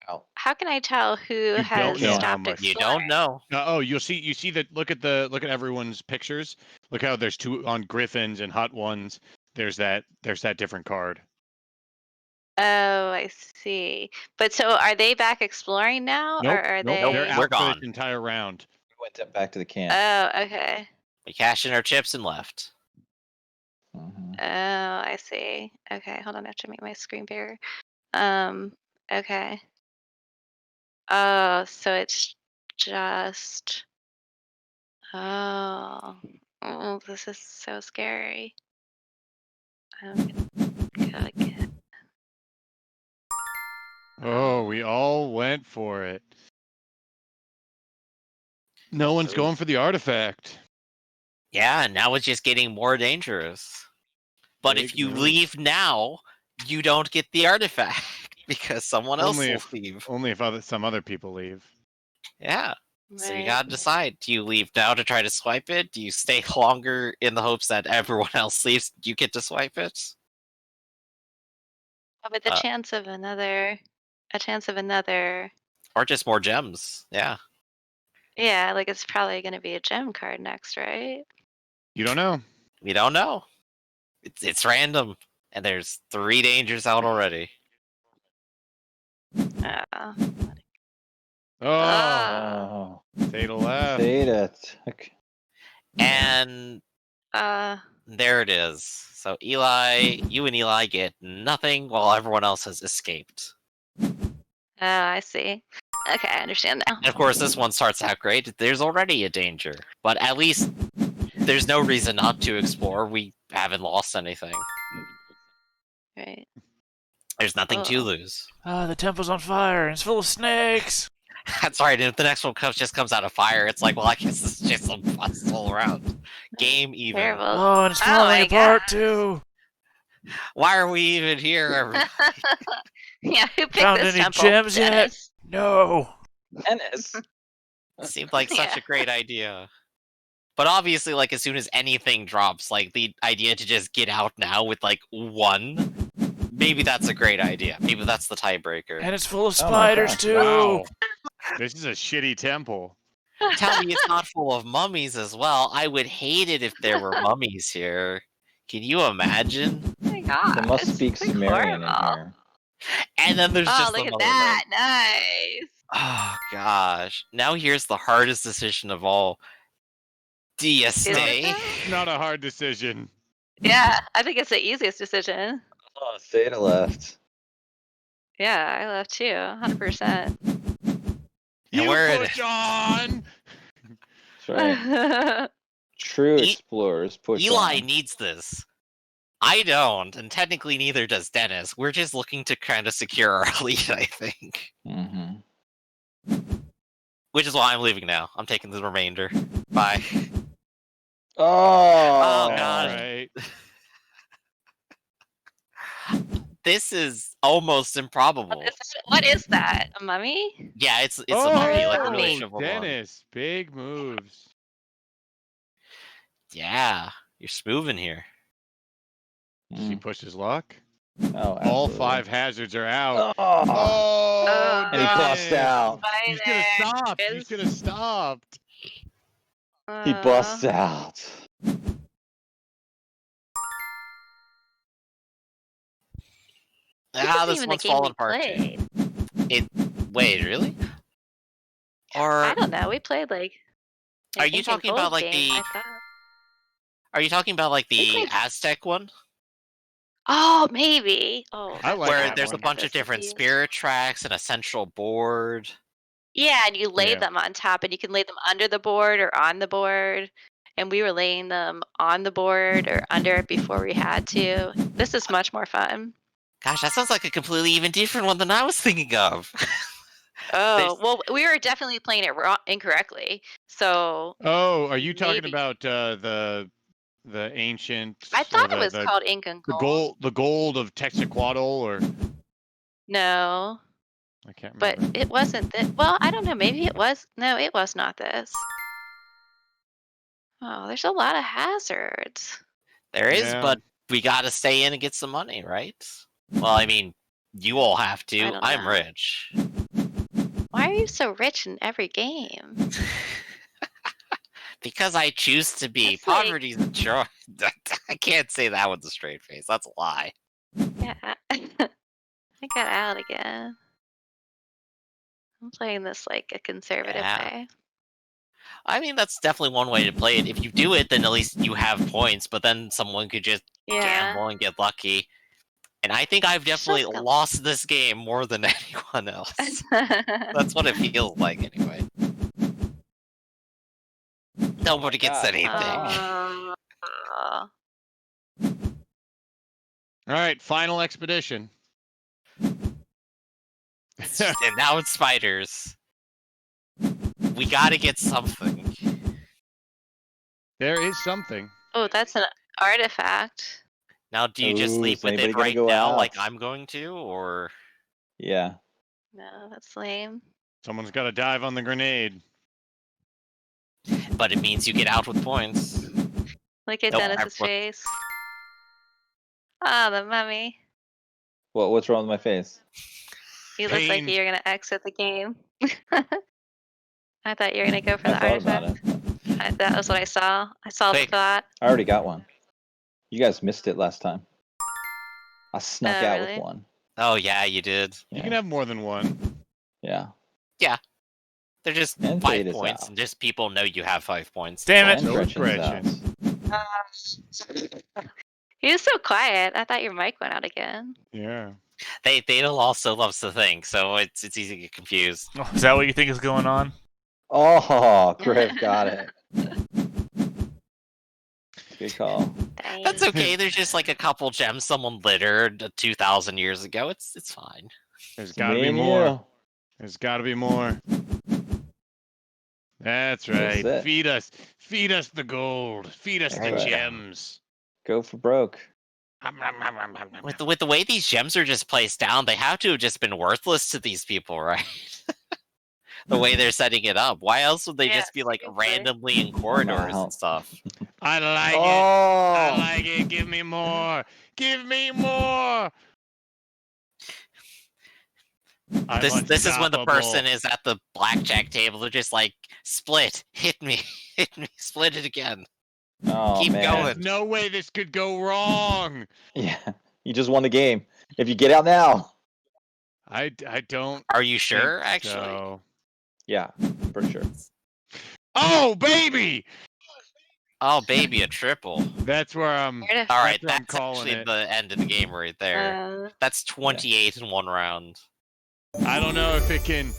Out. How can I tell who You has don't know how stopped much. You exploring? don't know. Oh, you see that. Look at everyone's pictures. Look how there's two on Griffins and Hut ones. There's that different card. Oh, I see. But so are they back exploring now, Nope, or are nope. they? They're We're out for gone. this entire round. We went back to the camp. Oh, okay. We cashed in our chips and left. Mhm. Oh, I see. Okay, hold on. I have to make my screen bigger. Okay. Oh, so it's just. Oh. Oh, this is so scary. I'm gonna get. Oh, we all went for it. No one's Ooh. going for the artifact. Yeah, now it's just getting more dangerous. But if Big you move. leave now, you don't get the artifact because someone else Only will if leave. some other people leave. Yeah. So you Right. gotta decide. Do you leave now to try to swipe it? Do you stay longer in the hopes that everyone else leaves? You get to swipe it? Oh, but the Uh, chance of another. A chance of another. Or just more gems. Yeah. Yeah, like it's probably going to be a gem card next, right? You don't know. We don't know. It's random. And there's 3 dangers out already. Oh. Oh, Oh, Theta left. Theta took. And there it is. So Eli, you and Eli get nothing while everyone else has escaped. Oh, I see. Okay, I understand now. And of course, this one starts out great. There's already a danger. But at least there's no reason not to explore. We haven't lost anything. Right. There's nothing to Oh. lose. Ah, the temple's on fire and it's full of snakes. That's right. And if the next one just comes out of fire, it's like, well, I guess it's just some fun all around. Game even. Terrible. Oh, and it's Oh falling my apart gosh. too. Why are we even here? Everybody? Yeah, who picked Found this any temple? gems yet? Dennis? No. Dennis. Seemed like such Yeah. a great idea. But obviously, like, as soon as anything drops, like, the idea to just get out now with, like, 1, maybe that's a great idea. Maybe that's the tiebreaker. And it's full of Oh my spiders gosh. too. Wow. This is a shitty temple. Tell me it's not full of mummies as well. I would hate it if there were mummies here. Can you imagine? Oh my gosh. They must speak it's like Sumerian in horrible. here. And then there's Oh, just look the at mother that. Nice. Oh, gosh. Now here's the hardest decision of all. Do you it stay? though? Not a hard decision. Yeah, I think it's the easiest decision. Oh, Theta left. Yeah, I left too, 100%. And You where push on. That's right. True E- explorers push Eli on. needs this. I don't, and technically neither does Dennis. We're just looking to kind of secure our lead, I think. Mm-hmm. Which is why I'm leaving now. I'm taking the remainder. Bye. Oh, Oh, God. Right. This is almost improbable. What is that? A mummy? Yeah, it's a Oh, mummy, like a really shriveled one. Dennis, big moves. Yeah, you're smoothing here. She pushes luck. Oh, All absolutely. 5 hazards are out. Oh, Oh, and he busts Dennis. out. You should have stopped. You should have stopped. He busts out. This isn't this even the one's game falling we apart too. played. Wait, really? I Or don't know. We played like an are you Incan talking about Gold like game, the? I thought. Are you talking about like We the played. Aztec one, Oh, maybe. Oh, I that's like where right. that there's a one. I got bunch of those different confused. spirit tracks and a central board? Yeah, and you lay Yeah. them on top, and you can lay them under the board or on the board. And we were laying them on the board or under it before we had to. This is much more fun. Gosh, that sounds like a completely even different one than I was thinking of. Oh, well, we were definitely playing it wrong, incorrectly. So Oh, are you talking maybe. about the ancient I or thought it was called Incan Gold. the gold of Texaquatl, or No, I can't but remember. it wasn't this. Well, I don't know. Maybe it was. No, it was not this. Oh, there's a lot of hazards. There is, Yeah. but we gotta stay in and get some money, right? Well, I mean, you all have I to. don't I'm know. rich. Why are you so rich in every game? Because I choose to be. That's like- Poverty's a choice. I can't say that with a straight face. That's a lie. Yeah. I got out again. I'm playing this like a conservative Yeah. way. I mean, that's definitely one way to play it. If you do it, then at least you have points, but then someone could just Yeah. gamble and get lucky. And I think I've It's definitely just a- lost this game more than anyone else. That's what it feels like, anyway. Nobody gets God. anything. Oh. All right, final expedition. And now it's spiders. We gotta get something. There is something. Oh, that's an artifact. Now, do you just Ooh, sleep is with anybody it gonna right go now, like out? I'm going to, or Yeah. No, that's lame. Someone's got to dive on the grenade. but it means you get out with points. Look at Nope, Dennis's face. Oh, the mummy. What's wrong with my face? You look like Pain. you're gonna exit the game. I thought you were gonna go for I the thought about artifact. it. That was what I saw. I saw the Quick. thought. I already got one. You guys missed it last time. I snuck Oh, out really? with one. Oh yeah, you did. You Yeah. can have more than one. Yeah. They're just And 5 Data's points, out. and just people know you have 5 points. Damn it. And So is Gretchen's Gretchen. out. He was so quiet. I thought your mic went out again. Yeah. Data also loves to think, so it's easy to get confused. Oh, is that what you think is going on? Oh, Griff got it. Good call. Dang. That's okay. There's just like a couple gems someone littered 2,000 years ago. It's fine. There's It's got to me be and more. you. There's got to be more. That's right. it. Feed us the gold. Feed us That's the right. gems. Go for broke. With the way these gems are just placed down, they have to have just been worthless to these people, right? The way they're setting it up. Why else would they Yeah, just be like seriously. randomly in corridors and stuff? I like it. Oh, I like it. Give me more. Give me more. I'm This is when the person unstoppable. is at the blackjack table. They're just like, split, hit me, hit me, split it again. oh Keep man. going. There's no way this could go wrong. Yeah, you just won the game. If you get out now. I don't. Are you sure? think Actually, so. Yeah, for sure. Oh baby, oh baby, a triple. that's where I'm. Artifact. All right, That's what I'm that's calling actually it. the end of the game right there. That's 28 in one round. I don't know if it can.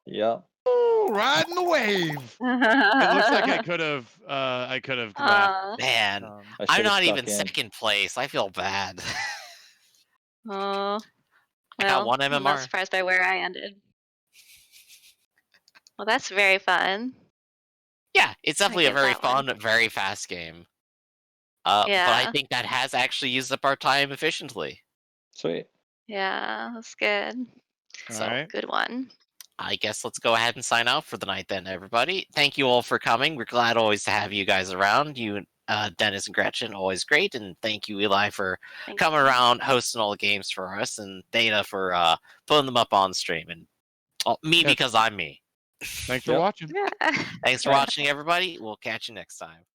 Yep. Woo, riding the wave. It looks like I could have. I could have glassed. Man, Um, I I'm should've not stuck even in. second place. I feel bad. Oh. I got Well, one I'm not MMR. surprised by where I ended. Well, that's very fun. Yeah, it's definitely a give very that one. fun, very fast game. But I Yeah. think that has actually used up our time efficiently. Sweet. Yeah, that's good. So all right. Good one. I guess let's go ahead and sign out for the night then, everybody. Thank you all for coming. We're glad always to have you guys around. You, Dennis and Gretchen, always great. And thank you, Eli, for Thank coming you. around, hosting all the games for us, and Data for putting them up on stream. And me Yes. because I'm me. Thanks for Yep. watching. Yeah. Thanks for Right. watching, everybody. We'll catch you next time.